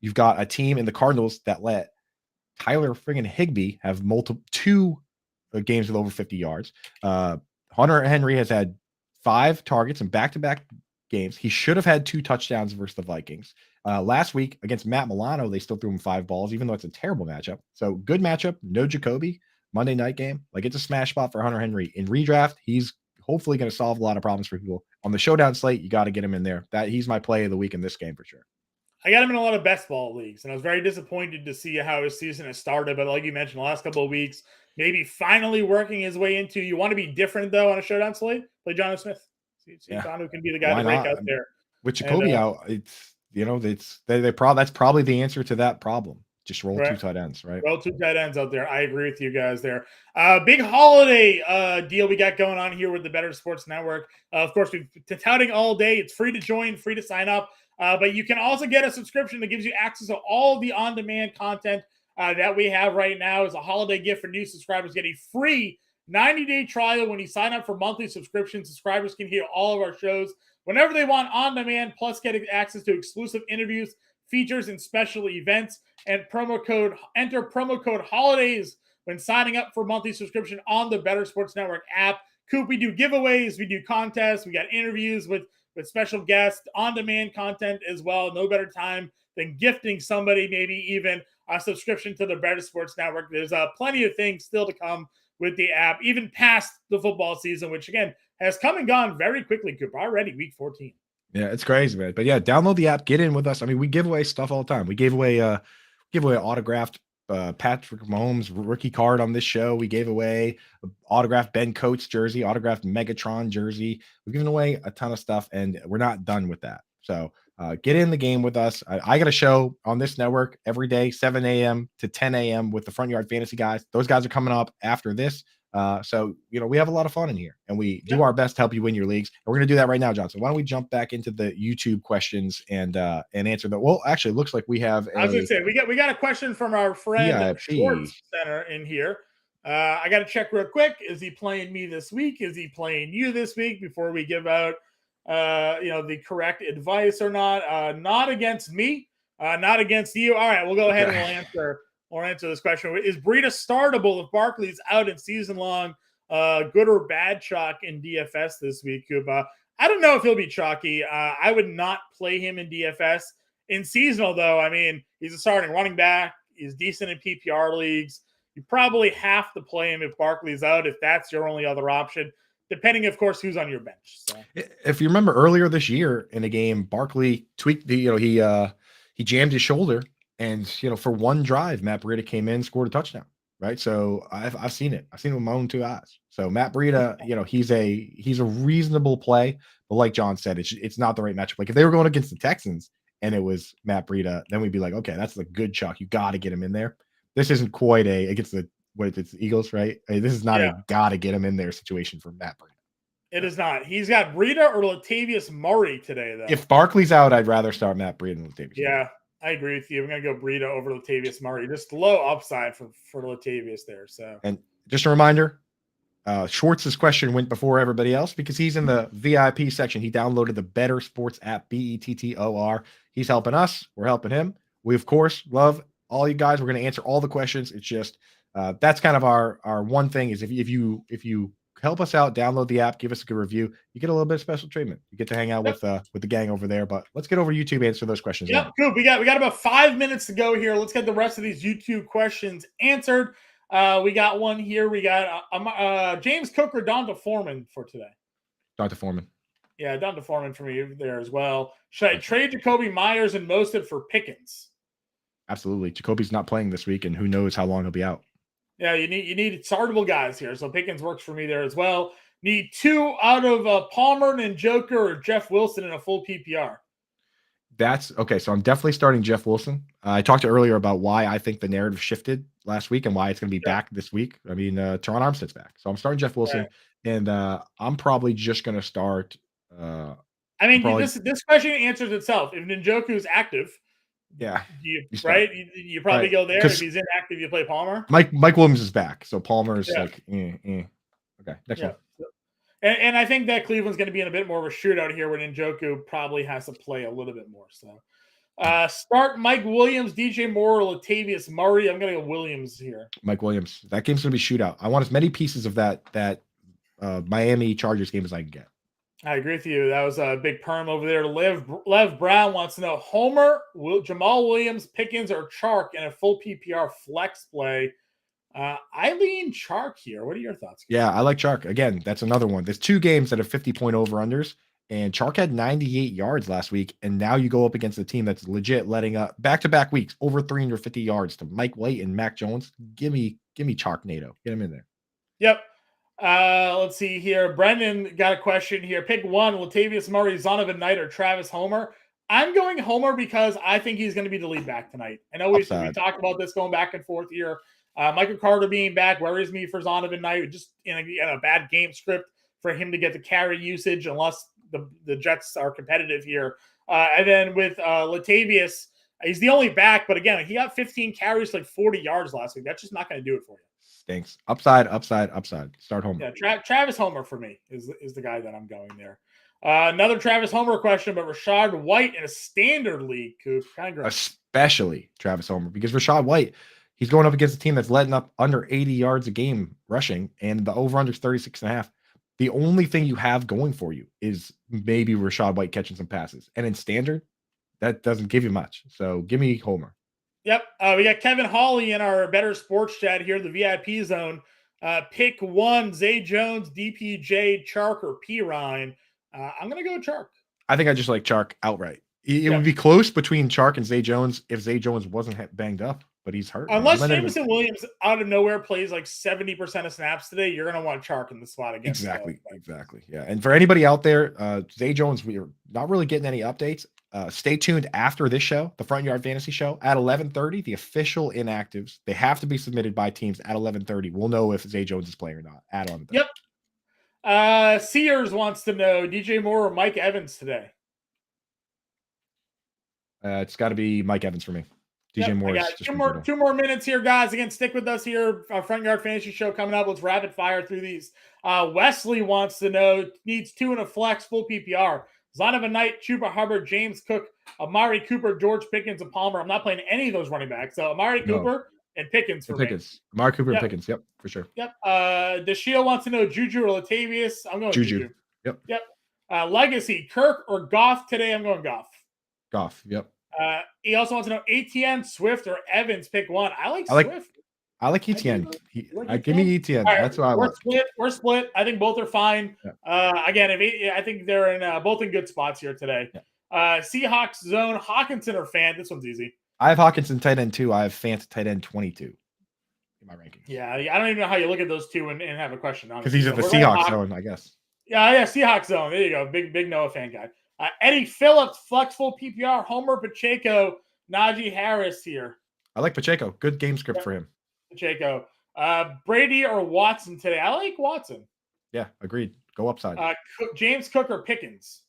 you've got a team in the Cardinals that let Tyler friggin' Higbee have two games with over 50 yards. Hunter Henry has had 5 targets in back-to-back games. He should have had 2 touchdowns versus the Vikings. Last week against Matt Milano, they still threw him 5 balls, even though it's a terrible matchup. So good matchup. No Jacoby. Monday night game. Like, it's a smash spot for Hunter Henry. In redraft, he's hopefully going to solve a lot of problems for people. On the showdown slate, you got to get him in there. He's my play of the week in this game for sure. I got him in a lot of best ball leagues, and I was very disappointed to see how his season has started. But like you mentioned, the last couple of weeks, maybe finally working his way into. You want to be different though on a showdown slate. Play Jonnu Smith. See Jonnu can be the guy to break out there. With Jacoby out, it's that's probably the answer to that problem. Just roll 2 tight ends, right? Roll 2 tight ends out there. I agree with you guys there. Big holiday deal we got going on here with the Bettor Sports Network. Of course, we've been touting all day. It's free to join, free to sign up. But you can also get a subscription that gives you access to all the on-demand content that we have right now. As a holiday gift for new subscribers, get a free 90-day trial when you sign up for monthly subscription. Subscribers can hear all of our shows whenever they want on demand, plus get access to exclusive interviews, features, and special events. And enter promo code holidays when signing up for monthly subscription on the Bettor Sports Network app. Coop, we do giveaways, we do contests, we got interviews with special guests, on-demand content as well. No better time than gifting somebody maybe even a subscription to the Bettor Sports Network. There's plenty of things still to come with the app, even past the football season, which, again, has come and gone very quickly, Coop. Already week 14. Yeah, it's crazy, man. But, yeah, download the app. Get in with us. I mean, we give away stuff all the time. We gave away autographed Patrick Mahomes rookie card on this show. We gave away autographed Ben Coates jersey, autographed Megatron jersey. We've given away a ton of stuff, and we're not done with that. So get in the game with us. I got a show on this network every day, 7 a.m. to 10 a.m. with the Front Yard Fantasy guys. Those guys are coming up after this. So, we have a lot of fun in here, and we do our best to help you win your leagues. And we're going to do that right now, Johnson. Why don't we jump back into the YouTube questions and answer that? Well, actually, it looks like we have. I was going to say we got a question from our friend Sports Center in here. I got to check real quick. Is he playing me this week? Is he playing you this week? Before we give out, the correct advice or not? Not against me. Not against you. All right, we'll go ahead and we'll answer this question. Is Breida startable if Barkley's out in season long? Good or bad chalk in DFS this week, Kuba? I don't know if he'll be chalky. I would not play him in DFS. In seasonal, though, I mean, he's a starting running back. He's decent in PPR leagues. You probably have to play him if Barkley's out, if that's your only other option, depending, of course, who's on your bench. So, if you remember earlier this year in a game, Barkley tweaked he jammed his shoulder. And, for one drive, Matt Breida came in, scored a touchdown, right? So I've seen it. I've seen it with my own 2 eyes. So Matt Breida, he's a reasonable play. But like John said, it's not the right matchup. Like if they were going against the Texans and it was Matt Breida, then we'd be like, okay, that's a good chalk. You got to get him in there. This isn't quite against the Eagles, right? This is not a got to get him in there situation for Matt Breida. It is not. He's got Breida or Latavius Murray today, though. If Barkley's out, I'd rather start Matt Breida than Latavius. Yeah. I agree with you. I'm going to go Breida over Latavius Murray. Just low upside for Latavius there. So, and just a reminder, Schwartz's question went before everybody else because he's in the VIP section. He downloaded the Bettor Sports app, Bettor. He's helping us. We're helping him. We, of course, love all you guys. We're going to answer all the questions. It's just that's kind of our one thing is if you help us out, download the app, give us a good review, you get a little bit of special treatment. You get to hang out with the gang over there. But let's get over YouTube, answer those questions. Yep, good. We got about 5 minutes to go here. Let's get the rest of these YouTube questions answered. We got one here. We got James Cook or Donta Foreman for today. Donta Foreman. Yeah, Donta Foreman for me there as well. Should I trade Jacoby Myers and Mostert for Pickens? Absolutely. Jacoby's not playing this week, and who knows how long he'll be out. Yeah, you need startable guys here. So Pickens works for me there as well. Need 2 out of Palmer and Joker or Jeff Wilson in a full PPR. That's okay. So I'm definitely starting Jeff Wilson. I talked earlier about why I think the narrative shifted last week and why it's going to be back this week. I mean, Teron Armstead's back. So I'm starting Jeff Wilson, and I'm probably just going to start. This question answers itself. If Njoku's active, you probably go there. If he's inactive, you play Palmer. Mike Williams is back, so Palmer is Okay, next one. And I think that Cleveland's going to be in a bit more of a shootout here when Njoku probably has to play a little bit more. So start Mike Williams, DJ Moore, or Latavius Murray. I'm going to go Williams here. Mike Williams. That game's going to be shootout. I want as many pieces of that Miami Chargers game as I can get. I agree with you. That was a big perm over there. Lev Brown wants to know Homer, Jamal Williams, Pickens, or Chark in a full PPR flex play. I lean Chark here. What are your thoughts? Yeah, I like Chark. Again, that's another one. There's 2 games that are 50-point over-unders, and Chark had 98 yards last week, and now you go up against a team that's legit letting up back-to-back weeks over 350 yards to Mike White and Mac Jones. Give me Charknado. Get him in there. Yep. Let's see here. Brendan got a question here. Pick one, Latavius Murray, Zonovan Knight, or Travis Homer. I'm going Homer because I think he's going to be the lead back tonight. I know we talked about this going back and forth here. Michael Carter being back worries me for Zonovan Knight. Just in a bad game script for him to get the carry usage unless the Jets are competitive here. And then with Latavius, he's the only back, but again, he got 15 carries, like 40 yards last week. That's just not going to do it for you. Stinks. Upside. Start Homer. Yeah, Travis Homer for me is the guy that I'm going there. Another Travis Homer question, but Rachaad White in a standard league, Coop. Especially Travis Homer, because Rachaad White, he's going up against a team that's letting up under 80 yards a game rushing, and the over-under is 36.5. The only thing you have going for you is maybe Rachaad White catching some passes. And in standard, that doesn't give you much. So give me Homer. Yep. We got Kevin Hawley in our Bettor Sports chat here, the VIP zone. Pick one, Zay Jones, DPJ, Chark, or P. Ryan. I'm going to go Chark. I think I just like Chark outright. It would be close between Chark and Zay Jones if Zay Jones wasn't banged up, but he's hurt. Unless Jameson Williams out of nowhere plays like 70% of snaps today, you're going to want Chark in the slot again. Exactly. Yeah. And for anybody out there, Zay Jones, we are not really getting any updates. Stay tuned after this show, the Front Yard Fantasy Show at 11:30. The official inactives, they have to be submitted by teams at 11:30. We'll know if Zay Jones is playing or not at 11:30. Yep. Sears wants to know DJ Moore or Mike Evans today. It's got to be Mike Evans for me. DJ Moore. Two more minutes here, guys. Again, stick with us here. Our Front Yard Fantasy Show coming up. Let's rapid fire through these. Wesley wants to know, needs 2 in a flex, full PPR. Zonovan Knight, Chuba Hubbard, James Cook, Amari Cooper, George Pickens, and Palmer. I'm not playing any of those running backs. So Amari Cooper and Pickens for me. Amari Cooper and Pickens. Yep, for sure. Yep. Deshiel wants to know Juju or Latavius. I'm going Juju. Yep. Legacy, Kirk or Goff today. I'm going Goff. Yep. He also wants to know ATN, Swift, or Evans. Pick one. I like Swift. I like ETN. Give me ETN. Right, that's what I like. We're split. I think both are fine. Yeah. Again, I think they're in both in good spots here today. Yeah. Seahawks zone, Hawkinson or Fant. This one's easy. I have Hawkinson tight end 2. I have Fant tight end 22 in my rankings. Yeah, I don't even know how you look at those two and have a question on it. Because these are the Seahawks zone, I guess. Yeah, Seahawks zone. There you go. Big Noah fan guy. Eddie Phillips, Flexful PPR, Homer Pacheco, Najee Harris here. I like Pacheco. Good game script for him. Pacheco. Brady or Watson today? I like Watson. Yeah, agreed. Go upside. James Cook or Pickens?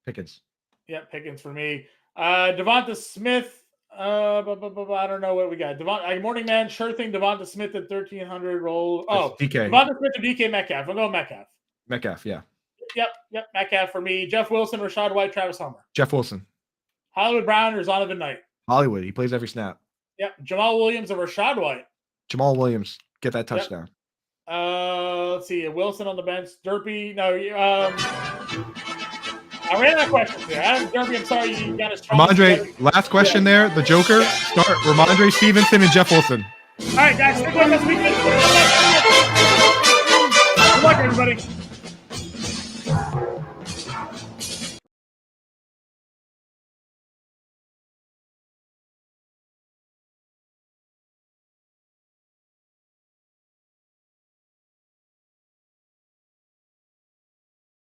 Pickens. Yeah, Pickens for me. Devonta Smith. I don't know what we got. Morning man, sure thing. Devonta Smith at 1,300 roll. Oh, DK. Devonta Smith or DK Metcalf. I'm going Metcalf. Metcalf, yeah. Yep. Metcalf for me. Jeff Wilson, Rachaad White, Travis Homer. Jeff Wilson. Hollywood Brown or Zonovan Knight? Hollywood. He plays every snap. Yep. Jamal Williams or Rachaad White? Jamal Williams. Get that touchdown. Let's see. Wilson on the bench. Derpy. No. I ran out of questions here. Derpy, I'm sorry. You got a strong. Ramondre, last question there. The Joker. Start Ramondre Stevenson and Jeff Wilson. All right, guys. Stick with us. Good luck, everybody.